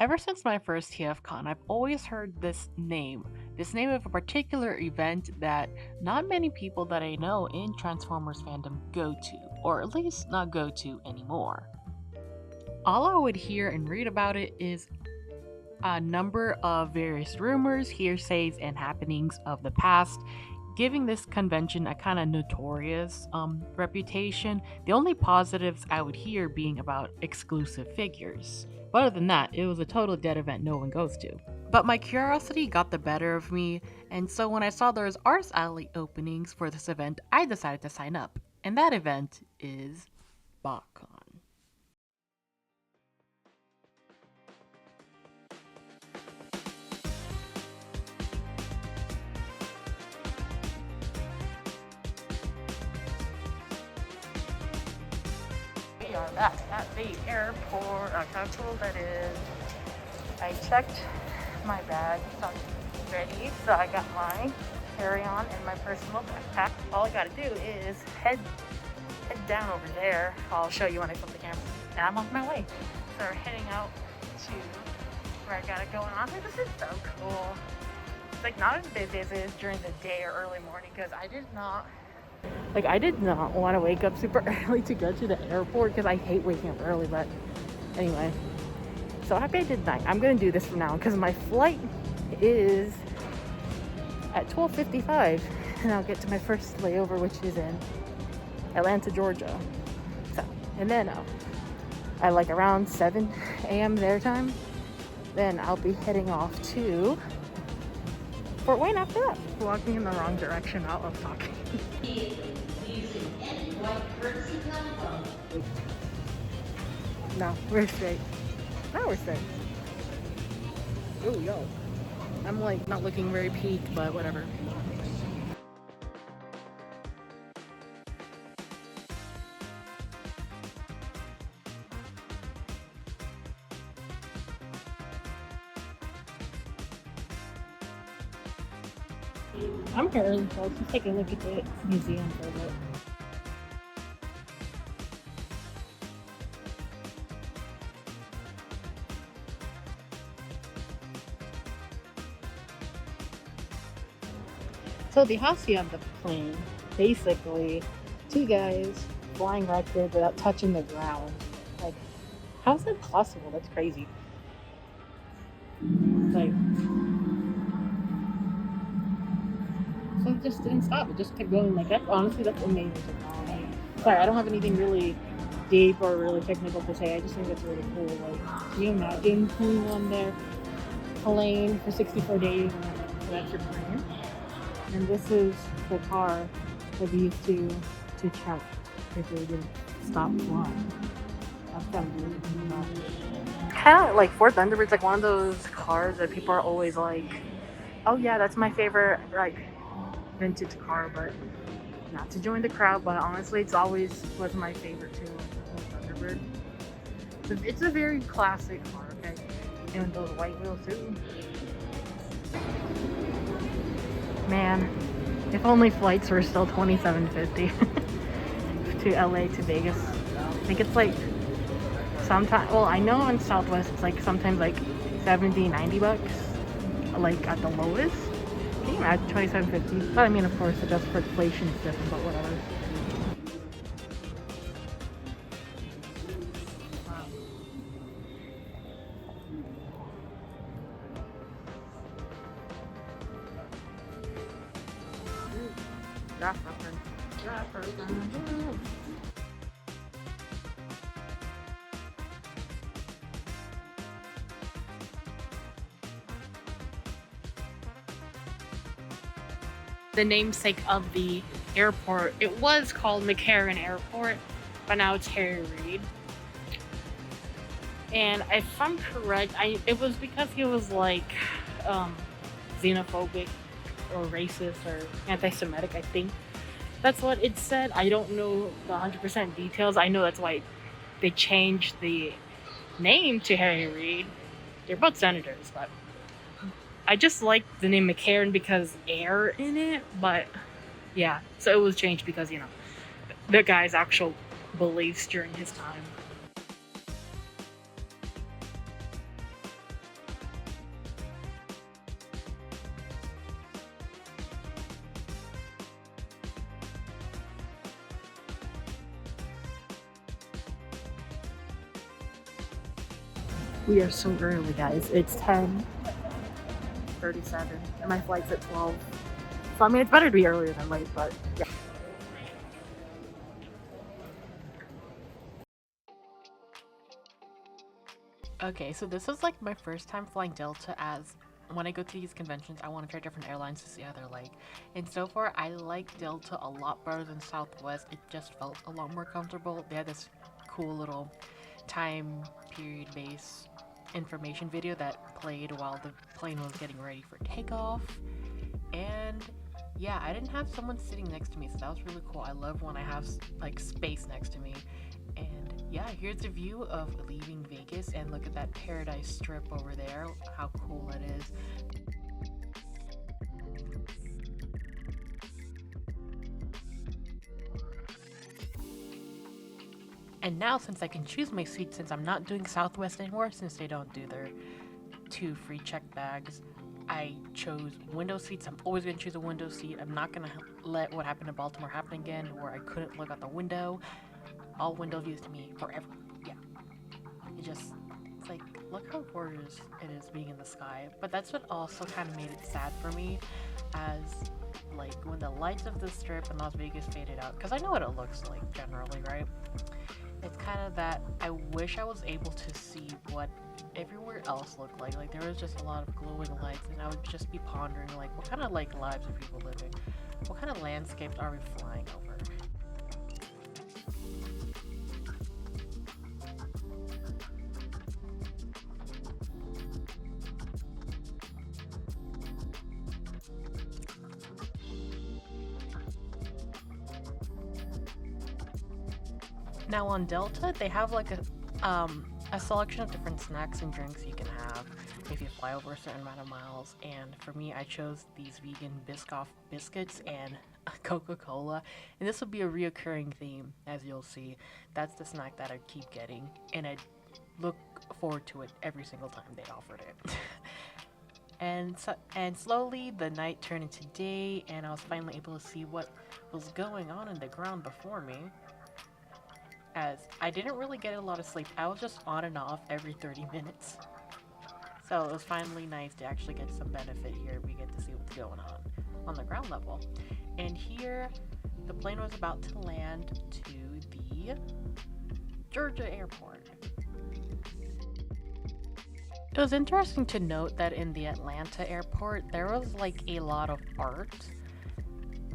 Ever since my first TFCon, I've always heard this name of a particular event that not many people that I know in Transformers fandom go to, or at least not go to anymore. All I would hear and read about it is a number of various rumors, hearsays, and happenings of the past, giving this convention a kind of notorious reputation. The only positives I would hear being about exclusive figures. But other than that, it was a total dead event no one goes to. But my curiosity got the better of me, and so when I saw there was Artist Alley openings for this event, I decided to sign up. And that event is BotCon. We are back at the airport. Control, that is. I checked my bag, so I'm ready. So I got my carry-on and my personal backpack. All I gotta do is head down over there. I'll show you when I flip the camera. And I'm on my way. So we're heading out to where I gotta go on. This is so cool. It's like not as busy as it is during the day or early morning because I did not want to wake up super early to go to the airport because I hate waking up early. But anyway, so happy I did night. I'm gonna do this from now because my flight is at 12:55 and I'll get to my first layover, which is in Atlanta, Georgia. So, and then at like around 7 a.m. their time, then I'll be heading off to Fort Wayne after that. Walking in the wrong direction while I'm talking. No, we're straight. Now we're straight. Oh, yo. I'm like not looking very peaked, but whatever. I'm here early, folks. Let's take a look at the museum for a bit. So the Hacia of the plane, basically, two guys flying right there without touching the ground. Like, how's that possible? That's crazy. Like, so it just didn't stop. It just kept going. Like, honestly, that's amazing technology. Sorry, I don't have anything really deep or really technical to say. I just think that's really cool. Like, can you imagine being on their plane for 64 days and that's your plane? And this is the car that we used to check if they didn't stop flying. That's kind of really kind of like Ford Thunderbird's like one of those cars that people are always like, oh yeah, that's my favorite like vintage car, but not to join the crowd, but honestly it's always was my favorite too, like the Thunderbird. It's a very classic car, okay? And those white wheels too. Man, if only flights were still $27.50 to LA to Vegas. I think it's like sometimes, well, I know on Southwest it's like sometimes like 70, 90 bucks, like at the lowest. Can you imagine $27.50? But I mean, of course, adjust for inflation is different, but whatever. The namesake of the airport, it was called McCarran Airport, but now it's Harry Reid. And if I'm correct, it was because he was like xenophobic or racist or anti-Semitic, I think. That's what it said. I don't know the 100% details. I know that's why they changed the name to Harry Reid. They're both senators, but I just like the name McCarran because air in it, but yeah, so it was changed because, you know, the guy's actual beliefs during his time. We are so early, guys. It's 10:37 and my flight's at 12. So I mean, it's better to be earlier than late, but yeah. Okay, so this is like my first time flying Delta, as when I go to these conventions, I want to try different airlines to see how they're like. And so far, I like Delta a lot better than Southwest. It just felt a lot more comfortable. They had this cool little time period based information video that played while the plane was getting ready for takeoff. And yeah, I didn't have someone sitting next to me, so that was really cool. I love when I have like space next to me. And yeah, here's a view of leaving Vegas, and look at that Paradise Strip over there, how cool it is. And now, since I can choose my seat, since I'm not doing Southwest anymore, since they don't do their 2 free check bags, I chose window seats. I'm always going to choose a window seat. I'm not going to let what happened in Baltimore happen again, where I couldn't look out the window. All window views to me forever. Yeah. It's like, look how gorgeous it is being in the sky. But that's what also kind of made it sad for me, as like when the lights of the Strip in Las Vegas faded out, because I know what it looks like generally, right? It's kind of that I wish I was able to see what everywhere else looked like. Like, there was just a lot of glowing lights, and I would just be pondering, like, what kind of like lives are people living? What kind of landscapes are we flying over? Now on Delta, they have like a selection of different snacks and drinks you can have if you fly over a certain amount of miles. And for me, I chose these vegan Biscoff biscuits and Coca-Cola. And this will be a reoccurring theme, as you'll see. That's the snack that I keep getting, and I look forward to it every single time they offered it. And slowly the night turned into day, and I was finally able to see what was going on in the ground before me, as I didn't really get a lot of sleep. I was just on and off every 30 minutes. So it was finally nice to actually get some benefit here. We get to see what's going on the ground level. And here, the plane was about to land to the Georgia airport. It was interesting to note that in the Atlanta airport, there was like a lot of art,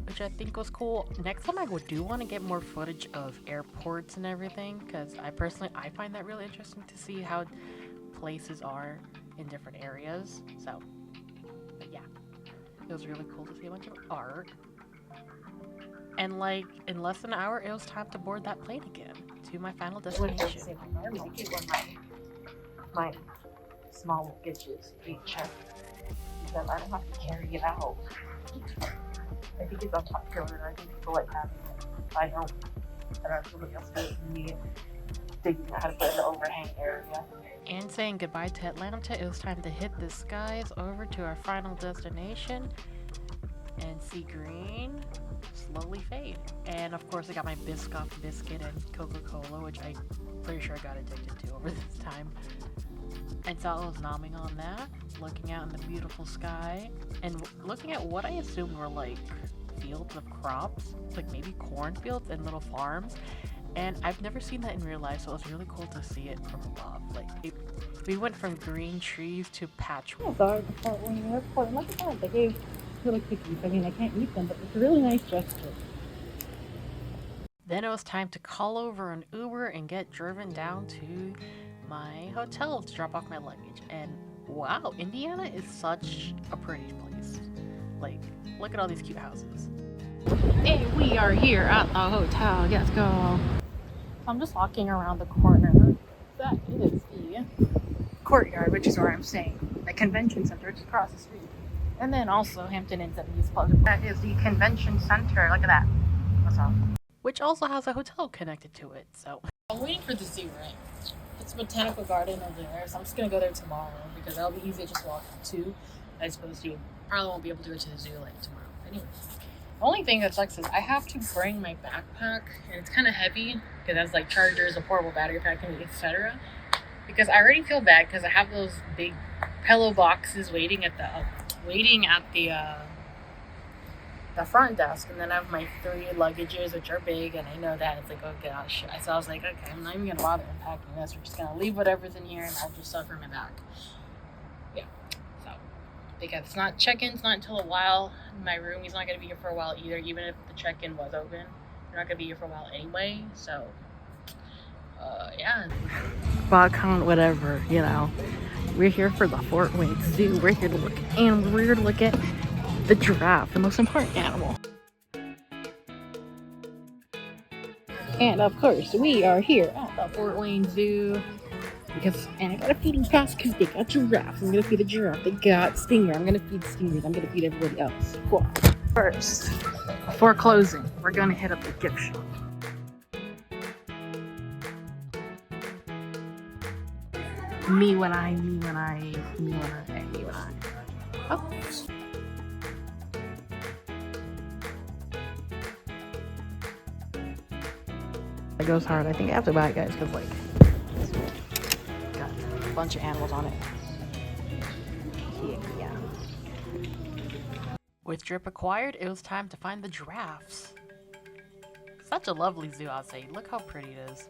which I think was cool. Next time I do want to get more footage of airports and everything, because I find that really interesting to see how places are in different areas. So, but yeah, it was really cool to see a bunch of art. And like in less than an hour, it was time to board that plane again to my final destination. My small sketches being checked because I don't have to carry it out. I think it's unpopular. I think people like having it. I don't really else do me figuring out how to put it in the overhang area. And saying goodbye to Atlanta, it was time to hit the skies over to our final destination and see green slowly fade. And of course, I got my Biscoff biscuit and Coca-Cola, which I'm pretty sure I got addicted to over this time. And so I was nomming on that, looking out in the beautiful sky, and looking at what I assumed were like fields of crops, like maybe cornfields and little farms. And I've never seen that in real life, so it was really cool to see it from above. Like, we went from green trees to patchwork. Sorry, when you're airport, look at that, they gave little cookies. I mean, I can't eat them, but it's a really nice gesture. Then it was time to call over an Uber and get driven down to my hotel to drop off my luggage. And wow, Indiana is such a pretty place. Like, look at all these cute houses. Hey, we are here at the hotel. Let's go. I'm just walking around the corner. That is the courtyard, which is where I'm staying. The convention center just across the street. And then also Hampton Inn's at the East Plaza. That is the convention center. Look at that. That's all. Which also has a hotel connected to it, so. I'm waiting for the zoo, right? It's Botanical Garden over there, so I'm just gonna go there tomorrow because that'll be easy to just walk to, as opposed to probably won't be able to go to the zoo like tomorrow. Anyway, the only thing that sucks is I have to bring my backpack, and it's kind of heavy because it has like chargers, a portable battery pack, and etc. because I already feel bad because I have those big pillow boxes waiting at the front desk, and then I have my 3 luggages, which are big, and I know that it's like, oh gosh. So I was like, okay, I'm not even gonna bother unpacking this. We're just gonna leave whatever's in here, and I'll just suffer my back. Yeah. So because it's not check-in's not until a while. My roomie's not gonna be here for a while either. Even if the check-in was open, they're not gonna be here for a while anyway. So yeah. BotCon, whatever, you know. We're here for the Fort Wayne Zoo. We're here to look at the giraffe, the most important animal. And of course, we are here at the Fort Wayne Zoo and I got a feeding pass because they got giraffes. I'm gonna feed a giraffe. They got stinger. I'm gonna feed stingers. I'm gonna feed everybody else. Cool. First, before closing, we're gonna hit up the gift shop. Me when I. Oh. It goes hard. I think I have to buy it, guys, because like got a bunch of animals on it. Yeah. With drip acquired, it was time to find the giraffes. Such a lovely zoo, I'll say. Look how pretty it is.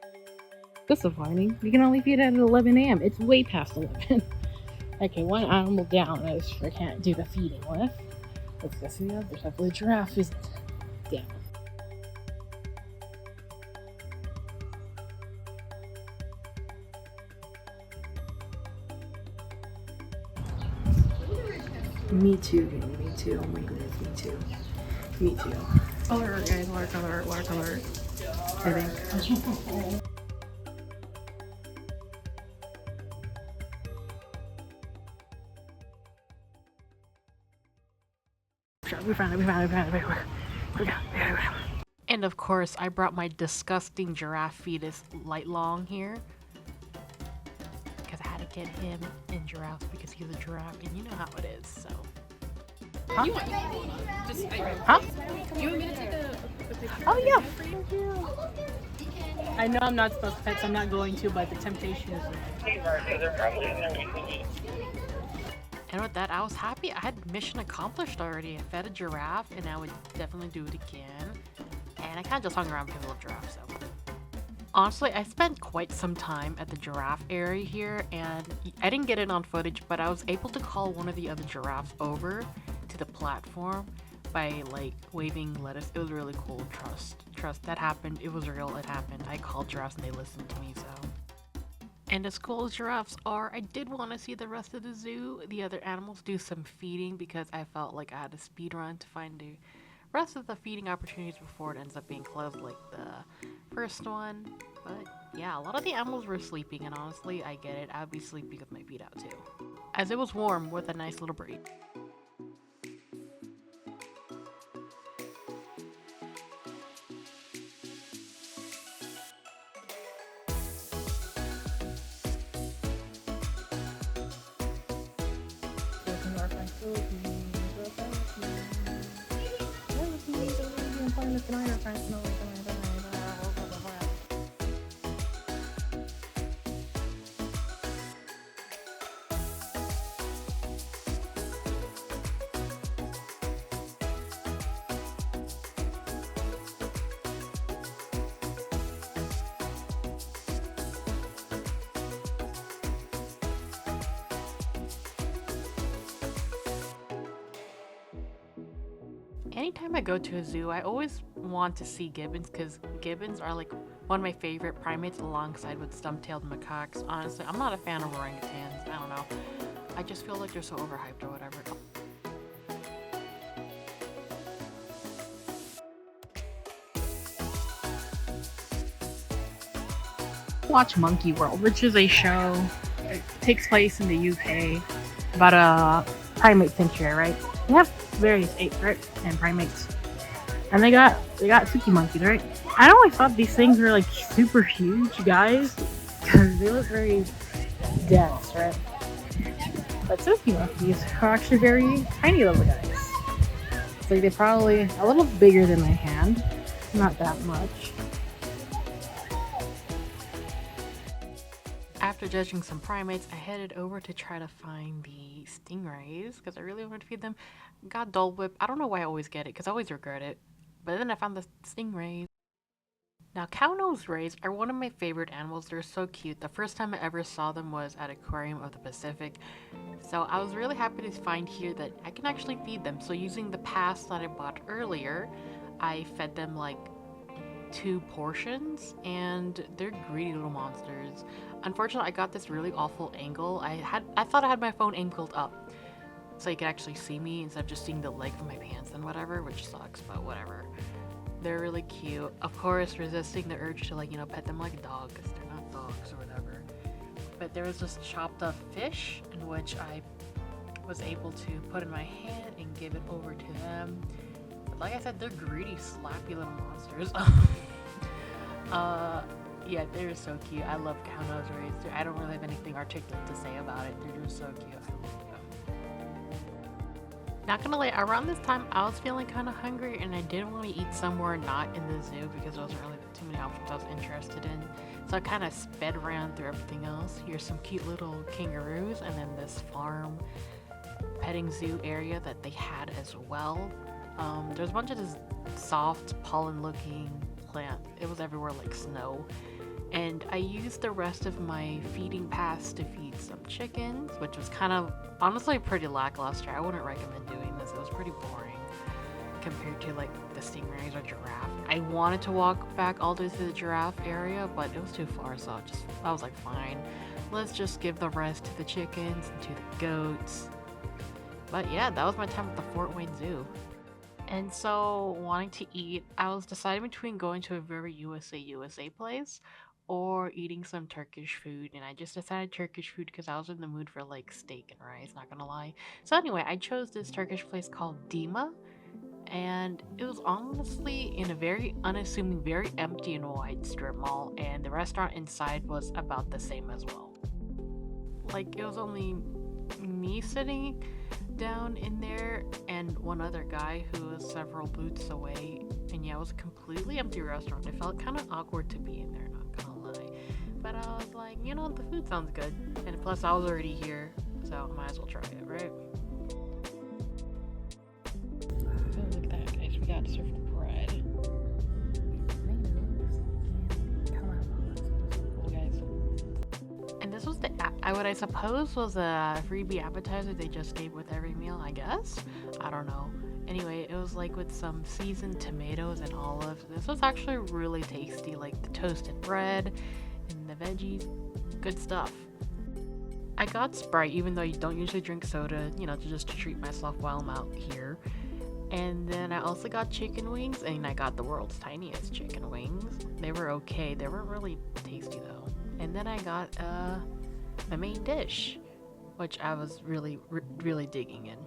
Disappointing. You can only feed it at 11 a.m. It's way past 11. Okay, one animal down I can't do the feeding with. Let's go see the other. Hopefully the giraffe is down. Me too, me too. Oh my goodness, me too. Me too. Color, guys, watercolor, I think. We found it. And of course, I brought my disgusting giraffe fetus light long here. Because I had to get him in giraffe because he's a giraffe, and you know how it is, so. Huh? You want huh? You want me to take a picture? Oh, yeah. Thank you. I know I'm not supposed to pet, so I'm not going to, but the temptation is there. And with that, I was happy. I had mission accomplished already. I fed a giraffe, and I would definitely do it again. And I kind of just hung around because I love giraffes, so. Honestly, I spent quite some time at the giraffe area here, and I didn't get it on footage, but I was able to call one of the other giraffes over to the platform by like waving lettuce. It was really cool. Trust that happened. It was real. It happened. I called giraffes and they listened to me, so. And as cool as giraffes are, I did want to see the rest of the zoo, the other animals, do some feeding because I felt like I had to speed run to find the rest of the feeding opportunities before it ends up being closed like the first one. But yeah, a lot of the animals were sleeping, and honestly, I get it. I would be sleeping with my feet out too, as it was warm with a nice little breeze. Anytime I go to a zoo, I always want to see gibbons because gibbons are like one of my favorite primates alongside with stump-tailed macaques. Honestly, I'm not a fan of orangutans. I don't know. I just feel like they're so overhyped or whatever. Watch Monkey World, which is a show. It takes place in the UK about a primate sanctuary, right? They have various apes, right, and primates, and they got Suki monkeys, right? I always thought these things were like super huge, guys, because they look very dense, right? But Suki monkeys are actually very tiny little guys. It's like they're probably a little bigger than my hand, not that much. After judging some primates, I headed over to try to find the stingrays because I really wanted to feed them. Got Dole Whip. I don't know why I always get it because I always regret it. But then I found the stingrays. Now, cow-nosed rays are one of my favorite animals. They're so cute. The first time I ever saw them was at Aquarium of the Pacific. So I was really happy to find here that I can actually feed them. So using the pass that I bought earlier, I fed them like 2 portions, and they're greedy little monsters. Unfortunately, I got this really awful angle. I thought I had my phone angled up so you could actually see me instead of just seeing the leg from my pants and whatever, which sucks, but whatever. They're really cute. Of course, resisting the urge to, like, you know, pet them like a dog because they're not dogs or whatever. But there was this chopped up fish in which I was able to put in my hand and give it over to them. But like I said, they're greedy, slappy little monsters. Yeah, they're so cute. I love cow-nosed rays. I don't really have anything articulate to say about it. They're just so cute. I love them. Not gonna lie, around this time I was feeling kind of hungry and I didn't want to eat somewhere not in the zoo because there wasn't really too many options I was interested in. So I kind of sped around through everything else. Here's some cute little kangaroos and then this farm petting zoo area that they had as well. There's a bunch of this soft pollen looking plant. It was everywhere like snow. And I used the rest of my feeding pass to feed some chickens, which was kind of honestly pretty lackluster. I wouldn't recommend doing this. It was pretty boring compared to like the stingrays or giraffe. I wanted to walk back all the way to the giraffe area, but it was too far, so I was like, fine, let's just give the rest to the chickens and to the goats. But yeah, that was my time at the Fort Wayne Zoo. And so, wanting to eat, I was deciding between going to a very USA place or eating some Turkish food, and I just decided Turkish food because I was in the mood for like steak and rice, not gonna lie. So anyway, I chose this Turkish place called Deema, and it was honestly in a very unassuming, very empty and wide strip mall, and the restaurant inside was about the same as well. Like, it was only me sitting down in there and one other guy who was several booths away, and yeah, it was a completely empty restaurant. It felt kind of awkward to be in there, not gonna lie, but I was like, you know, the food sounds good, and plus I was already here, so I might as well try it, right? Oh, look at that, guys, we got served bread. This was what I suppose was a freebie appetizer they just gave with every meal, I guess? I don't know. Anyway, it was like with some seasoned tomatoes and olives. This was actually really tasty, like the toasted bread and the veggies. Good stuff. I got Sprite, even though you don't usually drink soda, you know, just to treat myself while I'm out here. And then I also got chicken wings, and I got the world's tiniest chicken wings. They were okay. They weren't really tasty though. And then I got the main dish, which I was really digging in.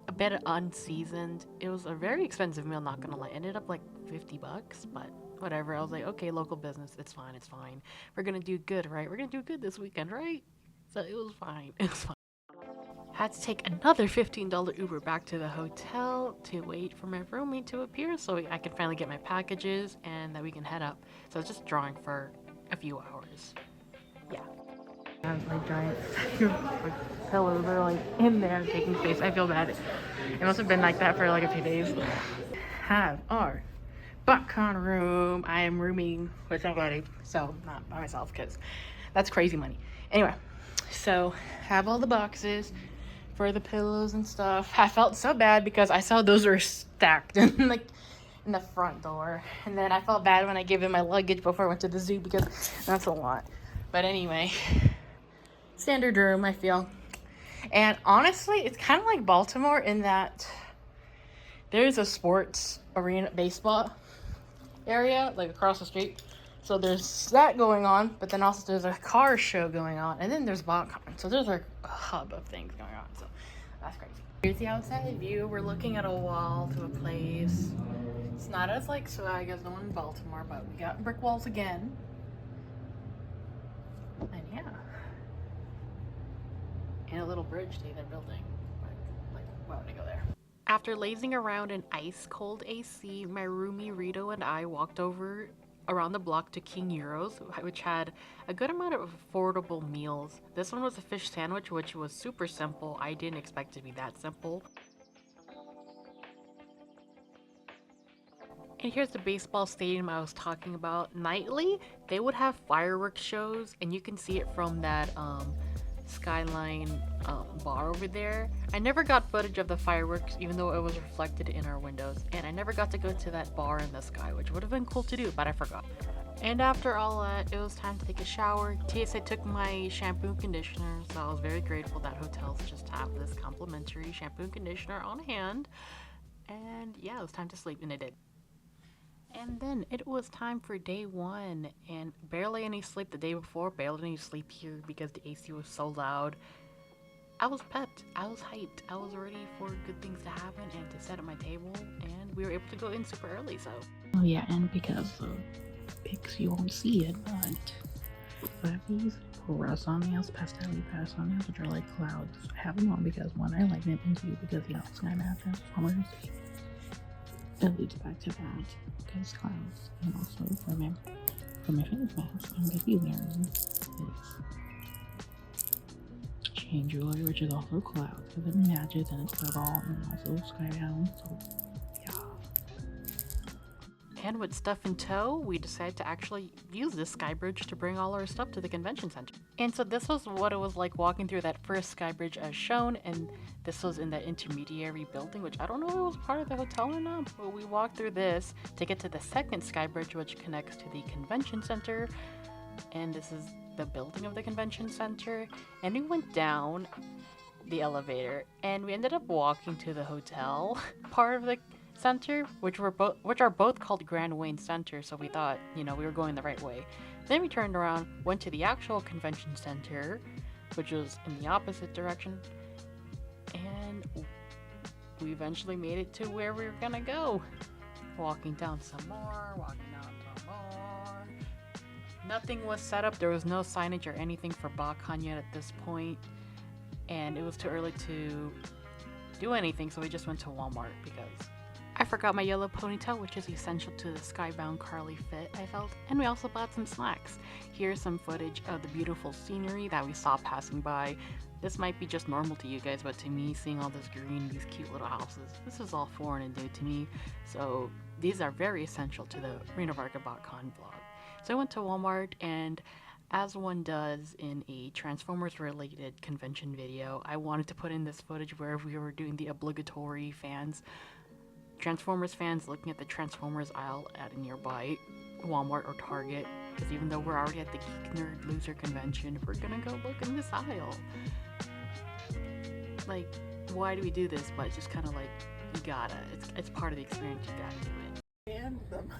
A bit unseasoned. It was a very expensive meal, not gonna lie. It ended up like $50, but whatever. I was like, okay, local business, it's fine. We're gonna do good, right? We're gonna do good this weekend, right? So it was fine. Had to take another $15 Uber back to the hotel to wait for my roommate to appear so I can finally get my packages and that we can head up. So I was just drawing for a few hours. Yeah. I have my giant pillows are like in there taking space. I feel bad. It must have been like that for like a few days. Have our BotCon room. I am rooming with somebody, so not by myself because that's crazy money. Anyway, so have all the boxes for the pillows and stuff. I felt so bad because I saw those were stacked in like in the front door, and then I felt bad when I gave them my luggage before I went to the zoo because that's a lot. But anyway, standard room, I feel. And honestly, it's kind of like Baltimore in that there's a sports arena, baseball area like across the street. So there's that going on, but then also there's a car show going on, and then there's BotCon. So there's like a hub of things going on. So that's crazy. Here's the outside view. We're looking at a wall to a place. It's not as like swag as the one in Baltimore, but we got brick walls again. And yeah. And a little bridge to their building. Like, why would I go there? After lazing around in ice cold AC, my roomie Rito and I walked over around the block to King Euros, which had a good amount of affordable meals. This one was a fish sandwich, which was super simple. I didn't expect it to be that simple. And here's the baseball stadium I was talking about. Nightly, they would have fireworks shows, and you can see it from that skyline bar over there. I never got footage of the fireworks, even though it was reflected in our windows, and I never got to go to that bar in the sky, which would have been cool to do, but I forgot. And after all that, it was time to take a shower. TSA took my shampoo and conditioner, so I was very grateful that hotels just have this complimentary shampoo and conditioner on hand. And yeah, it was time to sleep, and it did. And then it was time for day one, and barely any sleep the day before, barely any sleep here because the AC was so loud. I was pepped, I was hyped, I was ready for good things to happen and to set up my table, and we were able to go in super early, so. Oh yeah, and because of pics you won't see it, but I have these Rosanias, Pastelli Pasanias, which are like clouds. I have them on because one, I like them into because, you know, sky matches, colors. It leads back to that because clouds, and also for my face mask, I'm gonna be wearing this chain jewelry, which is also clouds because it matches and it's purple and also sky down. So yeah. And with stuff in tow, we decided to actually use this sky bridge to bring all our stuff to the convention center. And so this was what it was like walking through that first sky bridge as shown, and this was in that intermediary building, which I don't know if it was part of the hotel or not, but we walked through this to get to the second sky bridge, which connects to the convention center. And this is the building of the convention center. And we went down the elevator, and we ended up walking to the hotel part of the center, which are both called Grand Wayne Center, so we thought, you know, we were going the right way. Then we turned around, went to the actual convention center, which was in the opposite direction, and we eventually made it to where we were gonna go. Walking down some more, walking down some more. Nothing was set up, there was no signage or anything for BotCon yet at this point, and it was too early to do anything, so we just went to Walmart because I forgot my yellow ponytail, which is essential to the skybound Carly fit, I felt. And we also bought some snacks. Here's some footage of the beautiful scenery that we saw passing by. This might be just normal to you guys, but to me, seeing all this green, these cute little houses, this is all foreign and new to me. So these are very essential to the Reno Varga BotCon vlog. So I went to Walmart, and as one does in a Transformers related convention video, I wanted to put in this footage where we were doing the obligatory Transformers fans looking at the Transformers aisle at a nearby Walmart or Target, because even though we're already at the Geek Nerd Loser convention, we're gonna go look in this aisle. Like, why do we do this? But it's just kind of like, you gotta, it's part of the experience, you gotta do it. And them.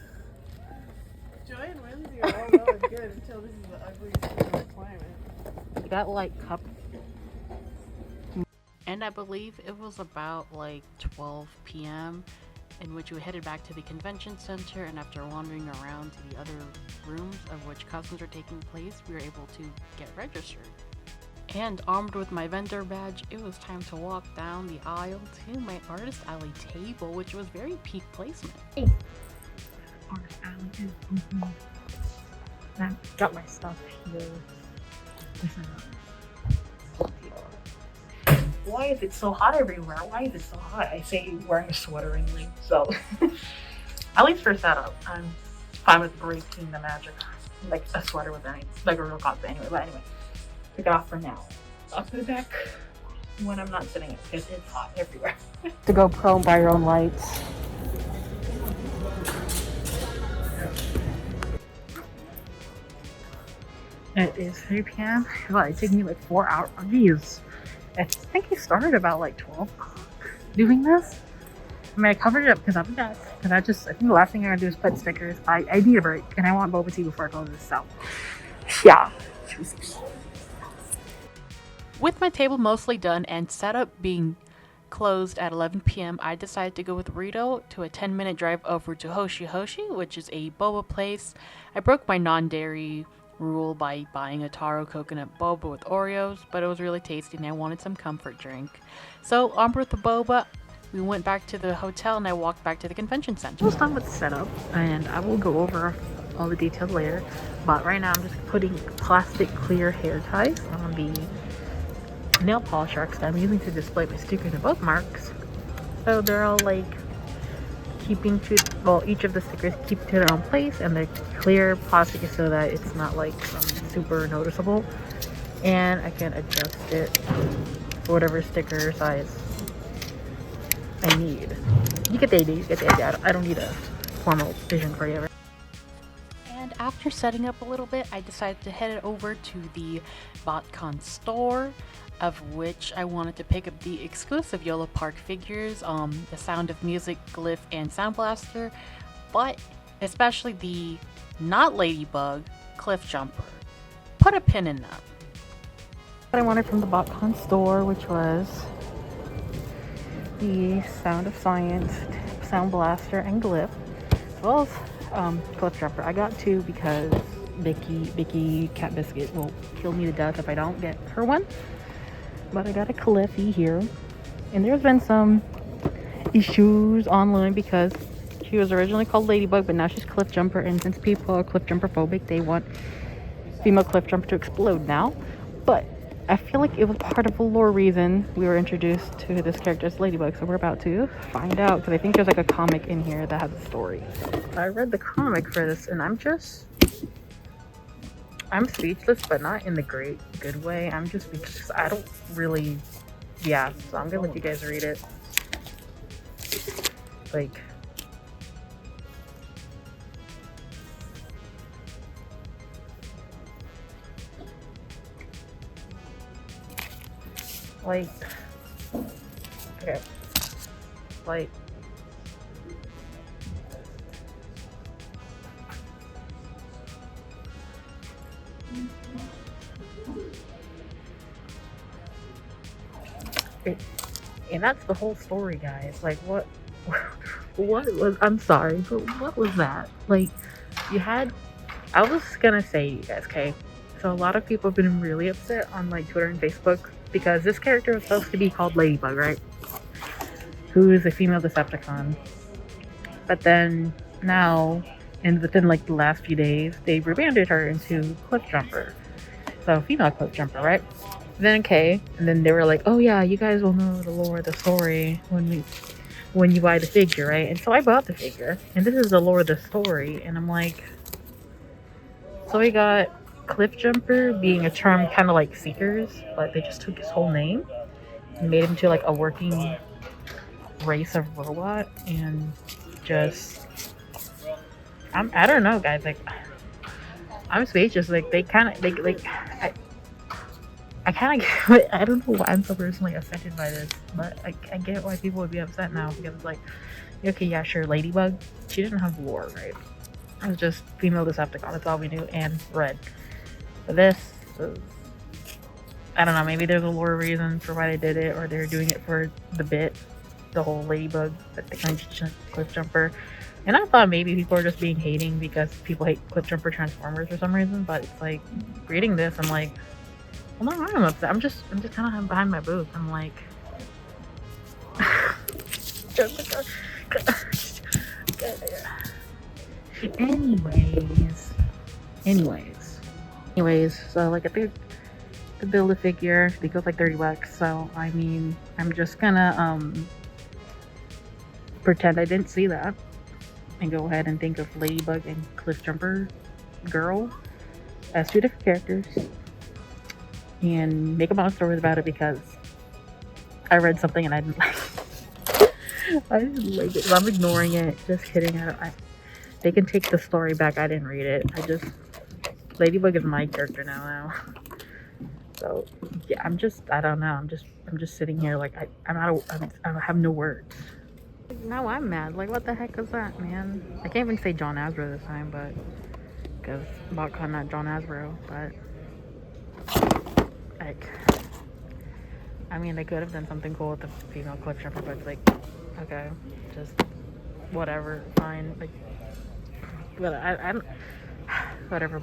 Joy and Lindsay are all well and good until this is the ugliest climate. That like cup. And I believe it was about like 12 p.m. in which we headed back to the convention center, and after wandering around to the other rooms of which customs are taking place, we were able to get registered. And armed with my vendor badge, it was time to walk down the aisle to my Artist Alley table, which was very peak placement. Hey. Artist Alley too. I got my stuff here. Why is it so hot everywhere? Why is it so hot? I say wearing a sweater anyway, so at least for setup, I'm fine with breaking the magic. Like a sweater with any, like a real cosplay anyway, but anyway, take it off for now. I'll put it back when I'm not sitting it because it's hot everywhere. To go pro and buy your own lights. It is 3 p.m. Well, it took me like 4 hours. Geez. I think I started about like 12 doing this. I mean, I covered it up because I'm back. Because I think the last thing I'm gonna do is put stickers. I need a break and I want boba tea before I go to this. So, yeah. With my table mostly done and setup being closed at 11 p.m., I decided to go with Rito to a 10-minute drive over to Hoshi Hoshi, which is a boba place. I broke my non-dairy rule by buying a taro coconut boba with Oreos, but it was really tasty and I wanted some comfort drink. So armed with the boba, we went back to the hotel and I walked back to the convention center. Almost done with the setup, and I will go over all the details later. But right now I'm just putting plastic clear hair ties on the nail polish arcs that I'm using to display my stickers and bookmarks. So they're all like keeping to, well, each of the stickers keep to their own place, and the clear plastic is so that it's not like super noticeable, and I can adjust it for whatever sticker size I need. You get the idea, you get the idea. I don't need a formal vision for you. And after setting up a little bit, I decided to head over to the BotCon store, of which I wanted to pick up the exclusive YOLO Park figures, the Sound of Music, Glyph, and Sound Blaster, but especially the not Ladybug, Cliff Jumper. Put a pin in that. What I wanted from the BotCon store, which was the Sound of Science, Sound Blaster, and Glyph, as well as Cliff Jumper. I got two because Vicky Cat Biscuit will kill me to death if I don't get her one. But I got a Cliffy here, and there's been some issues online because she was originally called Ladybug, but now she's Cliff Jumper, and since people are Cliff Jumper phobic, they want female Cliff Jumper to explode now. But I feel like it was part of the lore reason we were introduced to this character as Ladybug, so we're about to find out, because I think there's like a comic in here that has a story. I read the comic for this, and I'm speechless, but not in the good way. I'm just speechless. I don't really, yeah, so I'm gonna let you guys read it. Like, okay, like, and that's the whole story, guys. Like, what was, I'm sorry, but what was that? Like, I was gonna say, you guys, okay, so a lot of people have been really upset on like Twitter and Facebook because this character was supposed to be called Ladybug, right? Who is a female Decepticon. But then now, and within like the last few days, they rebranded her into Cliff Jumper. So female Cliff Jumper, right? Then okay, and then they were like, oh yeah, you guys will know the lore of the story when you buy the figure, right? And so I bought the figure, and this is the lore of the story, and I'm like, so we got Cliff Jumper being a term kind of like Seekers, but they just took his whole name and made him to like a working race of robot, and just I don't know, guys, like I'm speechless. Like I kind of I don't know why I'm so personally offended by this, but I get why people would be upset now, because it's like, okay, yeah, sure, Ladybug, she didn't have lore, right? It was just female Decepticon, that's all we knew, and red. But this is, I don't know, maybe there's a lore reason for why they did it, or they're doing it for the bit, the whole Ladybug, the kind of Cliff Jumper. And I thought maybe people are just being hating because people hate Cliff Jumper Transformers for some reason, but it's like, reading this, I'm like, well, no, I'm upset. I'm just kind of behind my booth. I'm like, anyways. So like, I think to build a figure, it goes like $30. So I mean, I'm just gonna pretend I didn't see that and go ahead and think of Ladybug and Cliff Jumper Girl as two different characters, and make a bunch of stories about it because I read something and I didn't like it. I didn't like it. So I'm ignoring it. Just kidding. They can take the story back. I didn't read it. Ladybug is my character now. So yeah, I don't know. I'm just sitting here like I have no words. Now I'm mad. Like, what the heck is that, man? I can't even say John Asbro this time, but because BotCon not John Asbro, but like, I mean, they could have done something cool with the female Cliff Jumper, but it's like, okay, just whatever, fine. Like, but I don't, whatever.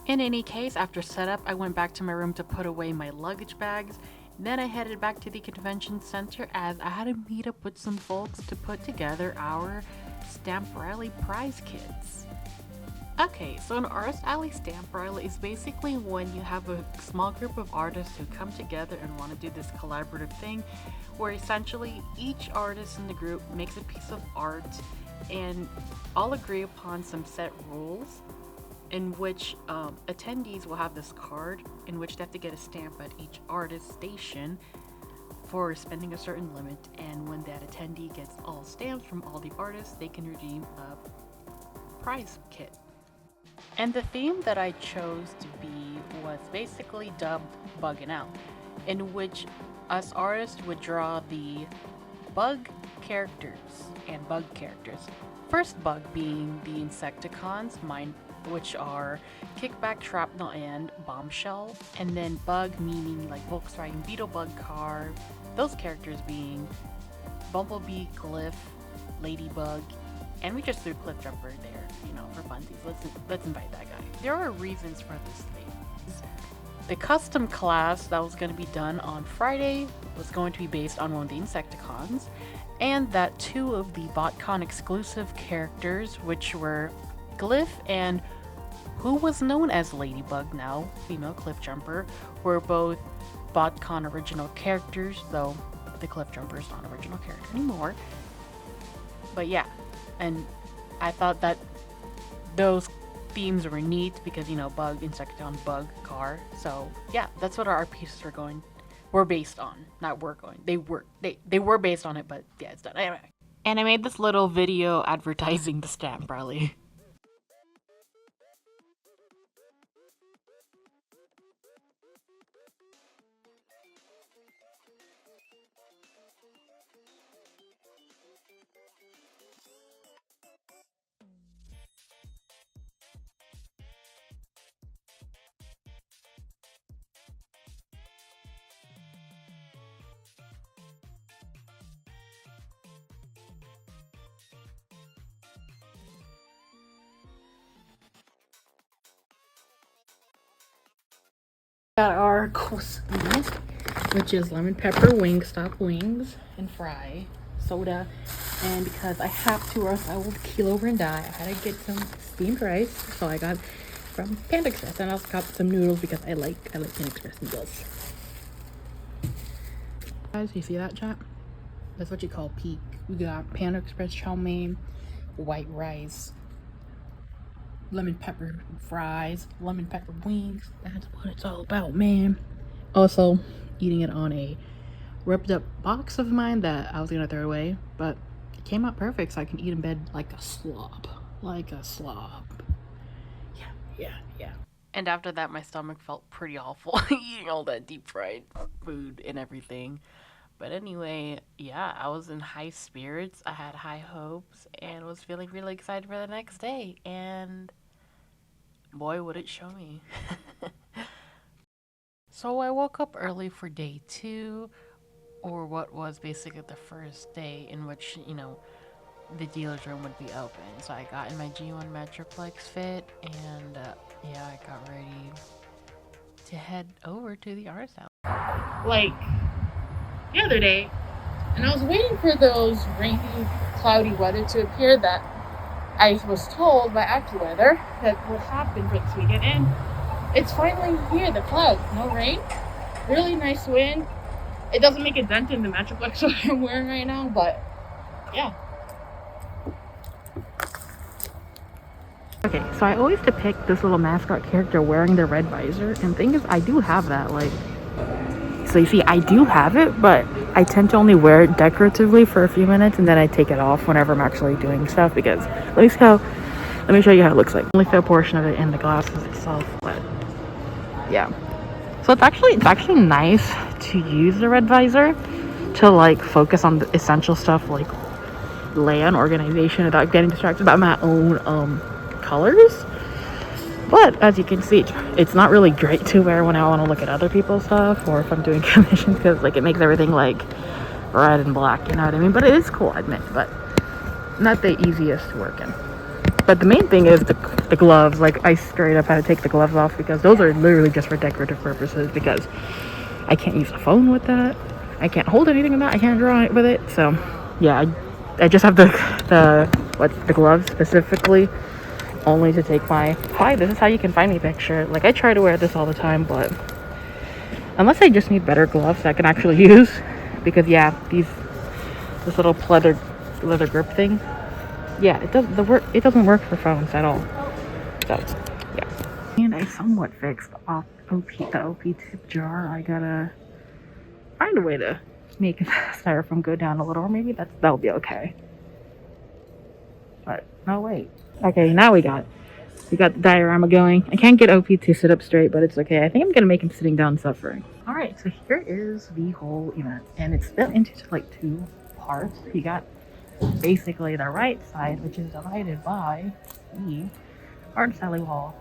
In any case, after setup, I went back to my room to put away my luggage bags. Then I headed back to the convention center as I had to meet up with some folks to put together our Stamp Rally prize kits. Okay, so an Artist Alley Stamp Rally is basically when you have a small group of artists who come together and want to do this collaborative thing where essentially each artist in the group makes a piece of art and all agree upon some set rules in which attendees will have this card in which they have to get a stamp at each artist station for spending a certain limit, and when that attendee gets all stamps from all the artists, they can redeem a prize kit. And the theme that I chose to be was basically dubbed Bugging Out, in which us artists would draw the bug characters and bug characters. First bug being the Insecticons, which are Kickback, Shrapnel, and Bombshell, and then bug meaning like Volkswagen Beetlebug car, those characters being Bumblebee, Glyph, Ladybug, and we just threw Cliff Jumper there, you know, for funsies. Let's invite that guy. There are reasons for this thing. The custom class that was going to be done on Friday was going to be based on one of the Insecticons, and that two of the BotCon exclusive characters, which were Glyph and who was known as Ladybug, now female Cliff Jumper, were both BotCon original characters, though the Cliff Jumper is not an original character anymore. But yeah, and I thought that those themes were neat because, you know, bug, Insecticon, bug, car. So yeah, that's what our art pieces were based on. Not were going. They were based on it, but yeah, it's done. Anyway. And I made this little video advertising the stamp rally. Got our Cuisine, which is lemon pepper Wingstop wings and fry, soda, and because I have to or else I will keel over and die, I had to get some steamed rice, so I got from Panda Express, and I also got some noodles because I like Panda Express noodles. Guys, you see that, chat? That's what you call peak. We got Panda Express chow mein, white rice, lemon pepper fries, lemon pepper wings. That's what it's all about, man. Also, eating it on a ripped up box of mine that I was gonna throw away, but it came out perfect, so I can eat in bed like a slob. Like a slob. Yeah. And after that, my stomach felt pretty awful eating all that deep fried food and everything. But anyway, yeah, I was in high spirits. I had high hopes and was feeling really excited for the next day. And boy, would it show me. So I woke up early for day 2, or what was basically the first day in which, you know, the dealer's room would be open. So I got in my G1 Metroplex fit, and yeah, I got ready to head over to the Artist Alley. Like the other day, and I was waiting for those rainy, cloudy weather to appear that I was told by AccuWeather that would happen for this weekend, and it's finally here. The clouds, no rain, really nice wind. It doesn't make a dent in the Metroplex what I'm wearing right now, but yeah. Okay, so I always depict this little mascot character wearing the red visor, and thing is, I do have that, like, so you see, I do have it, but I tend to only wear it decoratively for a few minutes, and then I take it off whenever I'm actually doing stuff, because let me show you how it looks like. Only fit a portion of it in the glasses itself, but yeah. So it's actually nice to use the red visor to like focus on the essential stuff like layout organization without getting distracted by my own colors. But as you can see, it's not really great to wear when I want to look at other people's stuff or if I'm doing commissions, because like it makes everything like red and black, you know what I mean? But it is cool, I admit, but not the easiest to work in. But the main thing is the gloves. Like I straight up had to take the gloves off because those are literally just for decorative purposes, because I can't use a phone with that. I can't hold anything with that. I can't draw it with it. So yeah, I just have the gloves specifically only to take my hi, this is how you can find me picture. Like, I try to wear this all the time, but unless I just need better gloves that I can actually use, because yeah, this little leather grip thing, yeah, it doesn't work for phones at all. So yeah, and I somewhat fixed off the OP tip jar. I gotta find a way to make the styrofoam go down a little, or maybe that'll be okay. But no, wait. Okay, now we got the diorama going. I can't get OP to sit up straight, but it's okay. I think I'm gonna make him sitting down suffering. All right, so here is the whole event, and it's split into like 2 parts. You got basically the right side, which is divided by the Artist Alley wall,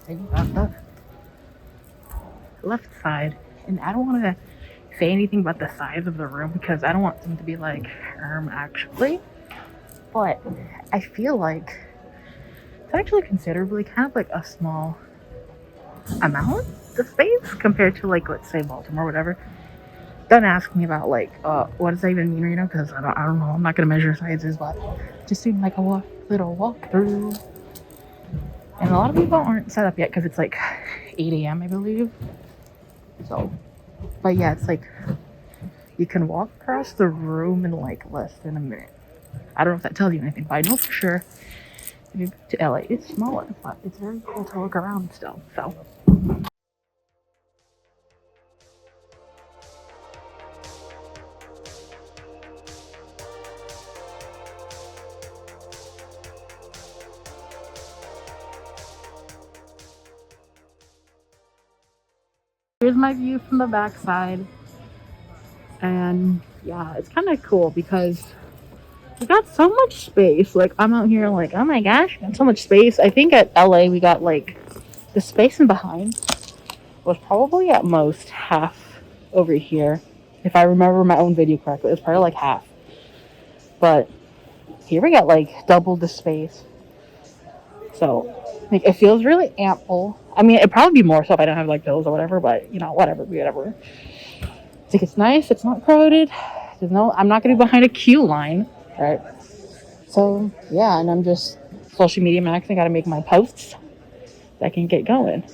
and you got the left side. And I don't want to say anything about the size of the room because I don't want them to be like actually, but I feel like it's actually considerably kind of like a small amount of space compared to, like, let's say Baltimore or whatever. Don't ask me about like what does that even mean, you know, because I don't know. I'm not gonna measure sizes, but it just seemed like a little walkthrough. And a lot of people aren't set up yet because it's like 8 a.m. I believe. So, but yeah, it's like you can walk across the room in like less than a minute. I don't know if that tells you anything, but I know for sure if you go to LA, it's smaller, but it's very cool to look around still. So. Here's my view from the back side, and yeah, it's kind of cool because we got so much space. Like, I'm out here like, oh my gosh, got so much space. I think at LA we got like the space in behind was probably at most half over here, if I remember my own video correctly. It was probably like half, but here we got like double the space, so like it feels really ample. I mean, it'd probably be more so if I don't have like pillows or whatever, but you know, whatever. Like, it's nice, it's not crowded. I'm not gonna be behind a queue line, right? So yeah, and I'm just social media maxing. Gotta make my posts so I can get going.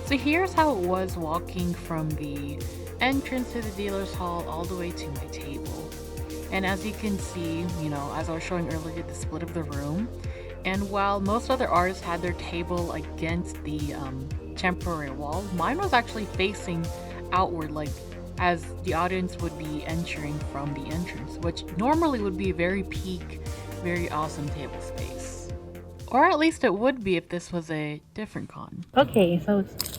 So here's how it was walking from the entrance to the dealer's hall all the way to my table. And as you can see, you know, as I was showing earlier, the split of the room. And while most other artists had their table against the temporary wall, mine was actually facing outward, like as the audience would be entering from the entrance, which normally would be a very peak, very awesome table space. Or at least it would be if this was a different con. Okay, so it's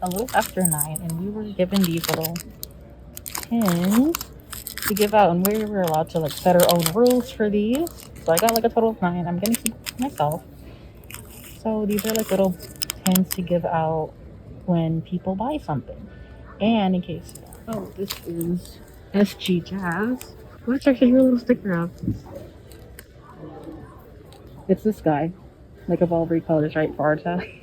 a little after 9, and we were given these little pins to give out, and we were allowed to like set our own rules for these. So I got like a total of 9. I'm gonna keep myself. So these are like little pins to give out when people buy something. And in case, oh, this is SG Jazz. What's actually your little sticker of? It's this guy. Like of all 3 colors, right, for Artist Alley.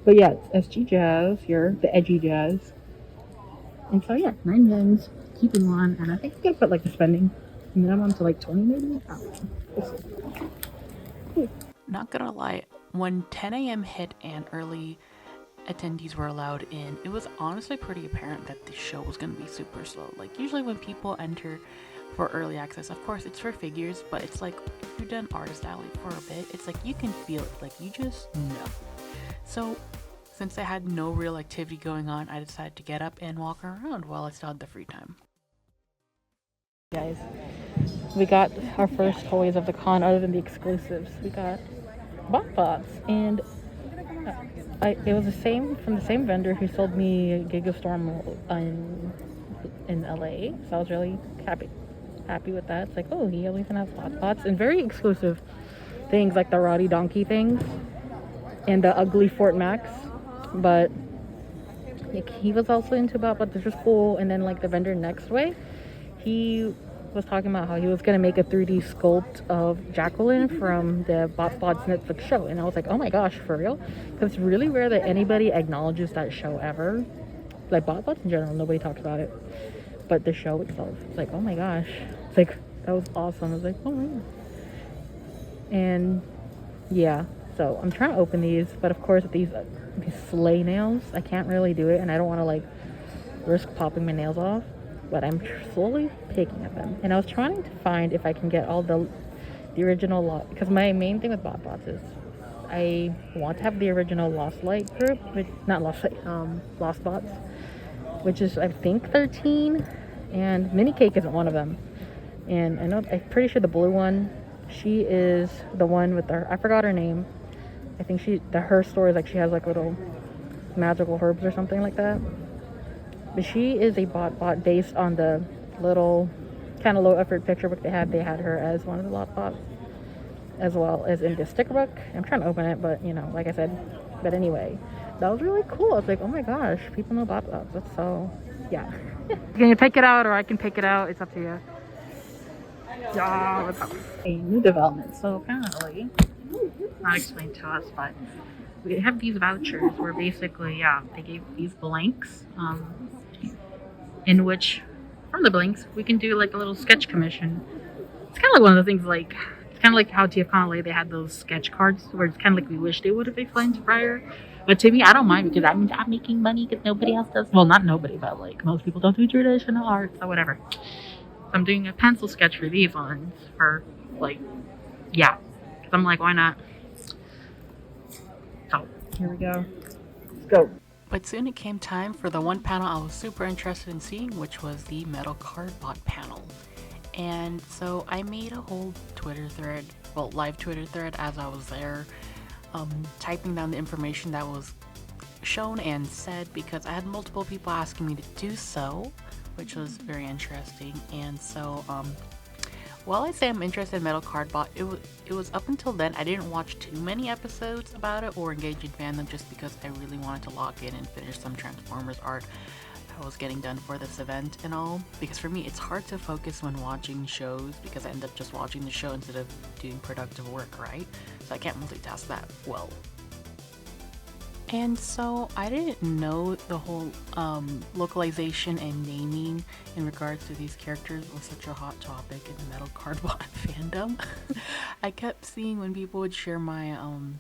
But yeah, it's SG Jazz here, the edgy jazz. And so yeah, 9 pins, keep them on, and I think I'm gonna put like the spending minimum to like 20 maybe. I don't know. Not gonna lie, when 10 a.m. hit and early attendees were allowed in, it was honestly pretty apparent that the show was gonna be super slow. Like, usually when people enter for early access, of course it's for figures, but it's like if you've done Artist Alley for a bit, it's like you can feel it, like you just know. So since I had no real activity going on, I decided to get up and walk around while I still had the free time. Guys, we got our first toys of the con other than the exclusives. We got BotBots, and it was the same from the same vendor who sold me Gigastorm in LA. So I was really happy with that. It's like, oh, he even has BotBots and very exclusive things like the Roddy Donkey things and the ugly Fort Max. But like, he was also into BotBots, which was cool. And then like the vendor next way, he was talking about how he was gonna make a 3D sculpt of Jacqueline from the BotBots Netflix show, and I was like, oh my gosh, for real? Because it's really rare that anybody acknowledges that show ever. Like BotBots in general, nobody talks about it, but the show itself, it's like, oh my gosh, it's like that was awesome. I was like, oh my god. And yeah, so I'm trying to open these, but of course with these sleigh nails, I can't really do it, and I don't want to like risk popping my nails off. But I'm slowly picking at them, and I was trying to find if I can get all the original lot, because my main thing with BotBots is I want to have the original Lost Light group, not Lost Light, Lost Bots, which is I think 13, and Mini Cake isn't one of them. And I'm pretty sure the blue one, she is the one with the, I forgot her name. I think her story is like she has like little magical herbs or something like that. But she is a bot based on the little kind of low effort picture book they had. They had her as one of the lot bots, as well as in the sticker book. I'm trying to open it, but you know, like I said. But anyway, that was really cool. I was like, oh my gosh, people know bot bots. That's so, yeah. Can you pick it out, or I can pick it out? It's up to you. Yeah, what's up? A new development. So apparently, not explained to us, but we have these vouchers where basically, yeah, they gave these blanks. In which, from the blanks, we can do like a little sketch commission. It's kind of like one of the things like, it's kind of like how TFConLA, they had those sketch cards where it's kind of like we wish they would have explained prior. But to me, I don't mind because that means I'm making money because nobody else does. Well, not nobody, but like most people don't do traditional art, so whatever. So I'm doing a pencil sketch for these ones for like, yeah. Because I'm like, why not? So, here we go. Let's go. But soon it came time for the one panel I was super interested in seeing, which was the metal Cardbot panel. And so I made a whole Twitter thread, well, live Twitter thread as I was there, typing down the information that was shown and said, because I had multiple people asking me to do so, which was very interesting. And so, while I say I'm interested in metal Cardbot, it was up until then I didn't watch too many episodes about it or engage in fandom, just because I really wanted to log in and finish some Transformers art I was getting done for this event and all. Because for me, it's hard to focus when watching shows because I end up just watching the show instead of doing productive work, right? So I can't multitask that well. And so I didn't know the whole localization and naming in regards to these characters was such a hot topic in the metal Cardbot fandom. I kept seeing when people would share my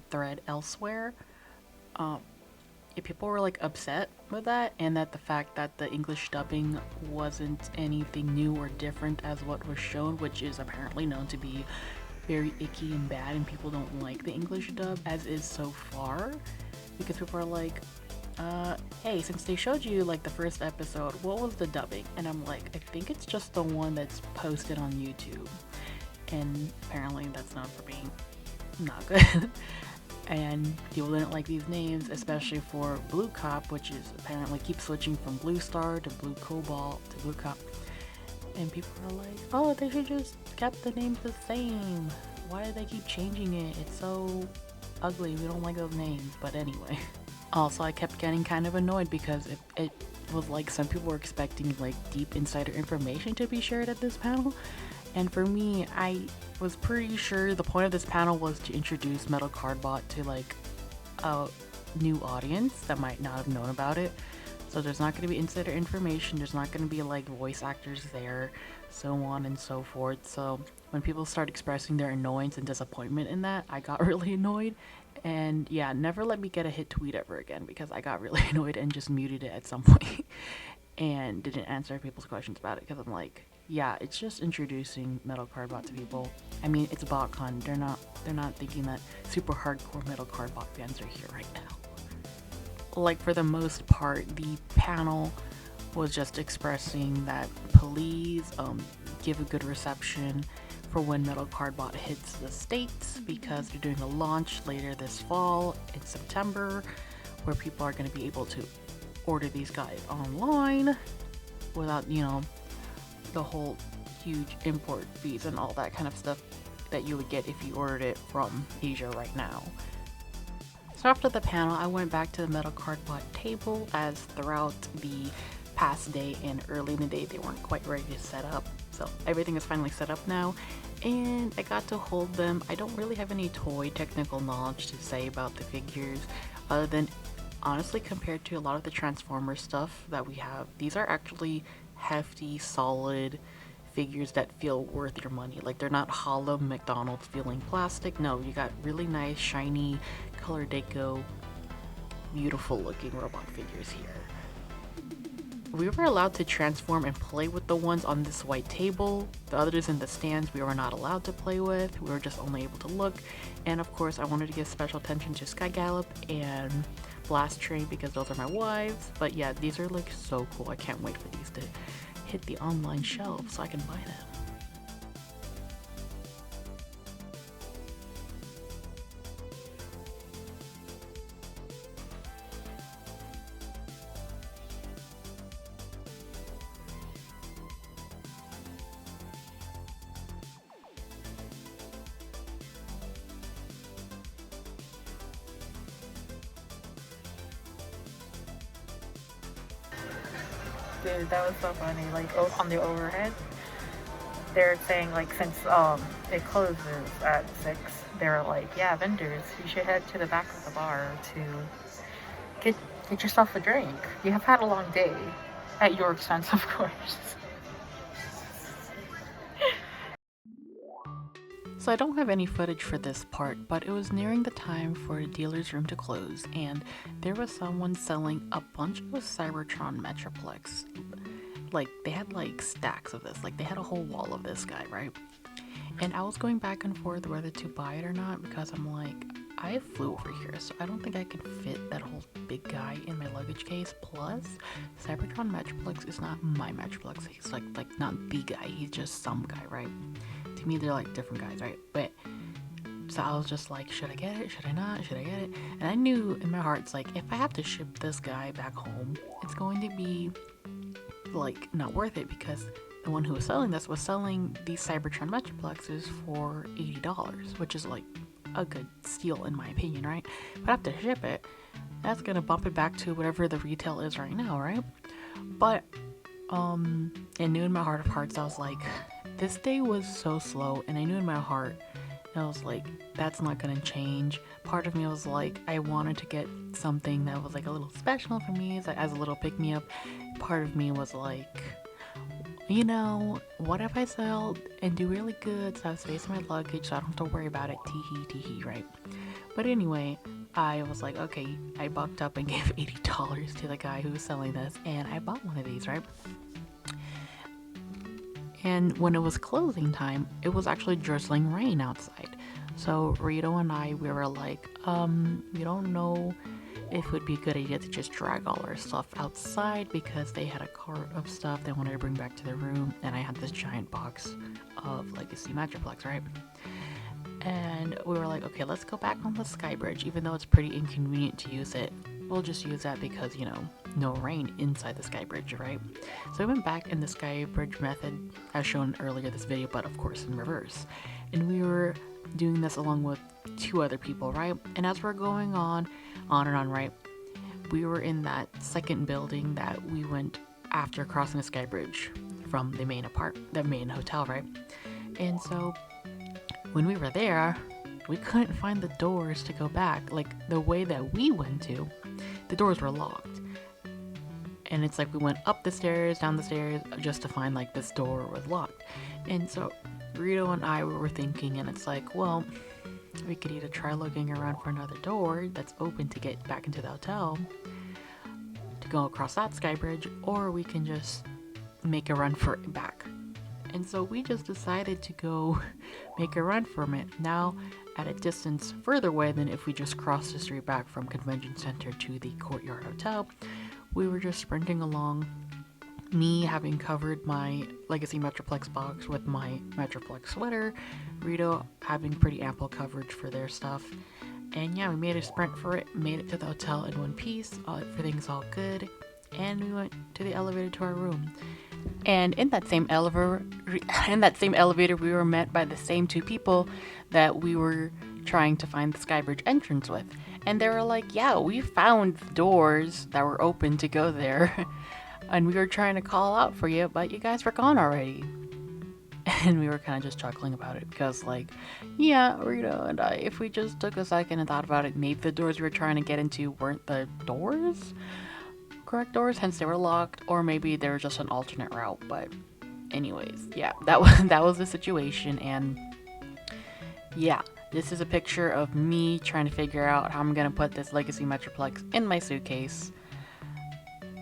thread elsewhere, people were like upset with that, and that the fact that the English dubbing wasn't anything new or different as what was shown, which is apparently known to be very icky and bad, and people don't like the English dub as is so far. Because people are like, hey, since they showed you like the first episode, what was the dubbing? And I'm like, I think it's just the one that's posted on YouTube. And apparently that's known for being not good. And people didn't like these names, especially for Blue Cop, which is apparently keeps switching from Blue Star to Blue Cobalt to Blue Cop. And people are like, oh, they should just kept the names the same. Why do they keep changing it? It's so ugly, we don't like those names. But anyway, also I kept getting kind of annoyed because it was like some people were expecting like deep insider information to be shared at this panel, and for me, I was pretty sure the point of this panel was to introduce metal Cardbot to like a new audience that might not have known about it. So there's not going to be insider information, there's not going to be like voice actors there, so on and so forth. So when people start expressing their annoyance and disappointment in that, I got really annoyed. And yeah, never let me get a hit tweet ever again, because I got really annoyed and just muted it at some point and didn't answer people's questions about it, because I'm like, yeah, it's just introducing metal Cardbot to people. I mean, it's BotCon. They're not thinking that super hardcore metal Cardbot fans are here right now. Like, for the most part, the panel was just expressing that please give a good reception for when metal Cardbot hits the States, because they're doing a launch later this fall in September, where people are going to be able to order these guys online without, you know, the whole huge import fees and all that kind of stuff that you would get if you ordered it from Asia right now. So after the panel, I went back to the metal Cardbot table, as throughout the past day and early in the day they weren't quite ready to set up. So everything is finally set up now, and I got to hold them. I don't really have any toy technical knowledge to say about the figures, other than honestly, compared to a lot of the Transformer stuff that we have, these are actually hefty, solid figures that feel worth your money. Like, they're not hollow McDonald's feeling plastic. No, you got really nice, shiny, color deco, beautiful looking robot figures here. We were allowed to transform and play with the ones on this white table. The others in the stands we were not allowed to play with. We were just only able to look. And of course, I wanted to give special attention to Sky Gallop and Blast Train because those are my wives. But yeah, these are like so cool. I can't wait for these to hit the online shelves so I can buy them. Dude, that was so funny. Like, on the overhead, they're saying, like, since it closes at 6, they're like, yeah, vendors, you should head to the back of the bar to get yourself a drink. You have had a long day, at your expense, of course. So I don't have any footage for this part, but it was nearing the time for the dealer's room to close, and there was someone selling a bunch of Cybertron Metroplex. Like, they had like stacks of this, like they had a whole wall of this guy, right? And I was going back and forth whether to buy it or not, because I'm like, I flew over here, so I don't think I can fit that whole big guy in my luggage case. Plus, Cybertron Metroplex is not my Metroplex. He's like not the guy, he's just some guy, right? To me, they're like different guys, right? But so I was just like, should I get it? Should I not? Should I get it? And I knew in my heart, it's like, if I have to ship this guy back home, it's going to be like not worth it, because the one who was selling this was selling these Cybertron Metroplexes for $80, which is like a good steal in my opinion, right? But I have to ship it. That's gonna bump it back to whatever the retail is right now, right? But and knew in my heart of hearts, I was like, this day was so slow, and I knew in my heart, I was like, that's not gonna change. Part of me was like, I wanted to get something that was like a little special for me as a little pick-me-up. Part of me was like, you know, what if I sell and do really good so I have space in my luggage so I don't have to worry about it, tee-hee, right? But anyway, I was like, okay, I bucked up and gave $80 to the guy who was selling this, and I bought one of these, right? And when it was closing time, it was actually drizzling rain outside. So Rito and I, we were like, we don't know if it would be a good idea to just drag all our stuff outside, because they had a cart of stuff they wanted to bring back to their room, and I had this giant box of Legacy Metroplex, right? And we were like, okay, let's go back on the sky bridge, even though it's pretty inconvenient to use it. We'll just use that because, you know, no rain inside the sky bridge, right? So we went back in the sky bridge method as shown earlier this video, but of course in reverse. And we were doing this along with 2 other people, right? And as we're going on and on, right, we were in that second building that we went after crossing the sky bridge from the main hotel, right? And so when we were there, we couldn't find the doors to go back. Like, the way that we went to, the doors were locked. And it's like we went up the stairs, down the stairs, just to find like this door was locked. And so Rito and I were thinking, and it's like, well, we could either try looking around for another door that's open to get back into the hotel, to go across that sky bridge, or we can just make a run for it back. And so we just decided to go make a run from it, now at a distance further away than if we just crossed the street back from Convention Center to the Courtyard Hotel. We were just sprinting along, me having covered my Legacy Metroplex box with my Metroplex sweater, Rito having pretty ample coverage for their stuff, And yeah, we made a sprint for it, made it to the hotel in one piece, everything's all good, and we went to the elevator to our room. And in that same elevator, we were met by the same two people that we were trying to find the Skybridge entrance with. And they were like, yeah, we found doors that were open to go there. And we were trying to call out for you, but you guys were gone already. And we were kind of just chuckling about it because, like, yeah, Rita and I, if we just took a second and thought about it, maybe the doors we were trying to get into weren't the correct doors, hence they were locked, or maybe they were just an alternate route. But anyways, yeah, that was the situation. And yeah, this is a picture of me trying to figure out how I'm gonna put this Legacy Metroplex in my suitcase.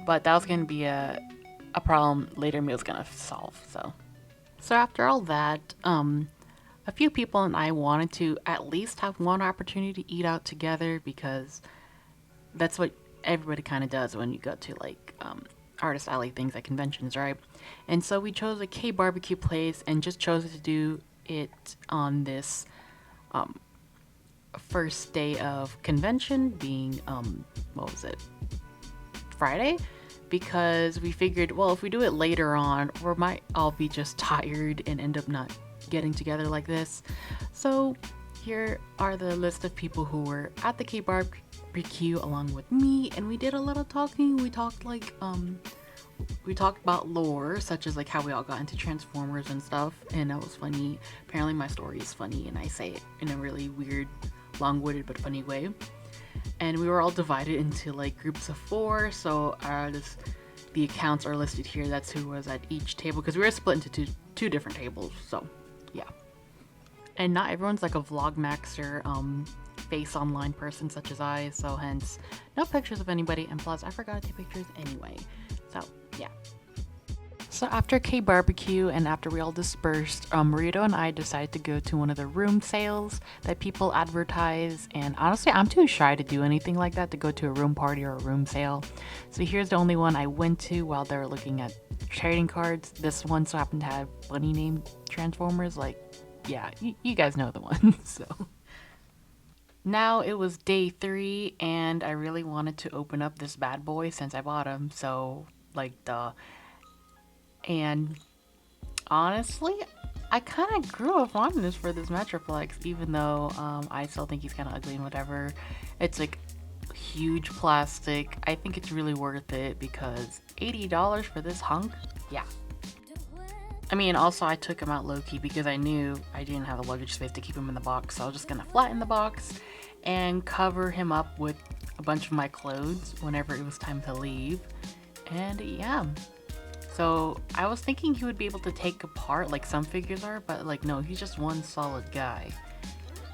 But that was gonna be a problem later me was gonna solve. So after all that, a few people and I wanted to at least have one opportunity to eat out together, because that's what everybody kind of does when you go to, like, Artist Alley things at conventions, right? And so we chose a K barbecue place and just chose to do it on this first day of convention, being what was it, Friday? Because we figured, well, if we do it later on, we might all be just tired and end up not getting together like this. So here are the list of people who were at the K barbecue along with me, and we did a little talking. We talked we talked about lore, such as like how we all got into Transformers and stuff, and that was funny. Apparently my story is funny and I say it in a really weird, long-winded but funny way. And we were all divided into like groups of 4, so the accounts are listed here. That's who was at each table, because we were split into two different tables, so yeah. And not everyone's like a Vlogmaxer face online person such as I, so hence no pictures of anybody, and plus I forgot to take pictures anyway, so yeah. So after K barbecue and after we all dispersed, Marito and I decided to go to one of the room sales that people advertise, and honestly I'm too shy to do anything like that, to go to a room party or a room sale. So here's the only one I went to while they were looking at trading cards. This one so happened to have funny named Transformers, like, yeah, you guys know the one. So now it was day 3 and I really wanted to open up this bad boy since I bought him, so like duh. And honestly, I kind of grew a fondness for this Metroplex, even though I still think he's kind of ugly and whatever. It's like huge plastic. I think it's really worth it because $80 for this hunk? Yeah. I mean, also I took him out low-key because I knew I didn't have the luggage space to keep him in the box, so I was just gonna flatten the box and cover him up with a bunch of my clothes whenever it was time to leave. And yeah. So I was thinking he would be able to take apart like some figures are, but like no, he's just one solid guy.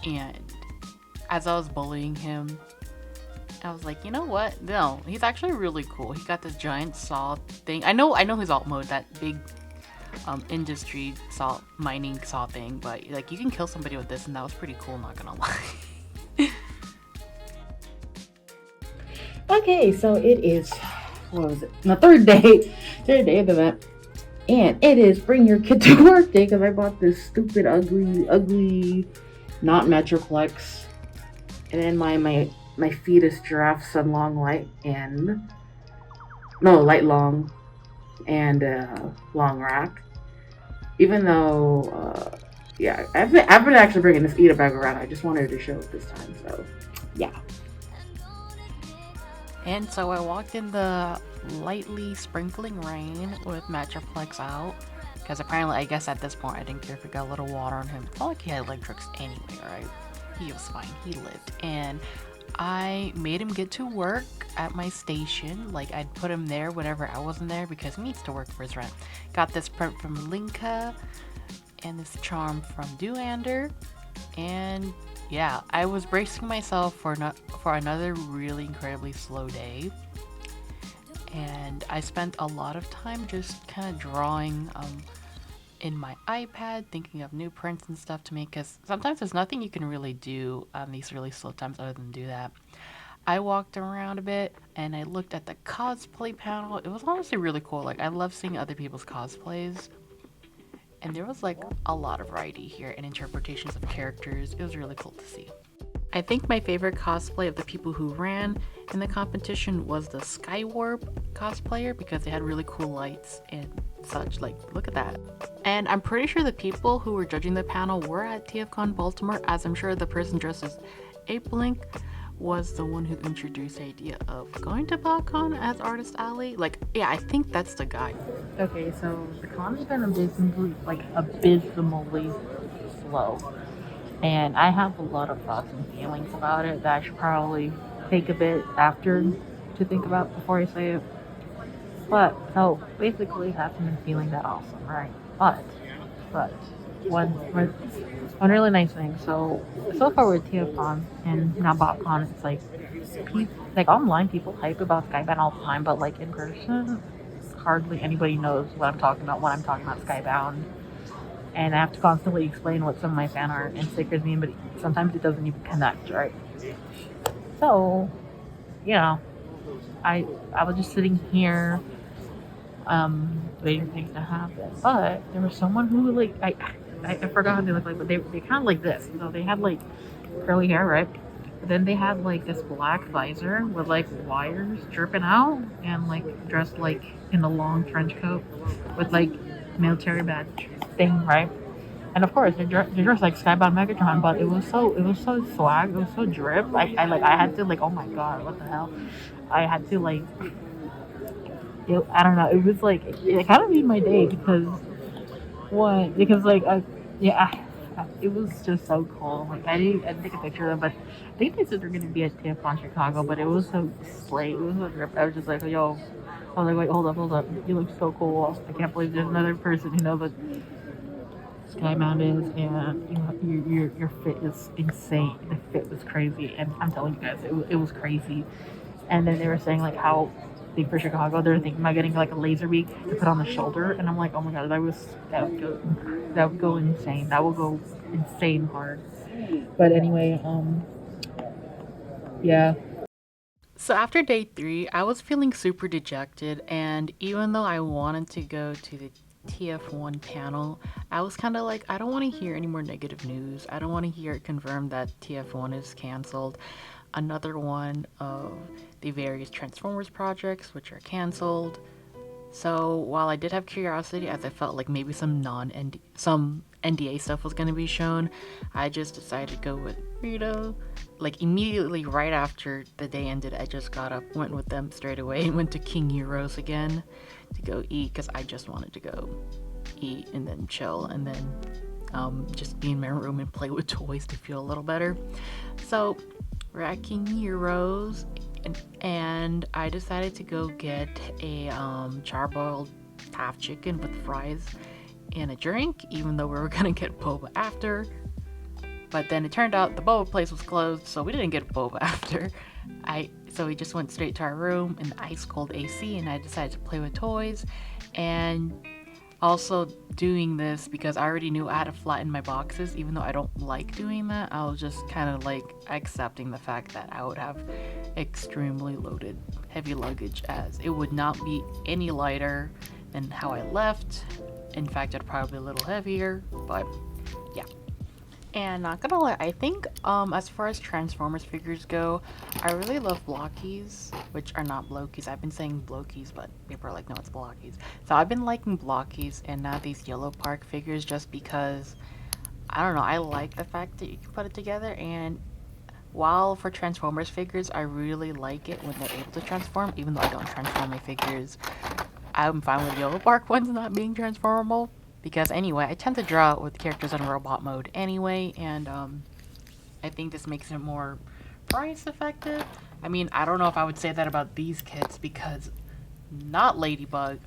And as I was bullying him, I was like, you know what? No, he's actually really cool. He got this giant saw thing. I know his alt mode, that big industry saw, mining saw thing, but like you can kill somebody with this, and that was pretty cool, not gonna lie. Okay, so it is, what was it? The third day of the event. And it is bring your kid to work day, because I bought this stupid, ugly, not Metroplex. And then my fetus giraffe son long light and, no, light long and long rack. Even though, yeah, I've been actually bringing this Eat bag around. I just wanted to show it this time, so yeah. And so I walked in the lightly sprinkling rain with Metroplex out, because apparently, I guess at this point I didn't care if it got a little water on him. It's not like he had electrics anyway, right? He was fine, he lived. And I made him get to work at my station. Like, I'd put him there whenever I wasn't there because he needs to work for his rent. Got this print from Linka and this charm from Duander. And yeah, I was bracing myself for another really incredibly slow day. And I spent a lot of time just kind of drawing in my iPad, thinking of new prints and stuff to make, because sometimes there's nothing you can really do on these really slow times other than do that. I walked around a bit and I looked at the cosplay panel. It was honestly really cool. Like, I love seeing other people's cosplays. And there was like a lot of variety here and interpretations of characters. It was really cool to see. I think my favorite cosplay of the people who ran in the competition was the Skywarp cosplayer because they had really cool lights and such. Like, look at that. And I'm pretty sure the people who were judging the panel were at TFCon Baltimore, as I'm sure the person dressed as Ape was the one who introduced the idea of going to BotCon as Artist Alley. Like, yeah, I think that's the guy. Okay, so the con has been abysmally slow. And I have a lot of thoughts and feelings about it that I should probably take a bit after to think about before I say it. But, so, basically, I haven't been feeling that awesome, right? But, one really nice thing. So far with TFCon and now BotCon, it's like online people hype about Skybound all the time, but like in person, hardly anybody knows what I'm talking about when I'm talking about Skybound. And I have to constantly explain what some of my fan art and stickers mean, but sometimes it doesn't even connect, right? So, you know, I was just sitting here, waiting for things to happen. But there was someone who, like, I forgot how they look like, but they kind of like this. So they had, like, curly hair, right? But then they had, like, this black visor with, like, wires dripping out and, like, dressed, like, in a long trench coat with, like, military badge thing, right? And of course, they're dressed like Skybound Megatron, but it was so swag, it was so drip. I had to, like, oh my god, what the hell? I had to, like, I don't know, it was like, it kind of made my day because it was just so cool. Like, I didn't take a picture of them, but I think they said they're gonna be at TFCon Chicago, but it was so slay, it was so drip. I was just like, yo, I was like, wait, hold up, you look so cool. I can't believe there's another person who knows what Skybound is, and your fit is insane. The fit was crazy, and I'm telling you guys, it was crazy. And then they were saying, like, how big for Chicago, they were thinking about getting, like, a laser beak to put on the shoulder, and I'm like, oh my god, that would go insane. That would go insane hard. But anyway, yeah. So after day 3, I was feeling super dejected, and even though I wanted to go to the TF1 panel, I was kind of like, I don't want to hear any more negative news. I don't want to hear it confirmed that TF1 is canceled. Another one of the various Transformers projects which are canceled. So while I did have curiosity, as I felt like maybe some NDA stuff was going to be shown, I just decided to go with Rita. Like, immediately right after the day ended, I just got up, went with them straight away, and went to King Heroes again to go eat, because I just wanted to go eat and then chill and then just be in my room and play with toys to feel a little better. So we're at King Heroes, and I decided to go get a charboiled half chicken with fries and a drink, even though we were gonna get boba after. But then it turned out the boba place was closed, so we didn't get boba after. So we just went straight to our room in the ice cold AC, and I decided to play with toys. And also doing this because I already knew I had to flatten my boxes, even though I don't like doing that. I was just kind of like accepting the fact that I would have extremely loaded heavy luggage, as it would not be any lighter than how I left. In fact, it'd probably be a little heavier, but yeah. And not gonna lie, I think as far as Transformers figures go, I really love blockies, which are not blokies. I've been saying blokies, but people are like, no, it's blockies. So I've been liking blockies and not these Yellow Park figures, just because, I don't know, I like the fact that you can put it together. And while for Transformers figures, I really like it when they're able to transform, even though I don't transform my figures. I'm fine with Yellow Park ones not being transformable. Because anyway, I tend to draw with characters in robot mode anyway, and I think this makes it more price effective. I mean, I don't know if I would say that about these kits, because not Ladybug,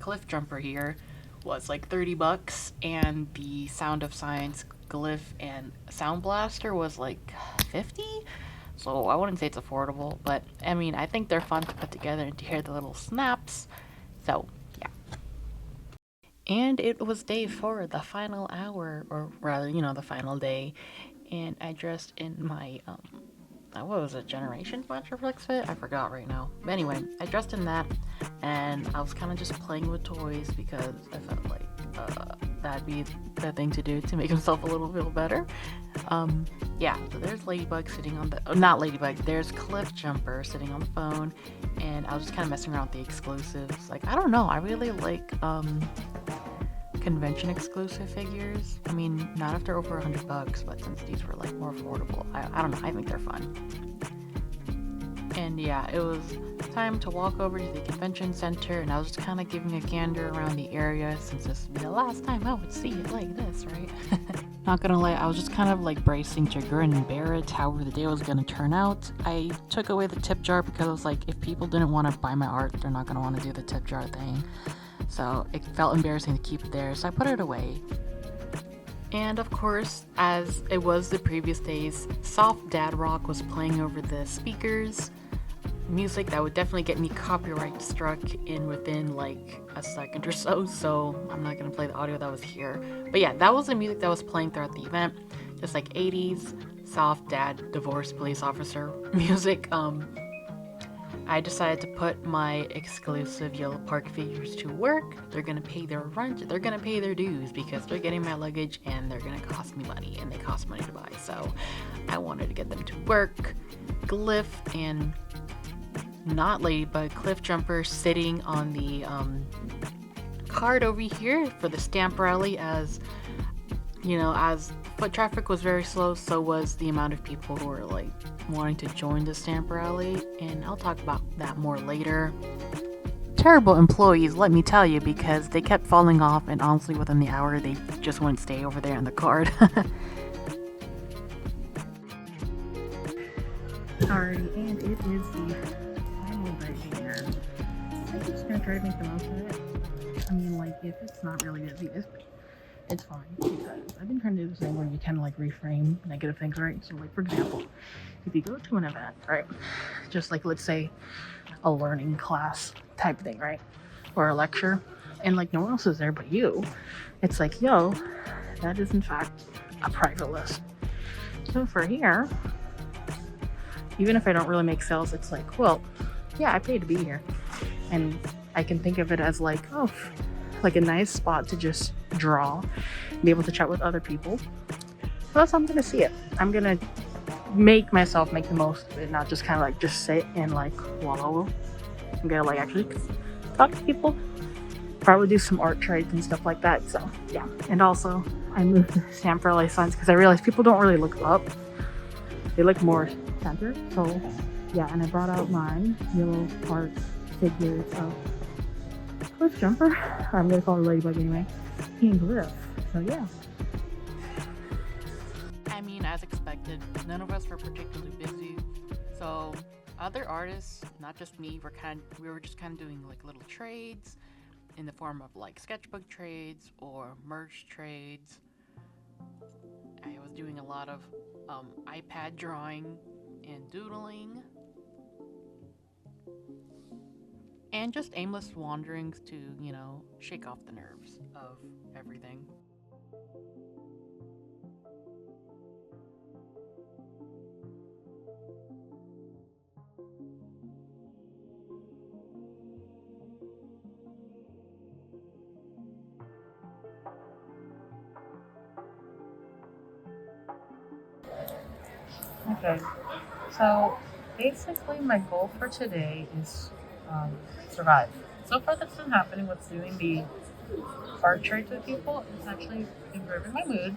Cliff Jumper here was like $30, and the Sound of Science Glyph and Sound Blaster was like $50. So I wouldn't say it's affordable, but I mean, I think they're fun to put together and to hear the little snaps. So and it was day 4, the final hour, or rather, the final day, and I dressed in my, what was it, Generations Metroplex fit? I forgot right now. But anyway, I dressed in that, and I was kind of just playing with toys, because I felt like, that'd be the thing to do to make himself a little feel better. Yeah, so there's Ladybug sitting on the, oh, not Ladybug, there's Cliff Jumper sitting on the phone, and I was just kind of messing around with the exclusives. Like, I don't know, I really like convention exclusive figures. I mean, not if they're over $100, but since these were like more affordable, I don't know, I think they're fun. And yeah, it was time to walk over to the convention center, and I was just kind of giving a gander around the area since this would be the last time I would see it like this, right? Not gonna lie, I was just kind of like bracing to grin and bear it however the day was gonna turn out. I took away the tip jar because I was like, if people didn't want to buy my art, they're not gonna want to do the tip jar thing. So it felt embarrassing to keep it there, so I put it away. And of course, as it was the previous days, soft dad rock was playing over the speakers. Music that would definitely get me copyright struck in within like a second or so I'm not gonna play the audio that was here. But yeah, that was the music that was playing throughout the event, just like 80s soft dad divorced police officer music. I decided to put my exclusive Yellow Park figures to work. They're gonna pay their rent, they're gonna pay their dues because they're getting my luggage and they're gonna cost me money, and they cost money to buy, so I wanted to get them to work. Glyph and not Ladybug, Cliff Jumper sitting on the card over here for the stamp rally. As you know, as foot traffic was very slow, so was the amount of people who were like wanting to join the stamp rally, and I'll talk about that more later. Terrible employees, let me tell you, because they kept falling off, and honestly within the hour they just wouldn't stay over there on the card. Alrighty, and it is the final day here. I'm just gonna try to make the most of it. I mean, like, if it's not really busy, it's fine, because I've been trying to do this thing where you kind of like reframe negative things, right? So like, for example, if you go to an event, right, just like, let's say a learning class type thing, right, or a lecture, and like no one else is there but you, it's like, yo, that is in fact a private list. So for here, even if I don't really make sales, it's like, well, yeah, I paid to be here, and I can think of it as like, oh, like a nice spot to just draw, be able to chat with other people. So that's how I'm gonna see it. I'm gonna make myself make the most of it, not just kind of like just sit and like wallow. I'm gonna like actually talk to people, probably do some art trades and stuff like that. So yeah, and also I moved the stamp rally signs because I realized people don't really look up; they look more center. So yeah, and I brought out my Yellow Park figures of Cliff Jumper. I'm gonna call her Ladybug anyway. And Glyph. So yeah. I mean, as expected, none of us were particularly busy. So other artists, not just me, we were just kind of doing like little trades in the form of like sketchbook trades or merch trades. I was doing a lot of iPad drawing and doodling, and just aimless wanderings to, you know, shake off the nerves of everything. Okay, so basically my goal for today is survive. So far that's been happening with doing the art trades with people. It's actually improving my mood,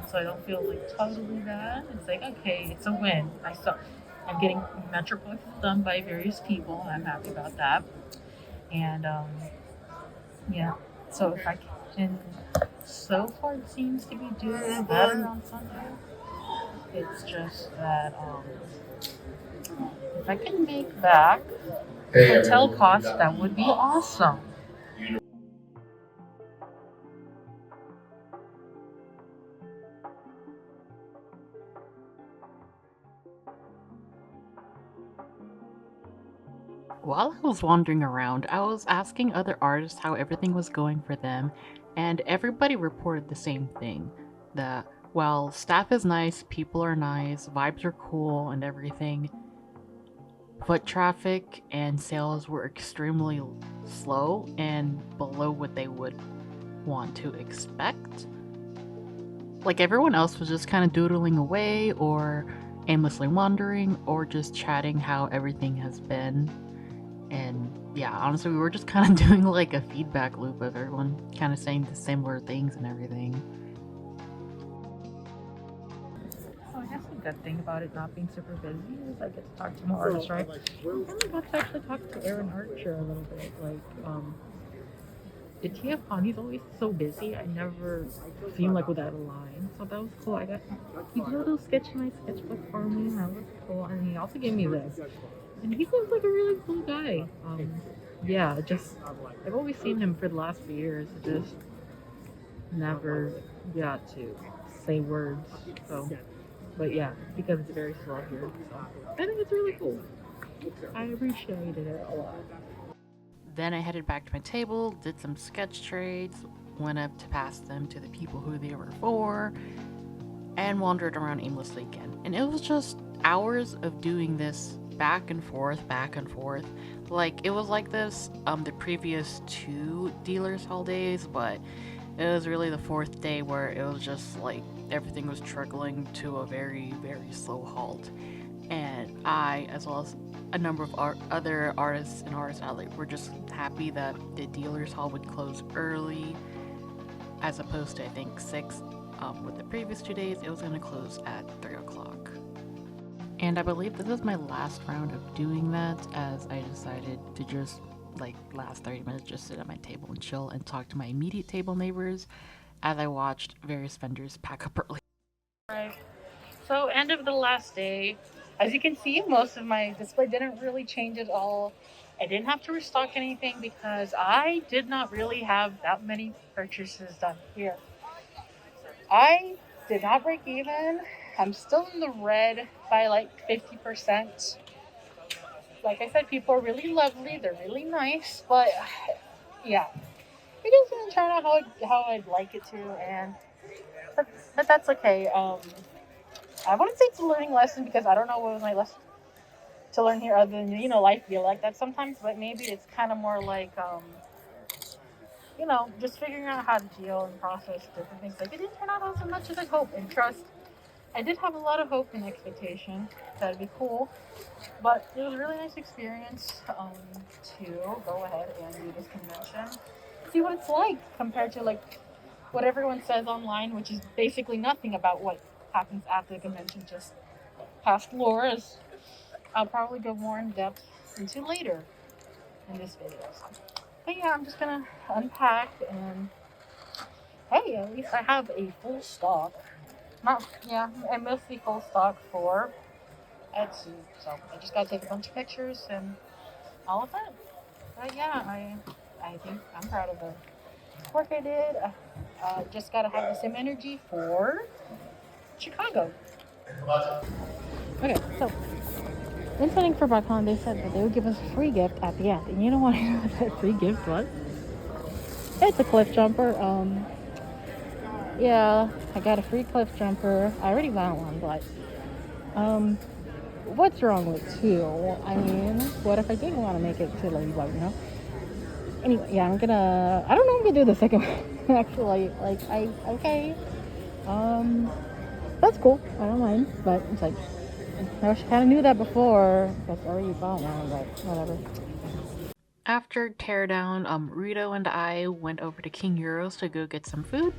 so I don't feel like totally bad. It's like, okay, it's a win. I'm getting Metroplex done by various people. I'm happy about that. And yeah, so if I can, so far it seems to be doing better on Sunday. It's just that if I can make back hotel costs, that would be awesome. While I was wandering around, I was asking other artists how everything was going for them, and everybody reported the same thing, that while staff is nice, people are nice, vibes are cool and everything, foot traffic and sales were extremely slow and below what they would want to expect. Like, everyone else was just kind of doodling away or aimlessly wandering or just chatting how everything has been. And yeah, honestly, we were just kind of doing like a feedback loop of everyone kind of saying the similar things and everything. So I guess the good thing about it not being super busy is I get to talk to more artists, right? And I got to actually talk to Aaron Archer a little bit. Like, the TFCon, he's always so busy. I never seem like without a line. So that was cool. He did a little sketch in my sketchbook for me. That was cool. And he also gave me this. And he seems like a really cool guy. Yeah, just, I've always seen him for the last few years. Just never got to say words. So, but yeah, because it's very slow here. So I think it's really cool. I appreciated it a lot. Then I headed back to my table, did some sketch trades, went up to pass them to the people who they were for, and wandered around aimlessly again. And it was just hours of doing this back and forth. Like, it was like this the previous 2 dealers hall days, but it was really the 4th day where it was just like everything was trickling to a very, very slow halt. And I, as well as a number of other artists in Artist Alley, were just happy that the dealers hall would close early, as opposed to I think 6. With the previous 2 days, it was going to close at 3 o'clock. And I believe this is my last round of doing that, as I decided to just, like, last 30 minutes just sit at my table and chill and talk to my immediate table neighbors as I watched various vendors pack up early. Right. So, end of the last day. As you can see, most of my display didn't really change at all. I didn't have to restock anything because I did not really have that many purchases done here. I did not break even. I'm still in the red by like 50%. Like I said, people are really lovely. They're really nice. But yeah, it doesn't turn out how I'd like it to. But that's okay. I wouldn't say it's a learning lesson because I don't know what was my lesson to learn here other than, life be like that sometimes. But maybe it's kind of more like, just figuring out how to deal and process different things. Like, it didn't turn out as much as I hoped. And trust, I did have a lot of hope and expectation that it'd be cool. But it was a really nice experience to go ahead and do this convention. See what it's like compared to, like, what everyone says online, which is basically nothing about what happens after the convention, just past lore, as I'll probably go more in depth into later in this video. But yeah, I'm just gonna unpack and hey, at least I have a full stock. I'm mostly full stock for Etsy. So I just gotta take a bunch of pictures and all of that. But yeah, I think I'm proud of the work I did. Just gotta have the same energy for Chicago. Okay, so when signing for BotCon, they said that they would give us a free gift at the end. And you know what that free gift was? It's a cliff jumper. Yeah, I got a free cliff jumper. I already got one, but what's wrong with 2? I mean, what if I didn't want to make it to Ladybug, Anyway, yeah, I don't know, I'm gonna do the second one, actually. Like, okay. That's cool. I don't mind, but it's like, I wish I kind of knew that before, because I already bought one, but whatever. After teardown, Rito and I went over to King Euro's to go get some food.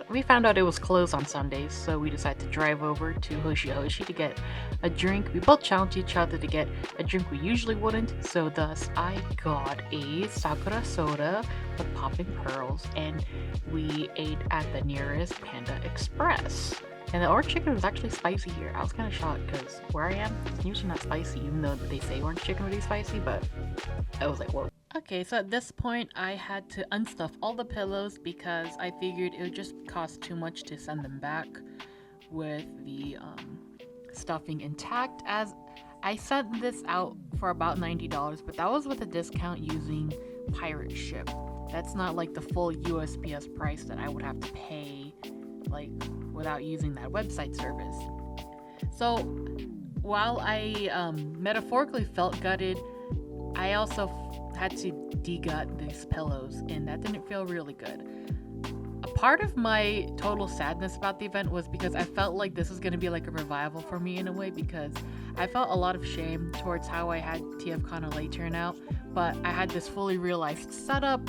We found out it was closed on Sundays, so we decided to drive over to Hoshi Hoshi to get a drink. We both challenged each other to get a drink we usually wouldn't, so thus I got a Sakura soda with popping pearls, and we ate at the nearest Panda Express. And the orange chicken was actually spicy here. I was kind of shocked because where I am, it's usually not spicy, even though they say orange chicken would be spicy, but I was like, whoa. Okay, so at this point, I had to unstuff all the pillows because I figured it would just cost too much to send them back with the stuffing intact, as I sent this out for about $90, but that was with a discount using Pirate Ship. That's not like the full USPS price that I would have to pay, like, without using that website service. So while I metaphorically felt gutted, I also had to de-gut these pillows, and that didn't feel really good. part of my total sadness about the event was because I felt like this was going to be like a revival for me in a way, because I felt a lot of shame towards how I had TFConLA turn out, but I had this fully realized setup.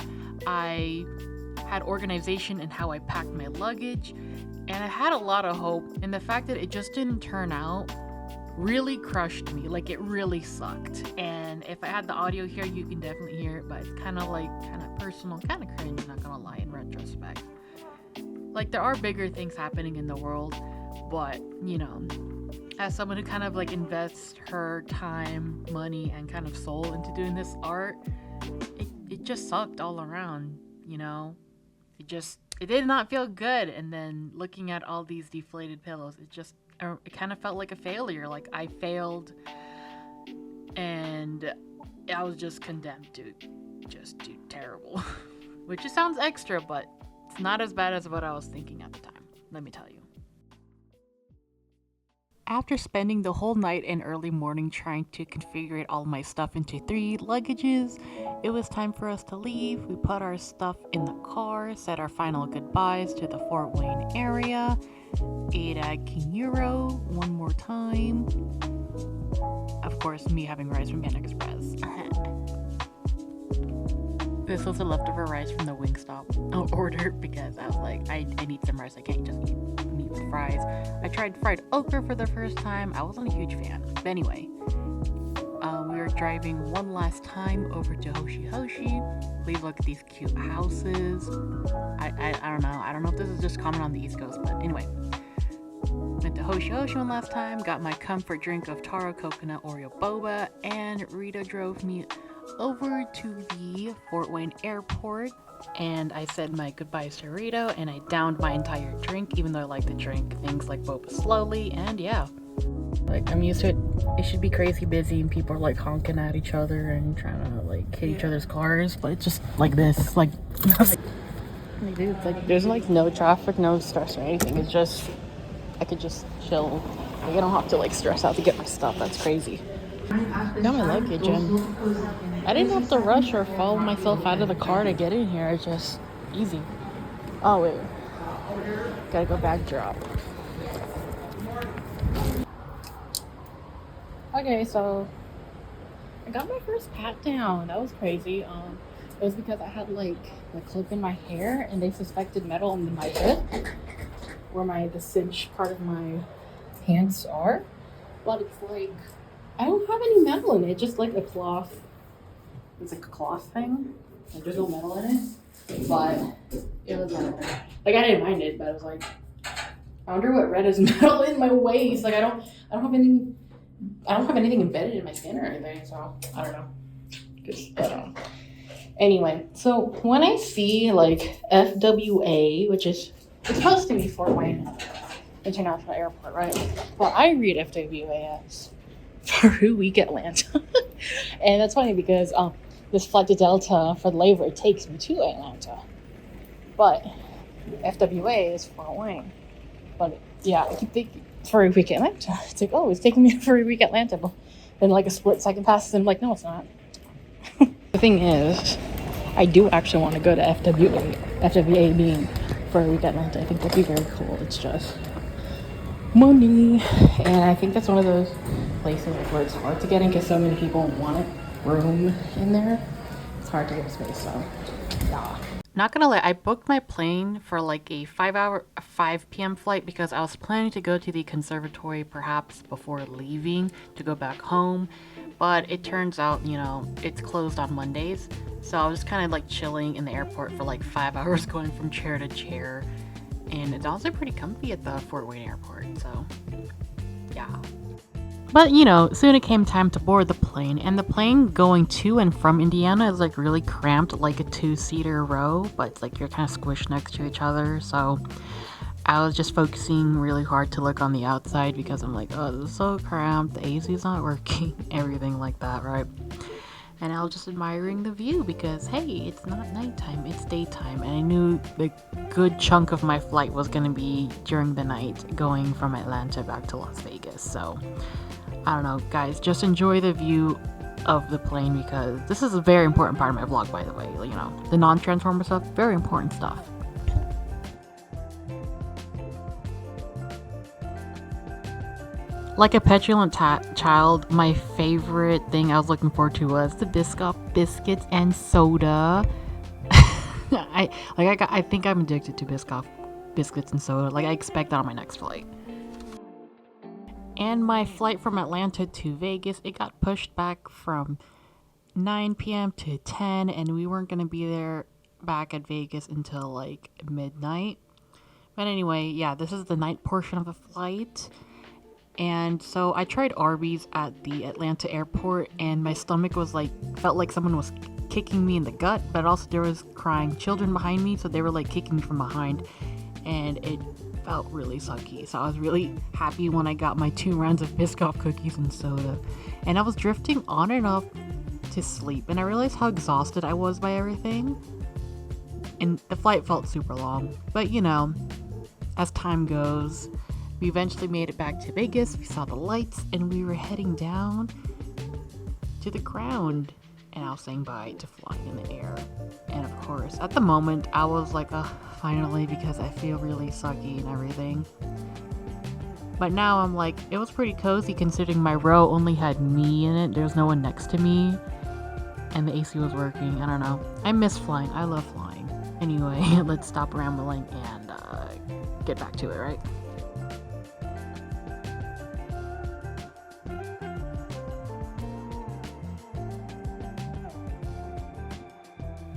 I had organization in how I packed my luggage, and I had a lot of hope, and the fact that it just didn't turn out really crushed me. Like, it really sucked. And if I had the audio here, you can definitely hear it, but it's kind of personal, kind of cringe, not gonna lie, in retrospect. Like, there are bigger things happening in the world, but, you know, as someone who kind of like invests her time, money, and kind of soul into doing this art, it just sucked all around, you know? It did not feel good. And then looking at all these deflated pillows, it kind of felt like a failure. Like, I failed and I was just condemned to just do terrible. Which just sounds extra, but it's not as bad as what I was thinking at the time, let me tell you. After spending the whole night and early morning trying to configure all my stuff into 3 luggages, it was time for us to leave. We put our stuff in the car, said our final goodbyes to the Fort Wayne area, ate at Kinuro one more time. Of course, me having rice from Panda Express. This was the leftover rice from the Wingstop order because I was like, I need some rice. I can't just eat meat with fries. I tried fried okra for the first time. I wasn't a huge fan. But anyway, we were driving one last time over to Hoshi Hoshi. Please look at these cute houses. I don't know. I don't know if this is just common on the East Coast, but anyway. Went to Hoshi Hoshi one last time. Got my comfort drink of Taro Coconut Oreo Boba. And Rita drove me over to the Fort Wayne airport, and I said my goodbyes to Rito, and I downed my entire drink, even though I like to drink things like boba slowly. And yeah, like, I'm used to it. It should be crazy busy and people are like honking at each other and trying to like hit each other's cars, but it's just like this, like dude, it's like there's like no traffic, no stress or anything. It's just, I could just chill. Like, I don't have to like stress out to get my stuff. That's crazy. I got my luggage and I didn't have to rush or follow myself out of the car to get in here. It's just easy. Oh wait, gotta go back drop. Okay, so I got my first pat down. That was crazy. It was because I had like a clip in my hair and they suspected metal in my lip where the cinch part of my pants are, but it's like I don't have any metal in it, just like a cloth. It's like a cloth thing. Like, there's no metal in it. But it was like I didn't mind it, but I was like, I wonder what red is metal in my waist. Like I don't have anything embedded in my skin or anything, so I don't know. Anyway, so when I see like FWA, which is it's supposed to be Fort Wayne International Airport, right? Well, I read FWA as Faru Week Atlanta. And that's funny because this flight to Delta for the layover, it takes me to Atlanta. But FWA is Fort Wayne. But yeah, I keep thinking Faru Week Atlanta. It's like, oh, it's taking me to Faru Week Atlanta. But then like a split second passes and I'm like, no, it's not. The thing is, I do actually want to go to FWA. FWA being Faru Week Atlanta. I think that'd be very cool. It's just money. And I think that's one of those places where it's hard to get in because so many people want room in there. It's hard to get space, so yeah. Not gonna lie, I booked my plane for like a 5 p.m. flight because I was planning to go to the conservatory perhaps before leaving to go back home, but it turns out, you know, it's closed on Mondays, so I was just kind of like chilling in the airport for like 5 hours going from chair to chair, and it's also pretty comfy at the Fort Wayne airport, so yeah. But, you know, soon it came time to board the plane, and the plane going to and from Indiana is like really cramped, like a 2-seater row, but it's like you're kind of squished next to each other. So I was just focusing really hard to look on the outside because I'm like, oh, this is so cramped, the AC's not working, everything like that, right? And I was just admiring the view because, hey, it's not nighttime, it's daytime. And I knew the good chunk of my flight was going to be during the night going from Atlanta back to Las Vegas. So I don't know, guys, just enjoy the view of the plane because this is a very important part of my vlog, by the way. You know, the non-transformer stuff, very important stuff. Like a petulant child, my favorite thing I was looking forward to was the Biscoff biscuits and soda. I think I'm addicted to Biscoff biscuits and soda. Like, I expect that on my next flight. And my flight from Atlanta to Vegas, it got pushed back from 9 p.m. to 10, and we weren't going to be there back at Vegas until like midnight. But anyway, yeah, this is the night portion of the flight. And so I tried Arby's at the Atlanta airport, and my stomach was like, felt like someone was kicking me in the gut, but also there was crying children behind me, so they were like kicking me from behind, and it felt really sucky. So I was really happy when I got my 2 rounds of Biscoff cookies and soda. And I was drifting on and off to sleep, and I realized how exhausted I was by everything. And the flight felt super long, but you know, as time goes, we eventually made it back to Vegas. We saw the lights, and we were heading down to the ground. And I was saying bye to flying in the air. And of course, at the moment, I was like, finally, because I feel really sucky and everything. But now I'm like, it was pretty cozy considering my row only had me in it. There's no one next to me. And the AC was working. I don't know. I miss flying. I love flying. Anyway, let's stop rambling and get back to it, right?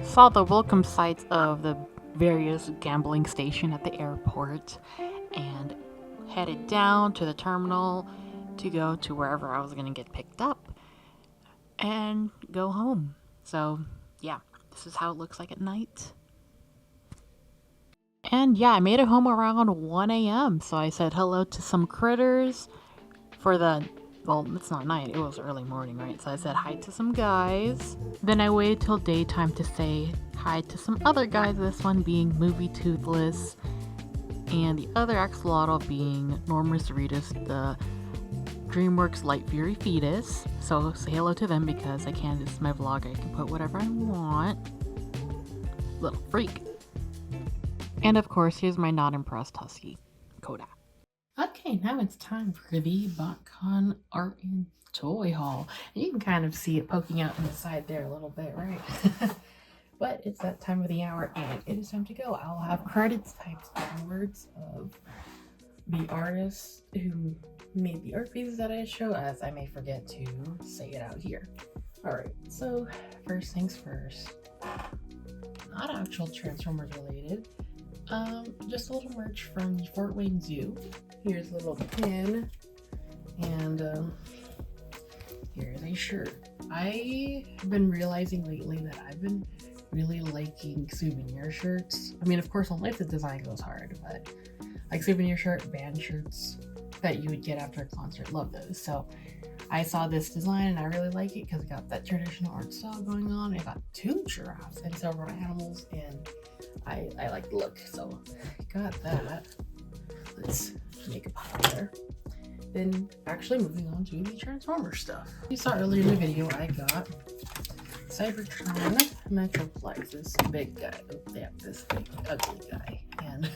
Saw the welcome sites of the various gambling station at the airport and headed down to the terminal to go to wherever I was gonna get picked up and go home. So yeah, this is how it looks like at night. And yeah, I made it home around 1 a.m. So I said hello to some critters for the, well, it's not night, it was early morning, right? So I said hi to some guys. Then I waited till daytime to say hi to some other guys, this one being Movie Toothless, and the other axolotl being Normus Reedus, the DreamWorks Light Fury fetus. So say hello to them because I can, this is my vlog, I can put whatever I want. Little freak. And of course, here's my not impressed husky, Coda. Okay, now it's time for the BotCon art and toy haul. And you can kind of see it poking out in the side there a little bit, right? But it's that time of the hour and it is time to go. I'll have credits typed downwards of the artists who made the art pieces that I show, as I may forget to say it out here. Alright, so first things first. Not actual Transformers related. Just a little merch from the Fort Wayne Zoo. Here's a little pin, and here's a shirt. I have been realizing lately that I've been really liking souvenir shirts. I mean, of course, only if the design goes hard, but like souvenir shirt, band shirts that you would get after a concert. Love those. So I saw this design and I really like it because it got that traditional art style going on. It got 2 giraffes and several animals, and I like the look, so got that. Let's make a pile there. Then actually moving on to the Transformer stuff. You saw earlier in the video I got Cybertron Metroplex, this big guy. Oh, yeah, this big ugly guy. And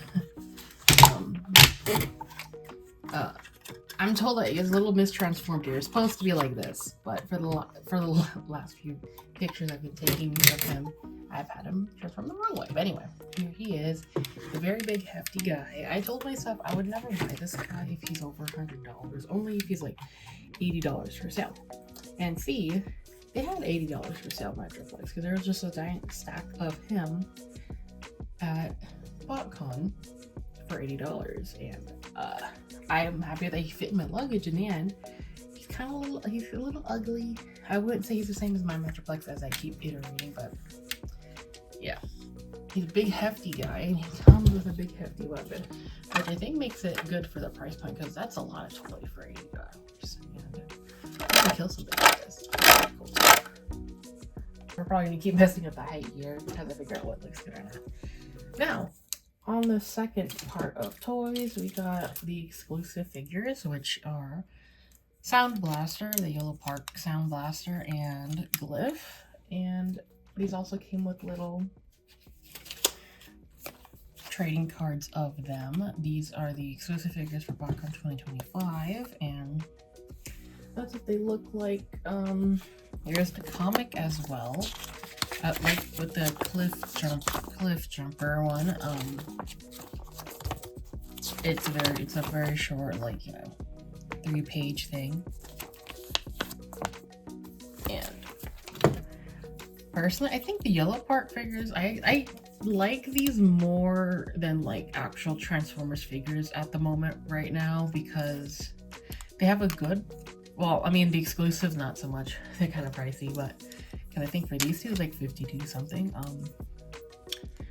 I'm told that it's a little mistransformed here. It's supposed to be like this, but for the last few pictures I've been taking of him, I've had him transform the wrong way. But anyway, here he is, the very big hefty guy. I told myself I would never buy this guy if he's over $100, only if he's like $80 for sale. And see, they had $80 for sale at Metroplex because there was just a giant stack of him at BotCon for $80, and I am happy that he fit in my luggage in the end. He's a little ugly. I wouldn't say he's the same as my Metroplex as I keep iterating, but yeah, he's a big hefty guy and he comes with a big hefty weapon, which I think makes it good for the price point because that's a lot of toy for $80. And I can kill something like this. Cool. We're probably gonna keep messing up the height here because I figure out what looks good or not. Now, on the second part of toys, we got the exclusive figures, which are Sound Blaster, the Yellow Park Sound Blaster, and Glyph. And these also came with little trading cards of them. These are the exclusive figures for BotCon 2025, and that's what they look like. Here's the comic as well. Like with the cliff jumper one. It's a very short, like, you know, 3-page thing. And personally, I think the yellow part figures, I like these more than like actual Transformers figures at the moment right now, because they have a good, well, I mean the exclusives not so much, they're kind of pricey, but because I think for these two it's like 52 something.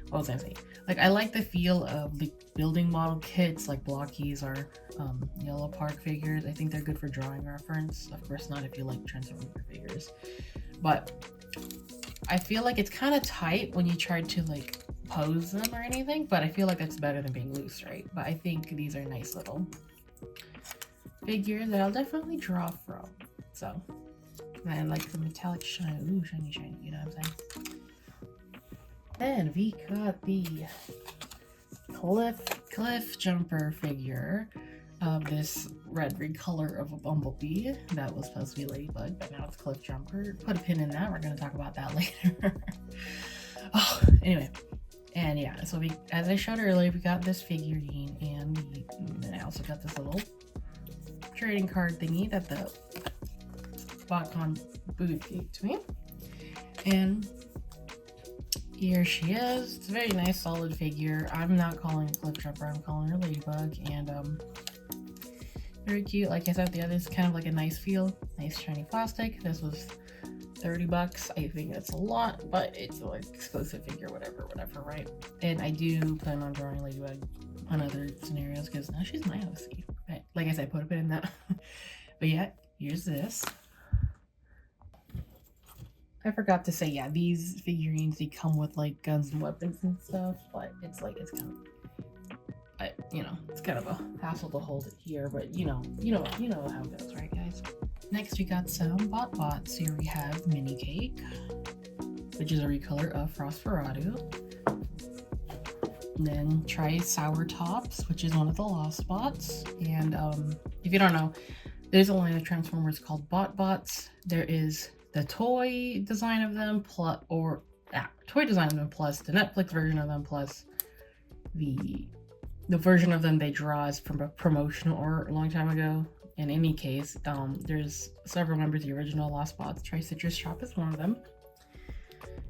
What was I saying? Like, I like the feel of the building model kits like Blockies or Yellow Park figures. I think they're good for drawing reference. Of course not if you like Transformer figures, but I feel like it's kind of tight when you try to like pose them or anything, but I feel like that's better than being loose, right? But I think these are nice little figures that I'll definitely draw from. So, and I like the metallic shine. Ooh, shiny, shiny, you know what I'm saying? Then we got the cliff jumper figure of this red recolor of a Bumblebee that was supposed to be Ladybug, but now it's cliff jumper. Put a pin in that, we're going to talk about that later. Oh, anyway, and yeah, so we, as I showed earlier, we got this figurine, and then I also got this little trading card thingy that the BotCon booth gave to me, and here she is. It's a very nice solid figure. I'm not calling it cliff jumper, I'm calling her Ladybug, and very cute. Like I said, the other is kind of like a nice feel, nice shiny plastic. This was $30. I think that's a lot, but it's like exclusive figure, whatever, right? And I do plan on drawing Ladybug on other scenarios because now she's my OC. But like I said, put a pin in that. But yeah, here's this. I forgot to say, yeah, these figurines, they come with like guns and weapons and stuff, but it's like, it's kind of, you know, it's kind of a hassle to hold it here, but you know how it goes, right, guys? Next, we got some BotBots. Here we have Mini Cake, which is a recolor of Frostferatu. And then try Sour Tops, which is one of the Lost Bots. And if you don't know, there's a line of Transformers called BotBots. There is the toy design of them plus the Netflix version of them, plus the version of them they draw is from a promotional art a long time ago. In any case, there's several members of the original Lost Bots. Try Citrus Shop is one of them.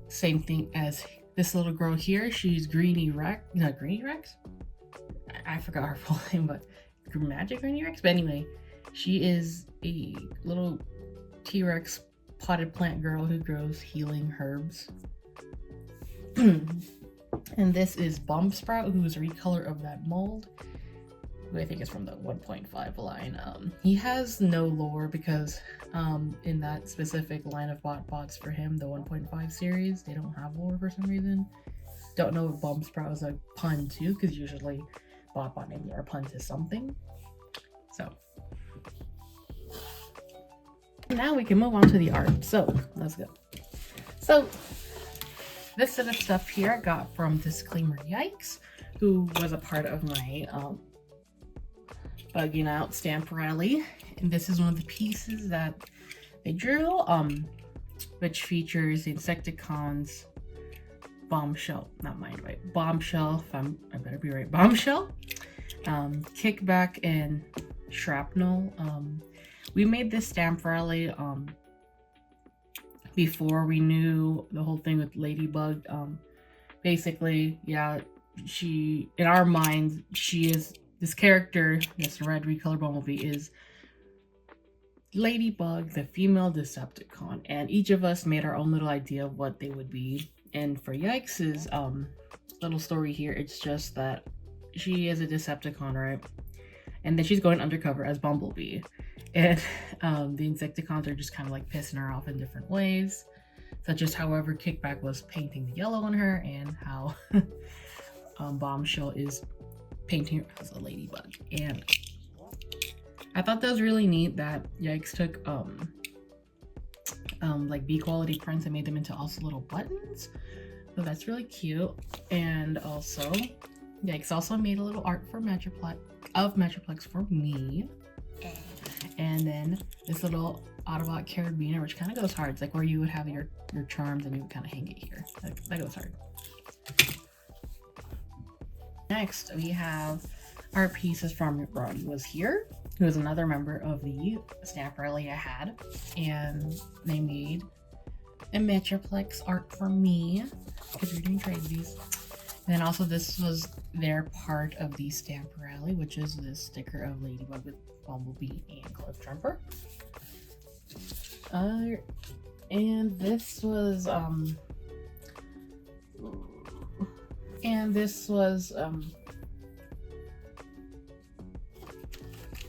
Same thing as this little girl here. She's Greenie Rex. No, Greenie Rex? I forgot her full name, but Magic Greenie Rex? But anyway, she is a little T-Rex potted plant girl who grows healing herbs. And this is Bomb Sprout, who is a recolor of that mold, who I think is from the 1.5 line. He has no lore because in that specific line of BotBots for him, the 1.5 series, they don't have lore for some reason. Don't know if Bomb Sprout is a pun too, because usually BotBot names are a pun to something. So now we can move on to the art. So let's go. So this set of stuff here I got from Disclaimer Yikes, who was a part of my Bugging Out stamp rally, and this is one of the pieces that they drew, which features the Insecticons Bombshell, not mine, right? Bombshell, I better be right, Bombshell, Kickback, and Shrapnel. We made this stamp rally before we knew the whole thing with Ladybug. Basically, yeah, she, in our minds, she is this character, this red recolor Bumblebee, is Ladybug, the female Decepticon, and each of us made our own little idea of what they would be. And for Yikes's little story here, it's just that she is a Decepticon, right? And then she's going undercover as Bumblebee. And the Insecticons are just kind of like pissing her off in different ways, such as however Kickback was painting the yellow on her, and how Bombshell is painting her as a Ladybug. And I thought that was really neat that Yikes took like B quality prints and made them into also little buttons. So that's really cute. And also Yikes also made a little art for Metroplex for me. And then this little Autobot carabiner, which kind of goes hard. It's like where you would have your charms and you would kind of hang it here. That goes hard. Next, we have art pieces from Ron was here, who is another member of the stamp rally I had, and they made a Metroplex art for me because we're doing trade these. And then also this was their part of the stamp rally, which is this sticker of Ladybug with Bumblebee and Cliff Jumper. And this was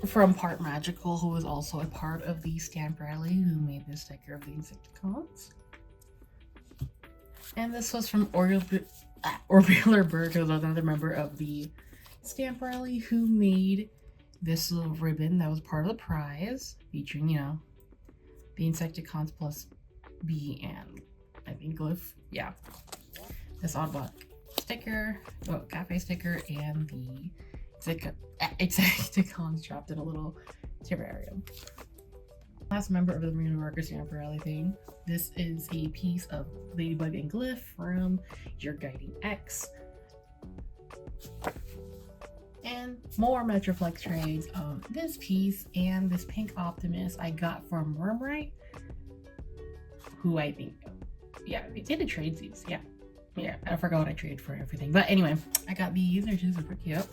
from Part Magical, who was also a part of the stamp rally, who made this sticker of the Insecticons. And this was from Orbular Bird, who was another member of the stamp rally, who made this little ribbon that was part of the prize, featuring, you know, the Insecticons plus B and I think Glyph. Yeah. This Oddbot sticker, cafe sticker, and the Insecticons trapped in a little terrarium. Last member of the Marina Workers Stamp Rally thing. This is a piece of Ladybug and Glyph from Your Guiding X. And more Metroplex trades of this piece and this pink Optimus I got from Wormrite, who I think, yeah, we did a trade these, yeah, I forgot what I traded for everything, but anyway, I got these, they're just super cute.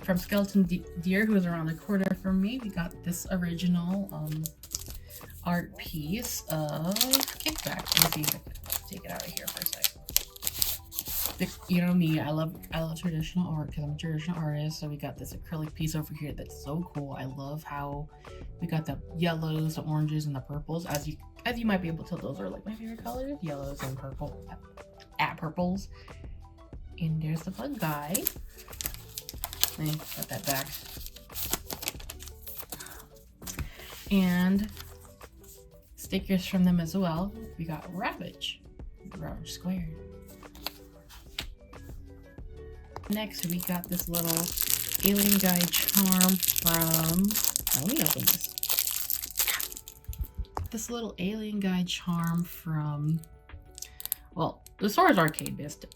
From Skeleton Deer, who was around the corner from me, we got this original art piece of Kickback. Let me see if I can take it out of here for a sec. You know me, I love traditional art because I'm a traditional artist. So we got this acrylic piece over here that's so cool. I love how we got the yellows, the oranges, and the purples. As you might be able to tell, those are like my favorite colors, yellows and purples. And there's the bug guy. Let me put that back. And stickers from them as well. We got Ravage Squared. Next, we got this little alien guy charm from, let me open this. This little alien guy charm from, well, the store is Arcade Biscuits.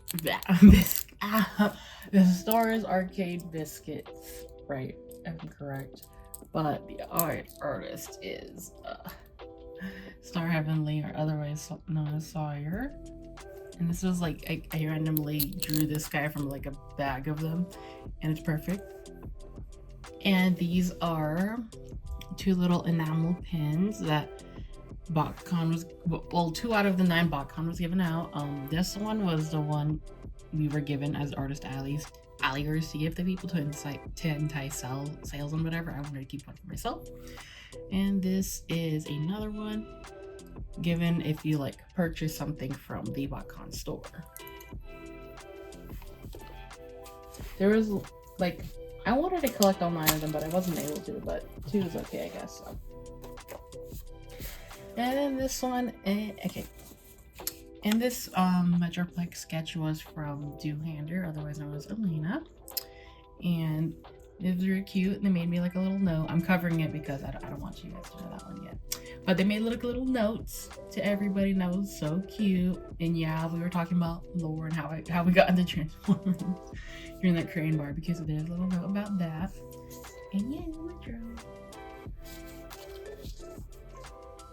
The store is Arcade Biscuits, right? I'm correct. But the artist is Star Heavenly, or otherwise known as Sawyer. And this was like, I randomly drew this guy from like a bag of them, and it's perfect. And these are two little enamel pins that BotCon was, well, 2 out of the 9 BotCon was given out. This one was the one we were given as Artist Alley's to give to people to entice sales and whatever. I wanted to keep one for myself. And this is another one given if you like purchase something from the BotCon store. There was like, I wanted to collect all 9 of them, but I wasn't able to, but 2 is okay, I guess. So. And then this one, okay. And this Metroplex sketch was from Hander, otherwise known as Elena. And it was really cute. They made me like a little note. I'm covering it because I don't want you guys to know that one yet. But they made little notes to everybody, and that was so cute. And yeah, we were talking about lore and how we got into Transformers during that Crane barbecue. So there's a little note about that. And yeah, Metro.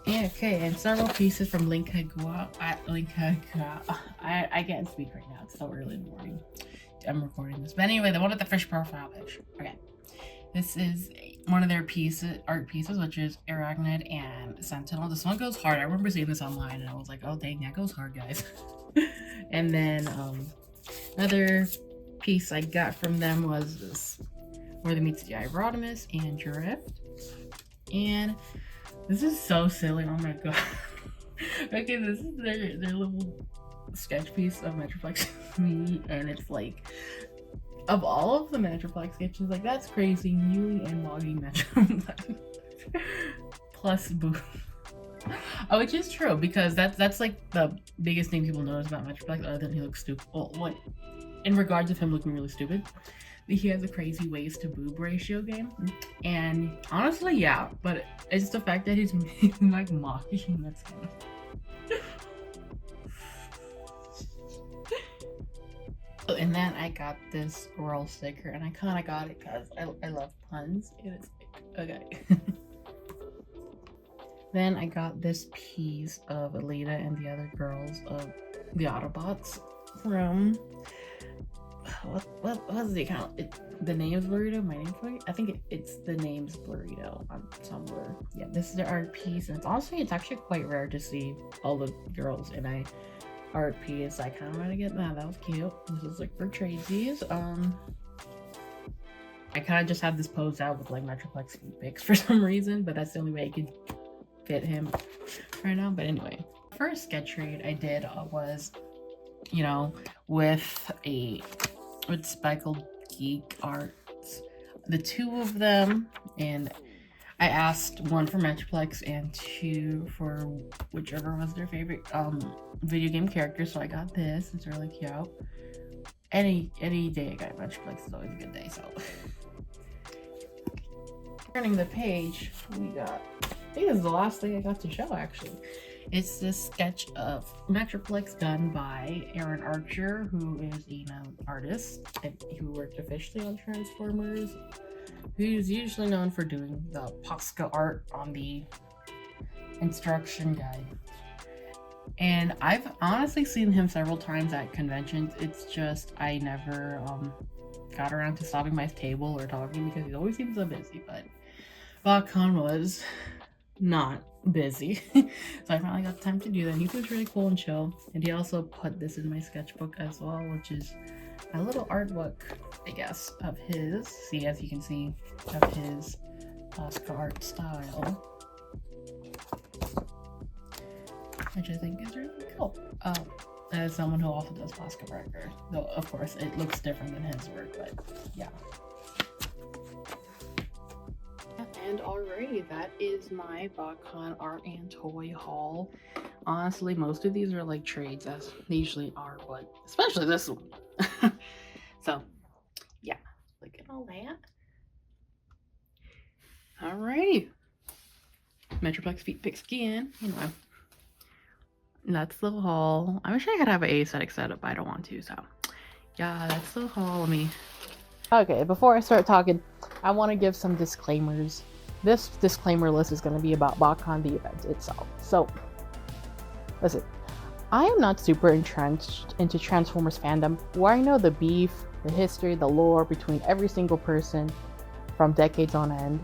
Yeah, okay, and several pieces from Link Hagua. I can't speak right now. It's so early in the morning. I'm recording this. But anyway, the one with the fish profile picture. Okay. This is one of their art pieces, which is Arachnid and Sentinel. This one goes hard. I remember seeing this online and I was like, oh dang, that goes hard, guys. And then another piece I got from them was this, where they meets the Ivrotimus and Drift. And this is so silly, oh my god. Okay, this is their little sketch piece of Metroplex me, and it's like, of all of the Metroplex sketches, like that's crazy, mewing and mogging Metroplex. Plus Boo. Oh, which is true, because that's like the biggest thing people notice about Metroplex, other than he looks stupid. Well, what in regards of him looking really stupid, he has a crazy waist to boob ratio game. And honestly, yeah, but it's the fact that he's like mocking that's kind of. And then I got this roll sticker, and I kind of got it because I love puns. And it's okay. Then I got this piece of Alita and the other girls of the Autobots from what's the account? The name's Burrito. My name's Burrito. I think it's the name's Burrito on somewhere. Yeah, this is their art piece, and it's actually quite rare to see all the girls in a art piece. I kind of want to get that. That was cute. This is like for Tracy's. I kind of just have this posed out with like Metroplex pics for some reason, but that's the only way I could fit him right now. But anyway, first sketch read I did was, you know, with Speckled Geek Arts, the two of them, and I asked one for Metroplex and two for whichever was their favorite video game character. So I got this. It's really cute. Any day I got Metroplex is always a good day. So turning the page, we got. I think this is the last thing I got to show actually. It's this sketch of Metroplex done by Aaron Archer, who is a known artist and who worked officially on Transformers. Who's usually known for doing the Posca art on the instruction guide. And I've honestly seen him several times at conventions. It's just I never got around to stopping by his table or talking because he always seems so busy. But BotCon was not busy. So I finally got time to do that. He was really cool and chill. And he also put this in my sketchbook as well, which is a little art book, I guess, of his. See, as you can see, of his Posca art style, which I think is really cool. As someone who also does Posca record, though of course it looks different than his work, but yeah. And alrighty, that is my BotCon art and toy haul. Honestly, most of these are like trades, as they usually are, but especially this one. So, yeah, look at all that. Alrighty, Metroplex feet pics again. Anyway, that's the haul. I wish I could have an aesthetic setup, but I don't want to. So, yeah, that's the haul. Let me. Okay, before I start talking, I want to give some disclaimers. This disclaimer list is going to be about BotCon, the event itself. So, listen, I am not super entrenched into Transformers fandom, where I know the beef, the history, the lore between every single person from decades on end,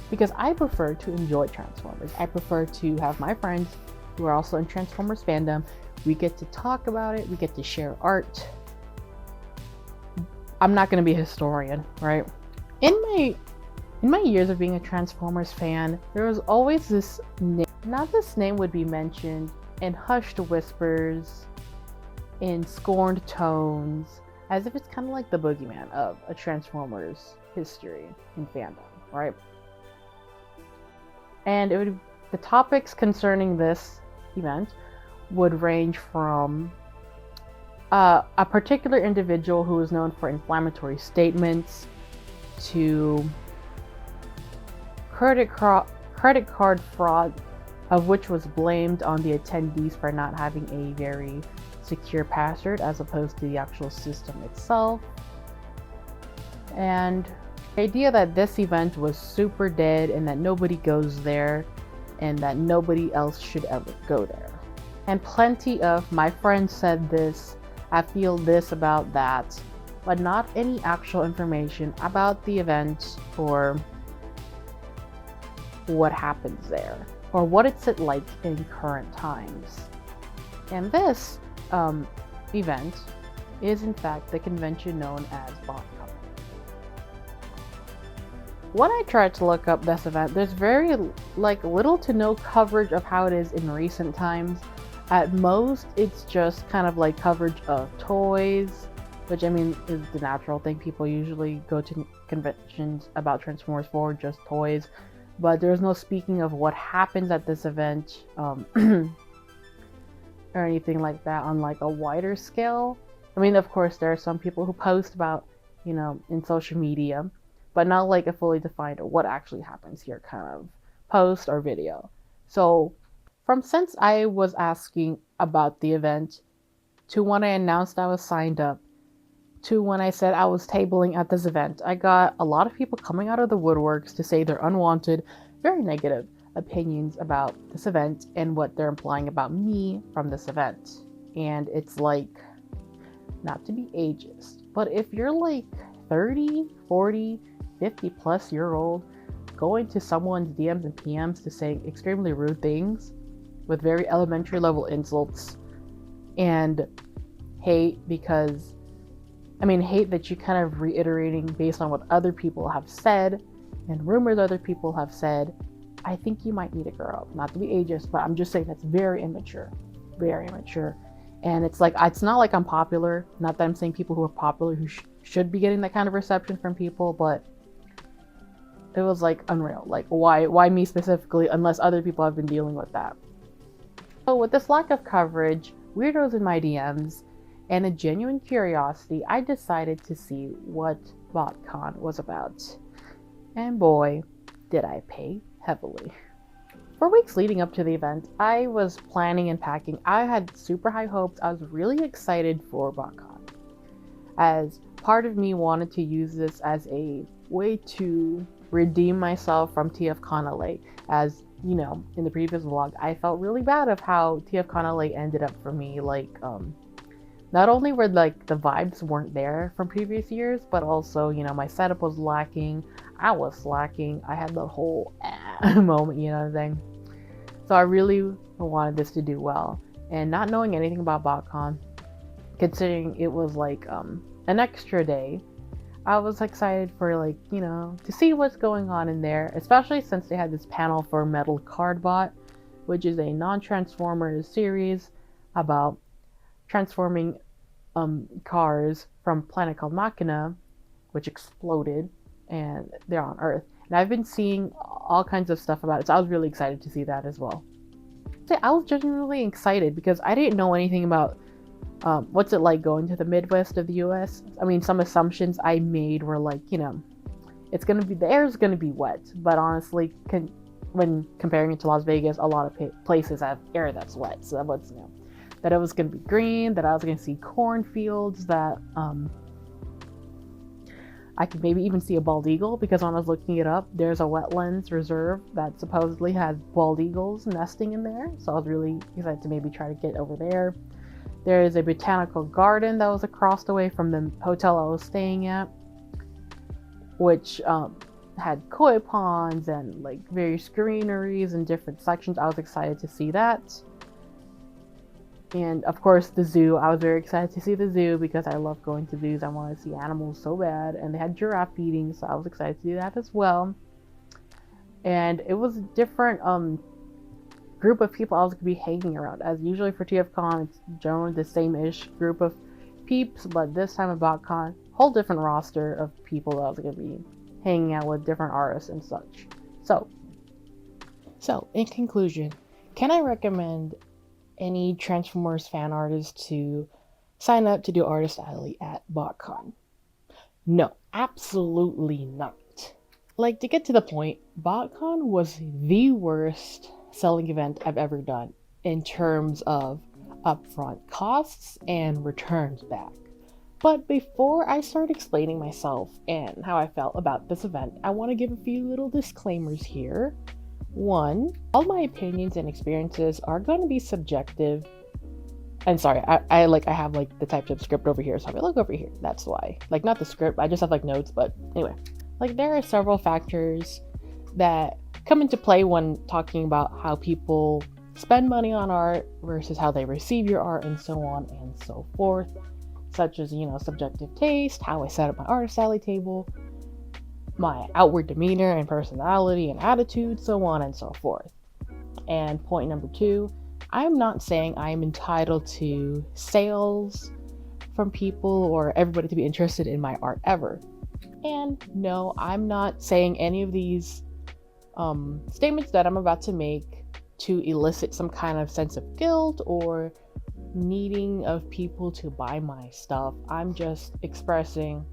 because I prefer to enjoy Transformers. I prefer to have my friends who are also in Transformers fandom. We get to talk about it, we get to share art. I'm not going to be a historian, right? In my years of being a Transformers fan, there was always this name. Now this name would be mentioned in hushed whispers, in scorned tones, as if it's kind of like the boogeyman of a Transformers history in fandom, right? And the topics concerning this event would range from a particular individual who is known for inflammatory statements to credit card fraud, of which was blamed on the attendees for not having a very secure password as opposed to the actual system itself. And the idea that this event was super dead and that nobody goes there and that nobody else should ever go there. And plenty of my friends said this, I feel this about that, but not any actual information about the event or what happens there, or what it's like in current times. And this event is in fact the convention known as BotCon. When I tried to look up this event, there's very little to no coverage of how it is in recent times. At most, it's just kind of like coverage of toys, which I mean is the natural thing. People usually go to conventions about Transformers for just toys. But there's no speaking of what happens at this event or anything like that on like a wider scale. I mean, of course, there are some people who post about, you know, in social media, but not like a fully defined what actually happens here kind of post or video. So from since I was asking about the event to when I announced I was signed up to when I said I was tabling at this event, I got a lot of people coming out of the woodworks to say their unwanted, very negative opinions about this event and what they're implying about me from this event. And it's like, not to be ageist, but if you're like 30, 40, 50 plus year old going to someone's DMs and PMs to say extremely rude things with very elementary level insults and hate because, I mean, hate that you kind of reiterating based on what other people have said and rumors other people have said, I think you might need to grow up. Not to be ageist, but I'm just saying that's very immature. Very immature. And it's like, it's not like I'm popular. Not that I'm saying people who are popular who should be getting that kind of reception from people, but it was like unreal. Like, why me specifically, unless other people have been dealing with that? So with this lack of coverage, weirdos in my DMs, and a genuine curiosity, I decided to see what BotCon was about. And boy, did I pay heavily. For weeks leading up to the event, I was planning and packing. I had super high hopes. I was really excited for BotCon, as part of me wanted to use this as a way to redeem myself from TFConLA. As you know, in the previous vlog, I felt really bad of how TFConLA ended up for me. Like, not only were like the vibes weren't there from previous years, but also, you know, my setup was lacking. I was slacking. I had the whole moment, you know what I'm saying? So I really wanted this to do well. And not knowing anything about BotCon, considering it was like an extra day, I was excited for, like, you know, to see what's going on in there, especially since they had this panel for Metal Cardbot, which is a non-Transformers series about transforming cars from a planet called Machina, which exploded, and they're on Earth. And I've been seeing all kinds of stuff about it, so I was really excited to see that as well. I was genuinely excited because I didn't know anything about what's it like going to the Midwest of the US. I mean, some assumptions I made were like, you know, it's gonna be, the air is gonna be wet, but honestly, when comparing it to Las Vegas, a lot of places have air that's wet, so that was, you know, that it was gonna be green, that I was gonna see cornfields, that I could maybe even see a bald eagle, because when I was looking it up, there's a wetlands reserve that supposedly has bald eagles nesting in there, so I was really excited to maybe try to get over there. There is a botanical garden that was across the way from the hotel I was staying at, which had koi ponds and like various greeneries and different sections. I was excited to see that. And of course the zoo, I was very excited to see the zoo because I love going to zoos. I want to see animals so bad, and they had giraffe feeding, so I was excited to do that as well. And it was a different group of people I was going to be hanging around. As usually for TFCon, it's generally the same-ish group of peeps, but this time at BotCon, whole different roster of people that I was going to be hanging out with, different artists and such. So in conclusion, can I recommend any Transformers fan artist to sign up to do Artist Alley at BotCon? No, absolutely not. Like, to get to the point, BotCon was the worst selling event I've ever done in terms of upfront costs and returns back. But before I start explaining myself and how I felt about this event, I want to give a few little disclaimers here. One, all my opinions and experiences are going to be subjective. And sorry, I have like the typed up script over here, so I'll be look over here. That's why. Like, not the script, I just have like notes, but anyway. Like, there are several factors that come into play when talking about how people spend money on art versus how they receive your art, and so on and so forth. Such as, you know, subjective taste, how I set up my Artist Alley table, my outward demeanor and personality and attitude, so on and so forth. And point number 2, I'm not saying I'm entitled to sales from people or everybody to be interested in my art ever. And no, I'm not saying any of these statements that I'm about to make to elicit some kind of sense of guilt or needing of people to buy my stuff. I'm just expressing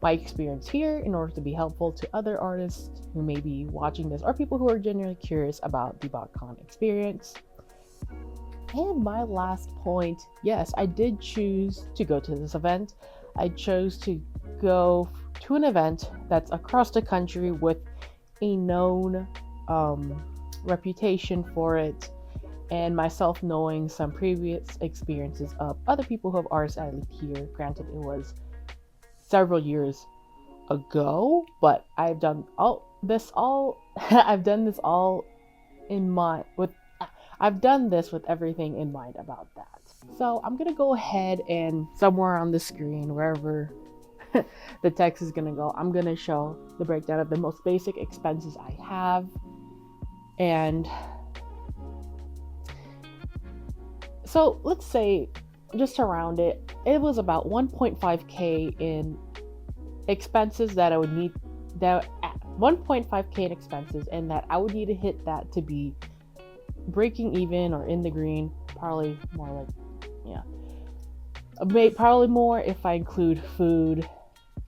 my experience here in order to be helpful to other artists who may be watching this or people who are genuinely curious about the BotCon experience. And my last point, yes, I did choose to go to this event. I chose to go to an event that's across the country with a known reputation for it, and myself knowing some previous experiences of other people who have Artist Alley here. Granted, it was several years ago, but I've done this all I've done this with everything in mind about that. So I'm gonna go ahead and somewhere on the screen, wherever the text is gonna go, I'm gonna show the breakdown of the most basic expenses I have. And so let's say, just around it was about 1.5k in expenses that I would need, 1.5k in expenses, and that I would need to hit that to be breaking even or in the green. Probably more like, probably more if I include food,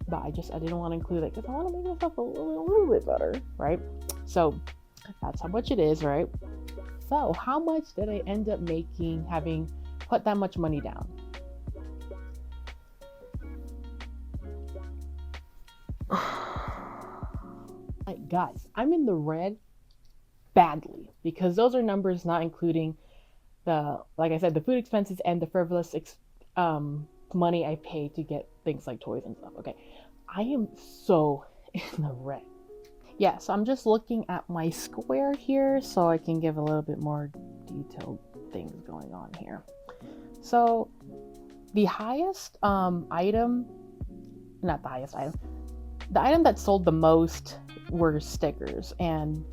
but I didn't want to include it because I want to make myself a little bit better, right? So that's how much it is, right? So how much did I end up making having put that much money down? Guys, I'm in the red badly because those are numbers not including like I said, the food expenses and the frivolous money I pay to get things like toys and stuff. Okay, I am so in the red. Yeah, so I'm just looking at my square here so I can give a little bit more detailed things going on here. So the highest item, not the highest item, the item that sold the most were stickers, and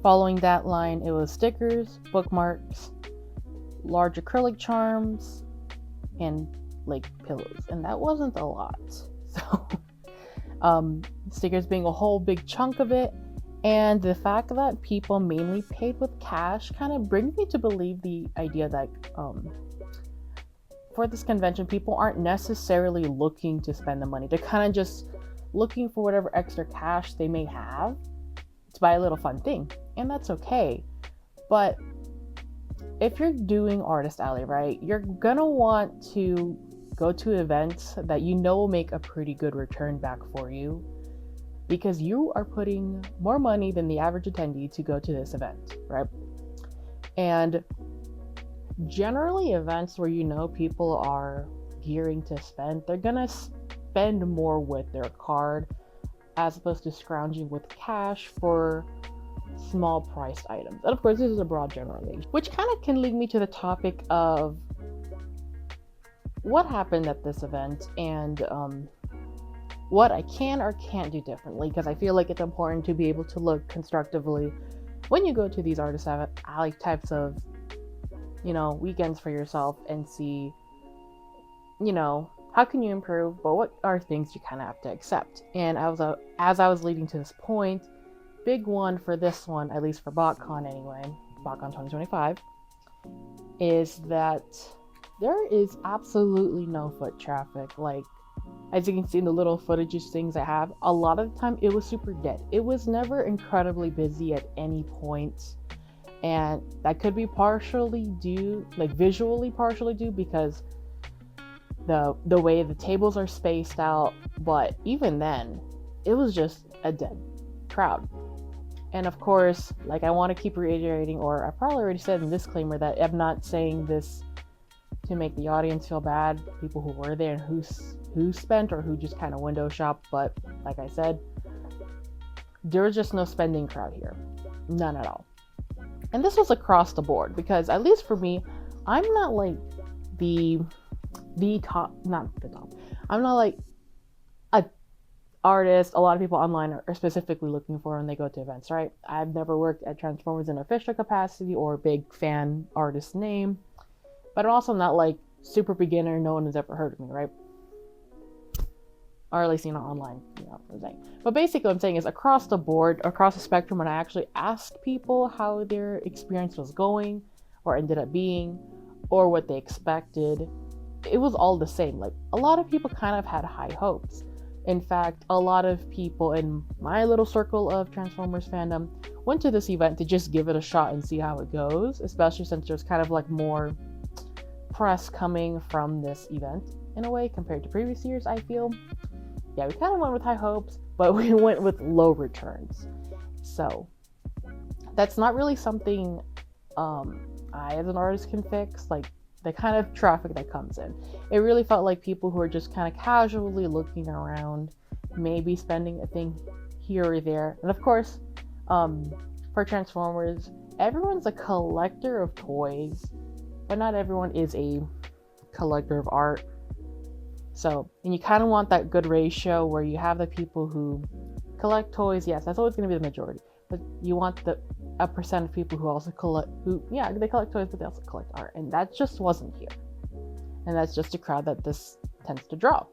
following that line it was stickers, bookmarks, large acrylic charms, and like pillows, and that wasn't a lot. So stickers being a whole big chunk of it, and the fact that people mainly paid with cash kind of brings me to believe the idea that for this convention people aren't necessarily looking to spend the money. They're kind of just looking for whatever extra cash they may have to buy a little fun thing, and that's okay. But if you're doing Artist Alley, right, you're gonna want to go to events that you know will make a pretty good return back for you, because you are putting more money than the average attendee to go to this event, right? And generally events where you know people are gearing to spend, they're gonna spend more with their card as opposed to scrounging with cash for small priced items. And of course, this is a broad generalization, which kind of can lead me to the topic of what happened at this event and what I can or can't do differently, because I feel like it's important to be able to look constructively when you go to these Artist Alley types of, weekends for yourself and see, how can you improve, but what are things you kind of have to accept. And as I was leading to this point, big one for this one, at least for BotCon anyway, BotCon 2025, is that there is absolutely no foot traffic. Like, as you can see in the little footage things I have, a lot of the time it was super dead. It was never incredibly busy at any point, and that could be partially due, visually partially due, because the way the tables are spaced out, but even then it was just a dead crowd. And of course, I want to keep reiterating, or I probably already said in disclaimer, that I'm not saying this to make the audience feel bad, people who were there and who spent or who just kind of window shopped, but like I said, there was just no spending crowd here, none at all. And this was across the board, because at least for me, I'm not I'm not a artist a lot of people online are specifically looking for when they go to events, right? I've never worked at Transformers in official capacity or big fan artist name, but I'm also not super beginner, no one has ever heard of me, right? Or at least, online, what I'm saying. But basically what I'm saying is across the board, across the spectrum, when I actually asked people how their experience was going or ended up being, or what they expected. It was all the same. Like, a lot of people kind of had high hopes. In fact, a lot of people in my little circle of Transformers fandom went to this event to just give it a shot and see how it goes, especially since there's kind of like more press coming from this event in a way compared to previous years, I feel. Yeah, we kind of went with high hopes, but we went with low returns. So that's not really something I as an artist can fix, like the kind of traffic that comes in. It really felt like people who are just kind of casually looking around, maybe spending a thing here or there. And of course, for Transformers, everyone's a collector of toys, but not everyone is a collector of art. So, and you kind of want that good ratio where you have the people who collect toys. Yes, that's always going to be the majority, but you want a percent of people who also collect, they collect toys, but they also collect art, and that just wasn't here. And that's just a crowd that this tends to draw.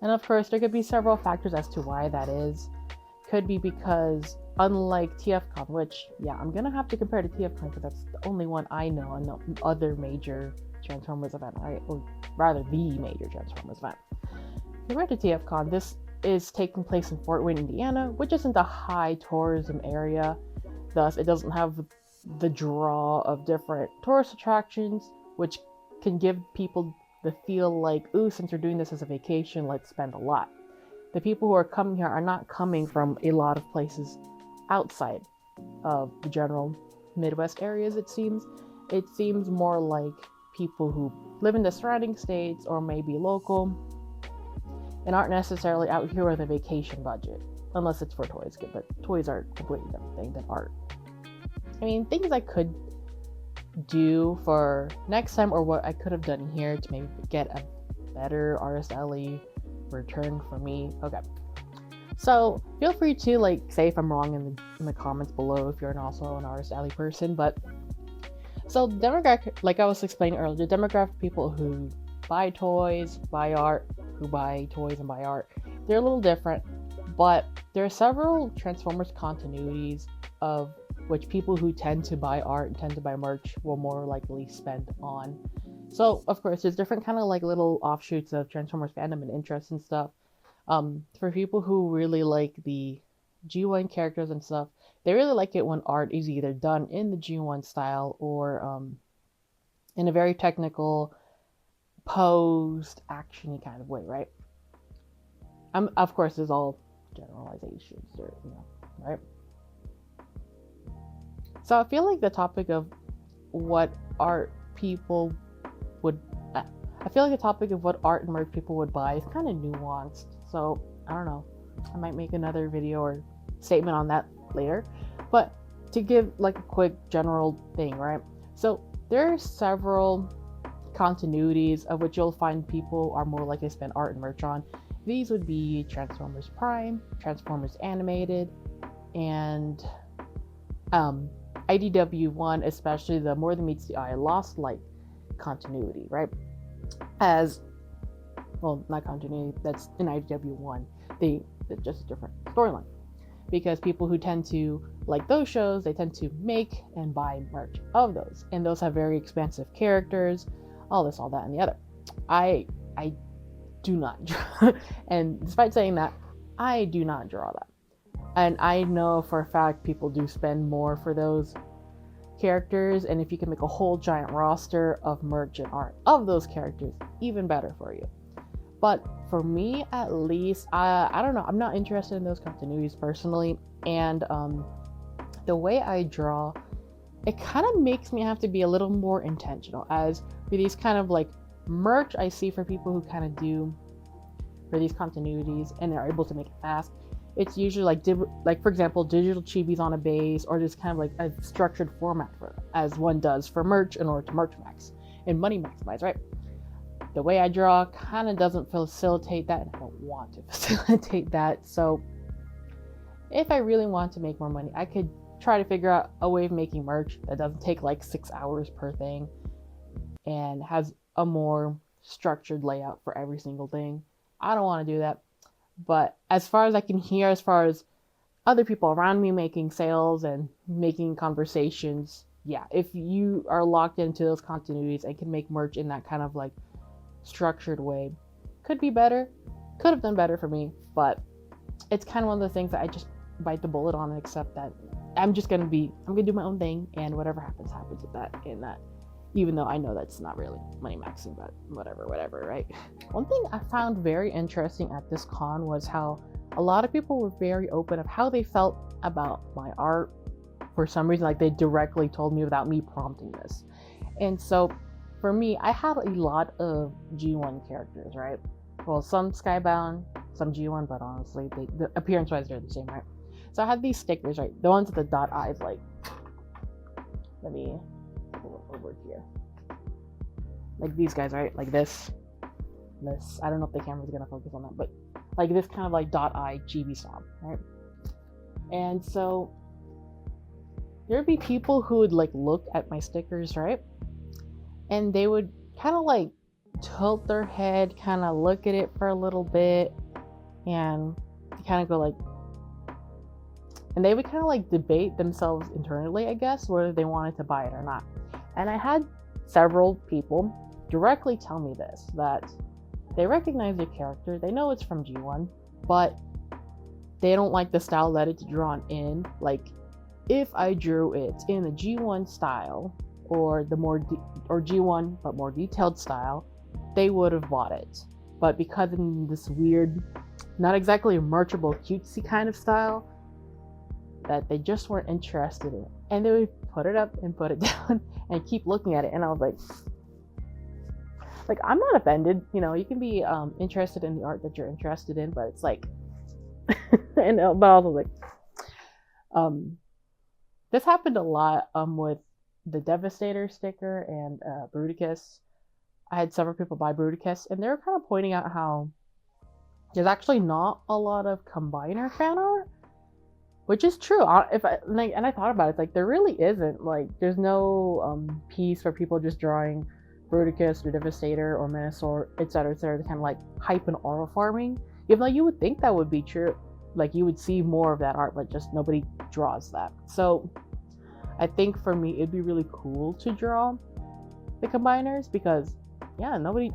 And of course, there could be several factors as to why that is. Could be because, unlike TFCon, which, I'm gonna have to compare to TFCon because that's the only one I know, and no other major Transformers event, right? Or rather, the major Transformers event. Compared to TFCon, this is taking place in Fort Wayne, Indiana, which isn't a high tourism area. Thus, it doesn't have the draw of different tourist attractions, which can give people the feel like, ooh, since we're doing this as a vacation, let's spend a lot. The people who are coming here are not coming from a lot of places outside of the general Midwest areas, it seems. It seems more like people who live in the surrounding states or maybe local and aren't necessarily out here with a vacation budget, unless it's for toys, but toys are a completely different thing than art. I mean, things I could do for next time, or what I could have done here to maybe get a better Artist Alley return for me. Okay, so feel free to say if I'm wrong in the comments below if you're also an Artist Alley person. But so demographic, like I was explaining earlier, the demographic of people who buy toys, buy art, who buy toys and buy art, they're a little different. But there are several Transformers continuities of which people who tend to buy art and tend to buy merch will more likely spend on. So, of course, there's different kind of little offshoots of Transformers fandom and interests and stuff. For people who really like the G1 characters and stuff, they really like it when art is either done in the G1 style or in a very technical, posed, actiony kind of way, right? Of course, there's all generalizations, right? So I feel like the topic of what art people would, I feel like the topic of what art and merch people would buy is kind of nuanced. So I don't know, I might make another video or statement on that later. But to give a quick general thing, right? So there are several continuities of which you'll find people are more likely to spend art and merch on. These would be Transformers Prime, Transformers Animated, and IDW1, especially the More Than Meets the Eye Lost Light continuity, right? As well, not continuity, that's in IDW1. They're just a different storyline. Because people who tend to like those shows, they tend to make and buy merch of those. And those have very expansive characters, all this, all that, and the other. I do not draw. And despite saying that, I do not draw that. And I know for a fact people do spend more for those characters, and if you can make a whole giant roster of merch and art of those characters, even better for you. But for me, at least, I don't know, I'm not interested in those continuities personally, and the way I draw, it kind of makes me have to be a little more intentional, as for these kind of merch I see for people who kind of do for these continuities and they're able to make it fast. It's usually for example, digital chibis on a base, or just kind of a structured format for them, as one does for merch in order to merch max and money maximize, right? The way I draw kind of doesn't facilitate that, and I don't want to facilitate that. So if I really want to make more money, I could try to figure out a way of making merch that doesn't take 6 hours per thing and has a more structured layout for every single thing. I don't want to do that. But as far as I can hear, as far as other people around me making sales and making conversations yeah, if you are locked into those continuities and can make merch in that kind of like structured way, could be better, could have done better for me, but it's kind of one of the things that I just bite the bullet on and accept that I'm gonna do my own thing, and whatever happens with that, and that, even though I know that's not really money maxing, but whatever, right? One thing I found very interesting at this con was how a lot of people were very open of how they felt about my art. For some reason, like they directly told me without me prompting this. And so for me, I had a lot of G1 characters, right? Well, some Skybound, some G1, but honestly, the appearance-wise, they're the same, right? So I had these stickers, right? The ones with the dot eyes, like, let me pull it over here. Like these guys, right? Like this. I don't know if the camera's gonna focus on that, but like this kind of like dot eye chibi style, right? And so there'd be people who would like look at my stickers, right? And they would kind of like tilt their head, kind of look at it for a little bit, and kind of go like, and they would kind of like debate themselves internally, I guess, whether they wanted to buy it or not. And I had several people directly tell me this, that they recognize the character, they know it's from G1, but they don't like the style that it's drawn in. Like, if I drew it in the G1 style, or the or G1 but more detailed style, they would have bought it. But because in this weird, not exactly merchable, cutesy kind of style, that they just weren't interested in. And they would put it up and put it down and keep looking at it. And I was like, I'm not offended. You know, you can be interested in the art that you're interested in, but it's like, and but also like, this happened a lot with the Devastator sticker and Bruticus. I had several people buy Bruticus, and they were kind of pointing out how there's actually not a lot of Combiner fan art, which is true. I thought about it, it's like there really isn't. Like, there's no piece for people just drawing Bruticus or Devastator or Minosaur, etc., to kind of like hype and aura farming. Even though you would think that would be true, like you would see more of that art, but just nobody draws that. So I think for me, it'd be really cool to draw the Combiners, because yeah, nobody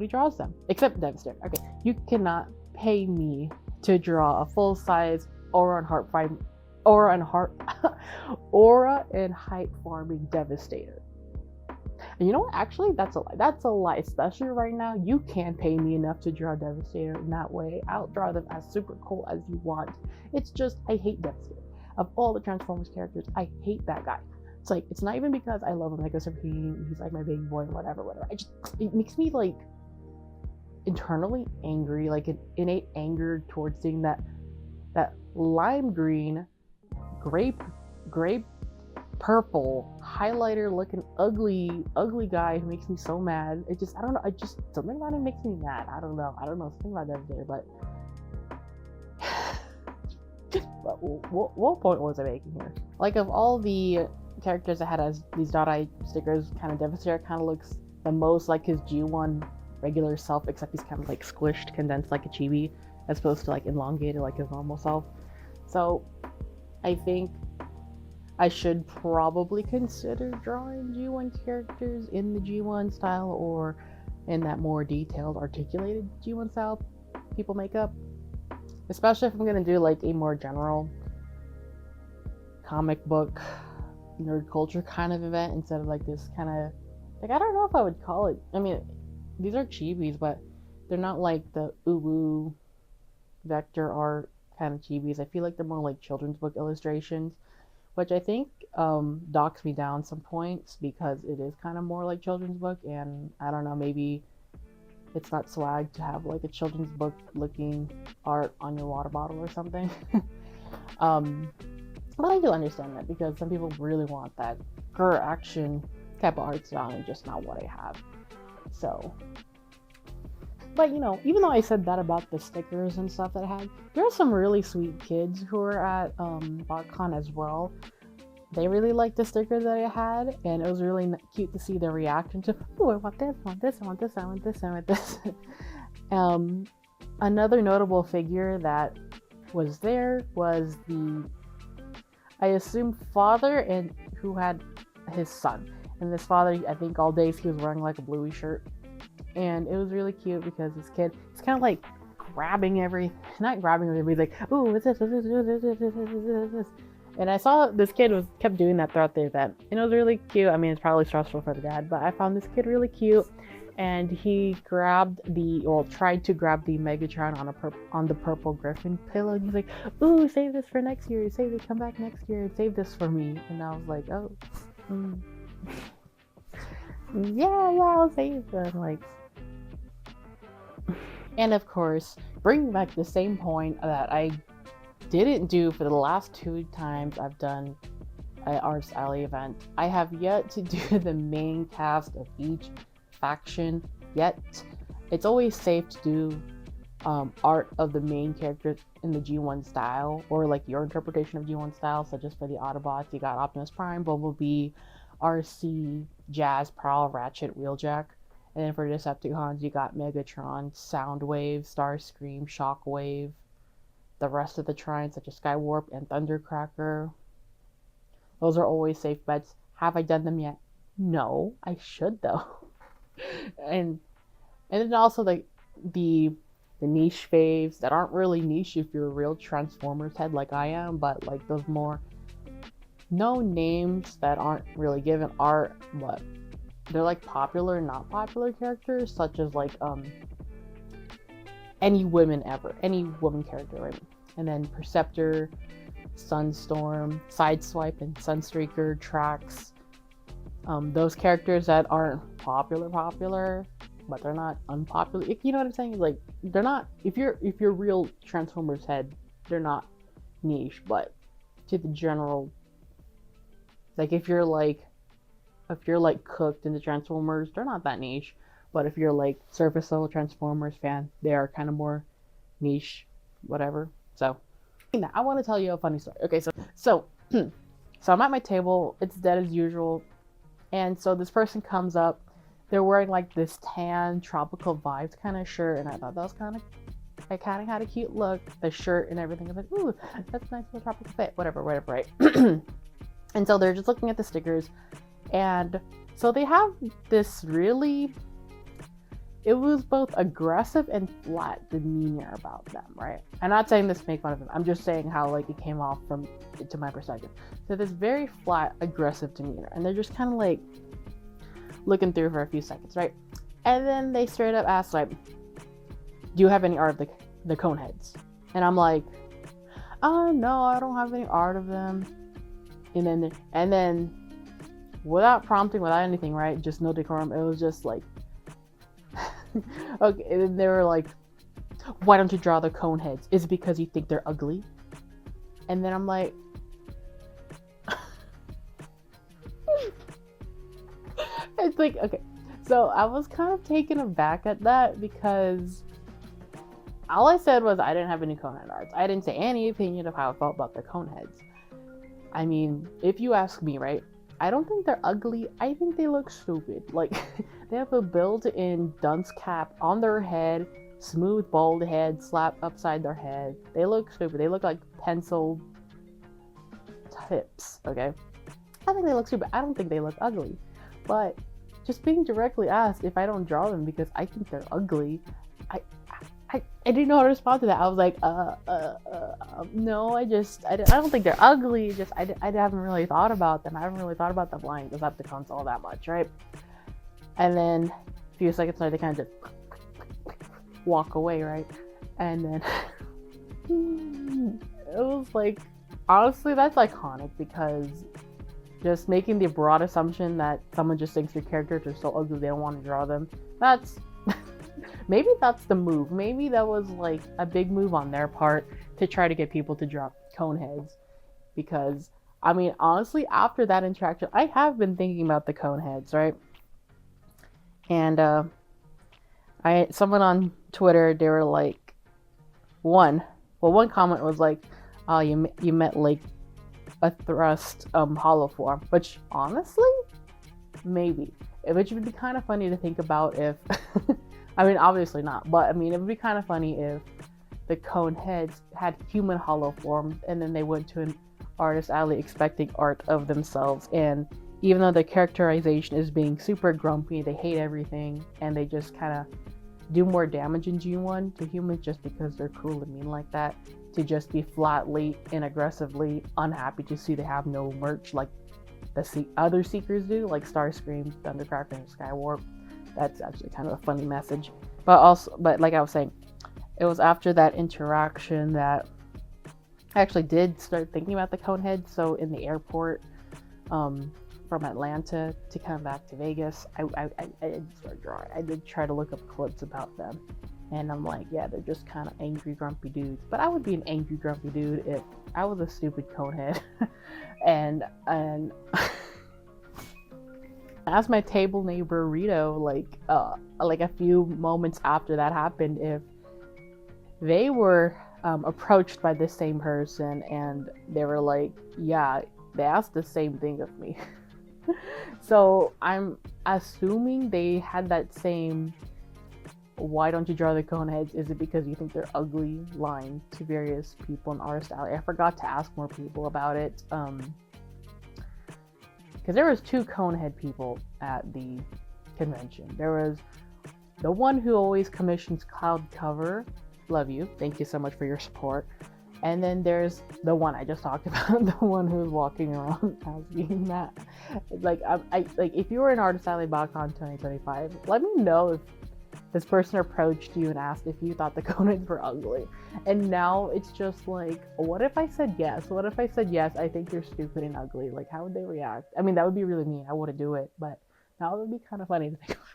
draws them except Devastator. Okay, you cannot pay me to draw a full-size aura and hype farming Devastator. And you know what? Actually, that's a lie. That's a lie. Especially right now, you can't pay me enough to draw Devastator in that way. I'll draw them as super cool as you want. It's just, I hate Devastator. Of all the Transformers characters, I hate that guy. It's like, it's not even because I love him, like, he's like my baby boy, whatever. It makes me like internally angry, like an innate anger towards seeing that lime green, grape purple highlighter looking ugly guy who makes me so mad. I don't know, something about him makes me mad. I don't know, something about that there, but what point was I making here? Like, of all the characters that had as these dot eye stickers, kind of Devastator kind of looks the most like his G1 regular self, except he's kind of like squished, condensed like a chibi, as opposed to like elongated like his normal self. So I think I should probably consider drawing G1 characters in the G1 style, or in that more detailed, articulated G1 style people make up. Especially if I'm gonna do like a more general comic book nerd culture kind of event, instead of like this kind of, like, I don't know if I would call it, I mean, these are chibis, but they're not like the uwu vector art kind of chibis. I feel like they're more like children's book illustrations, which I think docks me down some points, because it is kind of more like children's book, and I don't know, maybe it's not swag to have like a children's book looking art on your water bottle or something. But I do understand that, because some people really want that action type of art style, and just not what I have. So, but you know, even though I said that about the stickers and stuff that I had, there are some really sweet kids who were at BotCon as well. They really liked the stickers that I had, and it was really cute to see their reaction to, oh, I want this, I want this, I want this, I want this, I want this. Another notable figure that was there was the, I assume, father and who had his son. And this father, I think all days he was wearing like a bluey shirt. And it was really cute because this kid, he's kind of like grabbing not grabbing everything, but he's like, ooh, what's this, what's this, what's this. And I saw this kid kept doing that throughout the event. And it was really cute. I mean, it's probably stressful for the dad, but I found this kid really cute. And he tried to grab the Megatron on the purple griffin pillow. And he's like, ooh, save this for next year. Save it, come back next year and save this for me. And I was like, oh, yeah, I'll save them. Like, and of course, bringing back the same point that I didn't do for the last 2 times I've done an Artist Alley event. I have yet to do the main cast of each faction yet. It's always safe to do art of the main characters in the G1 style, or like your interpretation of G1 style. So just for the Autobots, you got Optimus Prime, Bumblebee, RC, Jazz, Prowl, Ratchet, Wheeljack. And then for Decepticons, you got Megatron, Soundwave, Starscream, Shockwave, the rest of the Trines such as Skywarp and Thundercracker. Those are always safe bets. Have I done them yet? No, I should though. and then also like the niche faves that aren't really niche if you're a real Transformers head like I am, but like those more no names that aren't really given art, but they're like popular and not popular characters, such as like any woman character, right? And then Perceptor, Sunstorm, Sideswipe, and Sunstreaker, Trax. Those characters that aren't popular, but they're not unpopular. You know what I'm saying? Like they're not. If you're real Transformers head, they're not niche. But to the general, like if you're like cooked into Transformers, they're not that niche. But if you're like surface level Transformers fan, they are kind of more niche, whatever. So I want to tell you a funny story. Okay, so I'm at my table. It's dead as usual. And so this person comes up. They're wearing like this tan tropical vibes kind of shirt, and I thought that was kind of had a cute look. The shirt and everything. I was like, ooh, that's a nice little tropical fit. Whatever, right? And so they're just looking at the stickers, and so they have this really. It was both aggressive and flat demeanor about them, right? I'm not saying this to make fun of them. I'm just saying how like it came off to my perspective. So this very flat, aggressive demeanor, and they're just kind of like looking through for a few seconds, right? And then they straight up ask like, "Do you have any art of the cone heads?" And I'm like, no, I don't have any art of them." And then without prompting, without anything, right? Just no decorum. It was just like. Okay, and then they were like, "Why don't you draw the cone heads? Is it because you think they're ugly?" And then I'm like, it's like, okay. So I was kind of taken aback at that because all I said was I didn't have any cone head arts. I didn't say any opinion of how I felt about the cone heads. I mean, if you ask me, right? I don't think they're ugly. I think they look stupid. Like, they have a built-in dunce cap on their head, smooth bald head slapped upside their head. They look stupid. They look like pencil tips, okay? I think they look stupid. I don't think they look ugly. But just being directly asked if I don't draw them because I think they're ugly, I didn't know how to respond to that. I was like, no, I don't think they're ugly. Just, I haven't really thought about them. I haven't really thought about the blind Decepticons all that much, right? And then a few seconds later, they kind of just walk away, right? And then it was like, honestly, that's iconic because just making the broad assumption that someone just thinks your characters are so ugly they don't want to draw them, that's maybe that's the move. Maybe that was like a big move on their part to try to get people to drop cone heads. Because, I mean, honestly, after that interaction, I have been thinking about the cone heads, right? And someone on Twitter, they were like, one comment was like, "Oh, you met like a thrust hollow form," which honestly, maybe, which would be kind of funny to think about if. I mean, obviously not, but I mean, it would be kind of funny if the cone heads had human hollow forms and then they went to Artist Alley expecting art of themselves, and even though the characterization is being super grumpy, they hate everything, and they just kind of do more damage in G1 to humans just because they're cruel and mean like that, to just be flatly and aggressively unhappy to see they have no merch like the other Seekers do, like Starscream, Thundercracker, and Skywarp. That's actually kind of a funny message. But like I was saying, it was after that interaction that I actually did start thinking about the Conehead. So in the airport, from Atlanta to come back to Vegas, I did start drawing. I did try to look up clips about them, and I'm like, yeah, they're just kind of angry, grumpy dudes. But I would be an angry, grumpy dude if I was a stupid Conehead. and as my table neighbor Rito, like a few moments after that happened, if they were approached by the same person and they were like, yeah, they asked the same thing of me. So I'm assuming they had that same "why don't you draw the Coneheads? Is it because you think they're ugly?" line to various people in Artist Alley. I forgot to ask more people about it, because there was 2 Conehead people at the convention. There was the one who always commissions Cloud Cover. Love you. Thank you so much for your support. And then there's the one I just talked about, the one who's walking around as being that. Like, I like, if you were in Artist Alley BotCon 2025, let me know if this person approached you and asked if you thought the Coneheads were ugly. And now it's just like, what if I said yes? What if I said yes, I think you're stupid and ugly? Like, how would they react? I mean, that would be really mean. I wouldn't do it, but now it would be kind of funny to think about.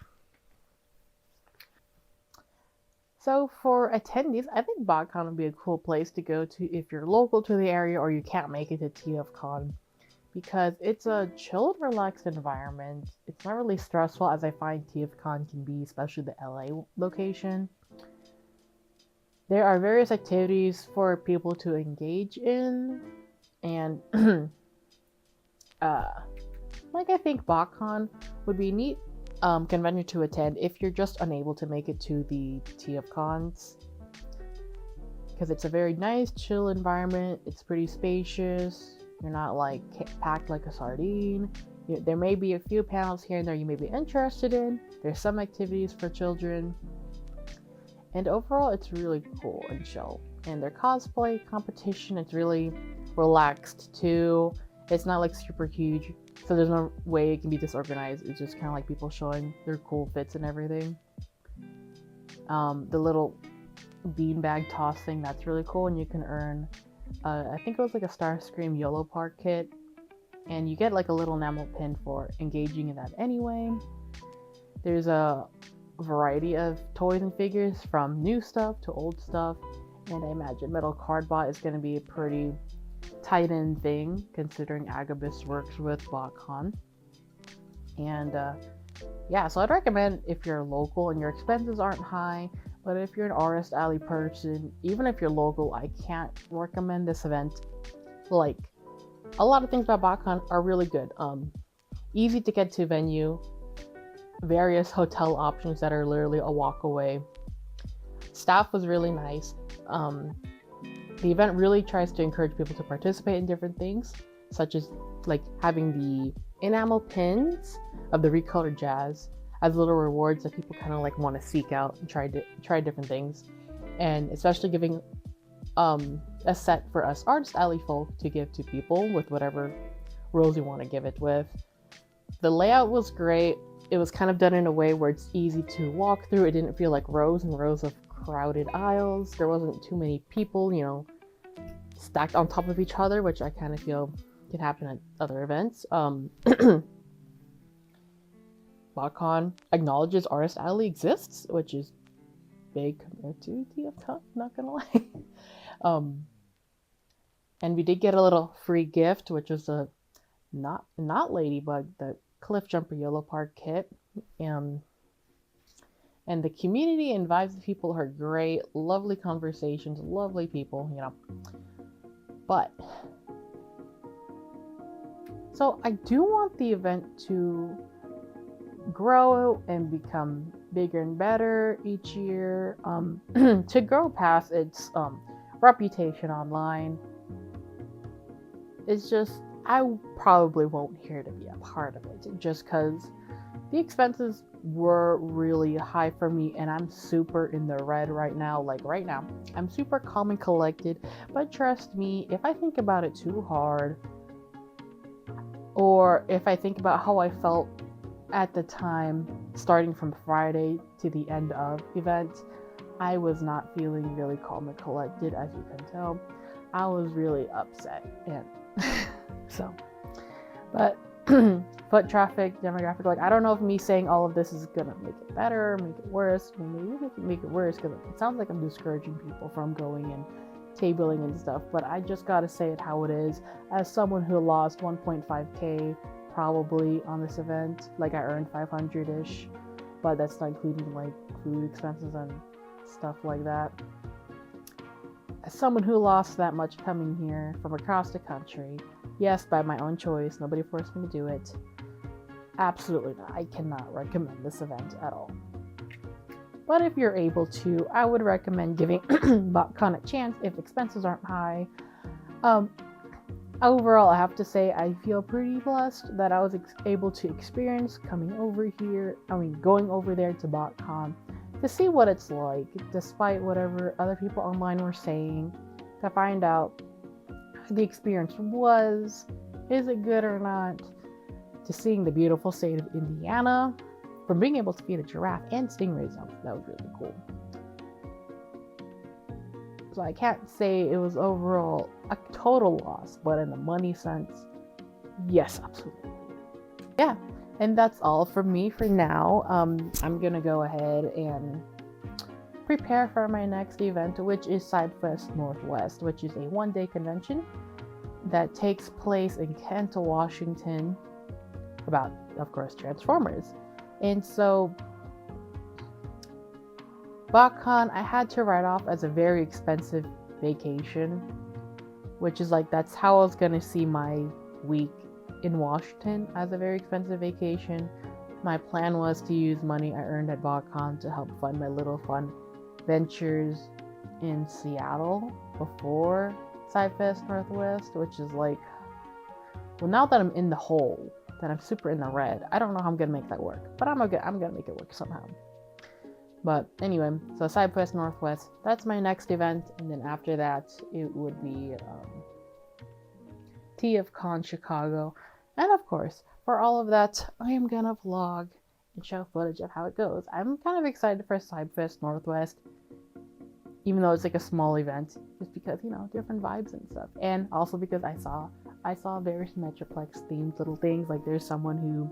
So for attendees, I think BotCon would be a cool place to go to if you're local to the area or you can't make it to TFCon, because it's a chill and relaxed environment. It's not really stressful as I find TFCon can be, especially the LA location. There are various activities for people to engage in, and like, I think BotCon would be neat convention to attend if you're just unable to make it to the TFCons, because it's a very nice chill environment. It's pretty spacious. You're not like packed like a sardine. There may be a few panels here and there you may be interested in. There's some activities for children, and overall it's really cool and chill. And their cosplay competition, it's really relaxed too. It's not like super huge, so there's no way it can be disorganized. It's just kind of like people showing their cool fits and everything. The little beanbag toss thing, that's really cool, and you can earn, I think it was like a Starscream YOLO Park kit, and you get like a little enamel pin for engaging in that anyway. There's a variety of toys and figures, from new stuff to old stuff, and I imagine Metal Cardbot is going to be a pretty tight-end thing, considering Agabus works with BotCon. And yeah, so I'd recommend if you're local and your expenses aren't high. But if you're an Artist Alley person, even if you're local, I can't recommend this event. Like, a lot of things about BotCon are really good. Easy to get to venue, various hotel options that are literally a walk away. Staff was really nice. The event really tries to encourage people to participate in different things, such as like having the enamel pins of the recolored jazz as little rewards that people kind of like want to seek out and try different things, and especially giving a set for us Artist Alley folk to give to people with whatever roles you want to give it with. The layout was great. It was kind of done in a way where it's easy to walk through. It didn't feel like rows and rows of crowded aisles. There wasn't too many people, you know, stacked on top of each other, which I kind of feel can happen at other events. BotCon acknowledges Artist Alley exists, which is big compared to TFCon, not gonna lie. And we did get a little free gift, which was a not Ladybug, the Cliff Jumper YOLO Park kit. And the community and vibes of people are great, lovely conversations, lovely people, you know. But so I do want the event to grow and become bigger and better each year, to grow past its reputation online. it's just, I probably won't here to be a part of it, just because the expenses were really high for me, and I'm super in the red right now. Like right now, I'm super calm and collected, but trust me, if I think about it too hard, or if I think about how I felt at the time, starting from Friday to the end of event, I was not feeling really calm and collected, as you can tell. I was really upset, and so, but foot traffic, demographic, like, I don't know if me saying all of this is gonna make it better, make it worse. I mean, maybe make it worse, because it sounds like I'm discouraging people from going and tabling and stuff, but I just gotta say it how it is. As someone who lost 1.5k probably on this event, like I earned 500-ish, but that's not including like food expenses and stuff like that. As someone who lost that much coming here from across the country, yes, by my own choice, nobody forced me to do it, absolutely not. I cannot recommend this event at all. But if you're able to, I would recommend giving BotCon a chance if expenses aren't high. Overall, I have to say I feel pretty blessed that I was able to experience coming over here, going over there to BotCon to see what it's like, despite whatever other people online were saying, to find out the experience was, is it good or not, to seeing the beautiful state of Indiana, from being able to feed a giraffe and stingrays. That was really cool. So I can't say it was overall a total loss, but in the money sense, yes, absolutely. Yeah, and that's all from me for now. I'm gonna go ahead and prepare for my next event, which is SideFest Northwest, which is a one-day convention that takes place in Kent, Washington, about, of course, Transformers. And so BotCon I had to write off as a very expensive vacation, which is like, that's how I was gonna see my week in Washington, as a very expensive vacation. My plan was to use money I earned at BotCon to help fund my little fun ventures in Seattle before SideFest Northwest, which is like, well, now that I'm in the hole, that I'm super in the red, I don't know how I'm gonna make that work, but I'm gonna make it work somehow. But anyway, so SideFest Northwest, that's my next event, and then after that it would be TFCon Chicago, and of course for all of that I am gonna vlog and show footage of how it goes. I'm kind of excited for SideFest Northwest, even though it's like a small event, just because, you know, different vibes and stuff, and also because I saw various Metroplex themed little things. Like, there's someone who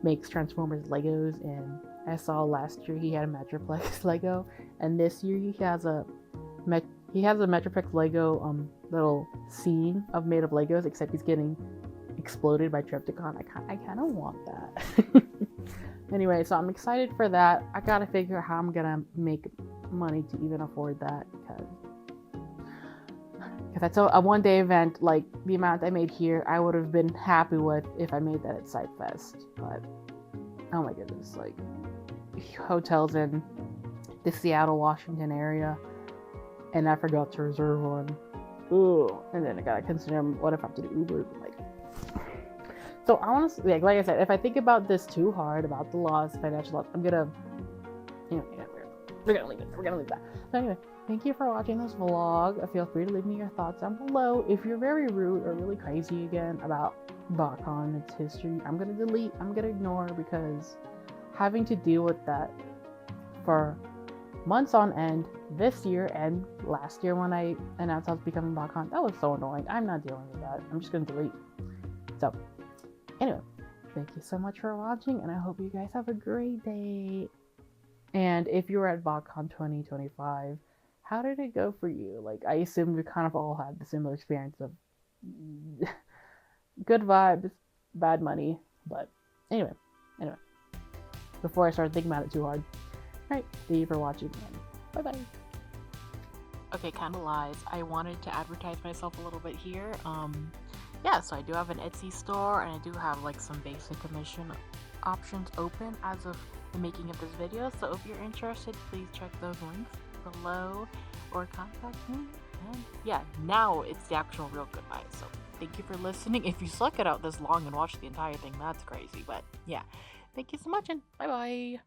makes Transformers Legos, and I saw last year he had a Metroplex Lego, and this year he has a Metroplex Lego little scene made of Legos, except he's getting exploded by Tripticon. I kind of want that. Anyway, so I'm excited for that. I gotta figure out how I'm gonna make money to even afford that, because that's a one-day event. Like, the amount I made here, I would have been happy with if I made that at SideFest. But oh my goodness, like, hotels in the Seattle, Washington area, and I forgot to reserve one. Ooh, and then I gotta consider, what if I have to do Uber? Like, so honestly, like I said, if I think about this too hard, about the loss, financial loss, I'm gonna, we're gonna leave it. We're gonna leave that. So anyway, thank you for watching this vlog. Feel free to leave me your thoughts down below. If you're very rude or really crazy again about BotCon and its history, I'm gonna delete, I'm gonna ignore, because having to deal with that for months on end this year and last year when I announced I was becoming BotCon, that was so annoying. I'm not dealing with that. I'm just gonna delete. So anyway, thank you so much for watching, and I hope you guys have a great day. And if you were at BotCon 2025, how did it go for you? Like, I assume we kind of all had the similar experience of good vibes, bad money. But anyway, before I start thinking about it too hard, alright, thank you for watching, and bye-bye. Okay, kind of lies. I wanted to advertise myself a little bit here. Yeah, so I do have an Etsy store, and I do have like some basic commission options open as of the making of this video. So if you're interested, please check those links below or contact me. And yeah, now it's the actual real goodbye. So Thank you for listening. If you stuck it out this long and watched the entire thing, that's crazy. But yeah, thank you so much and bye bye.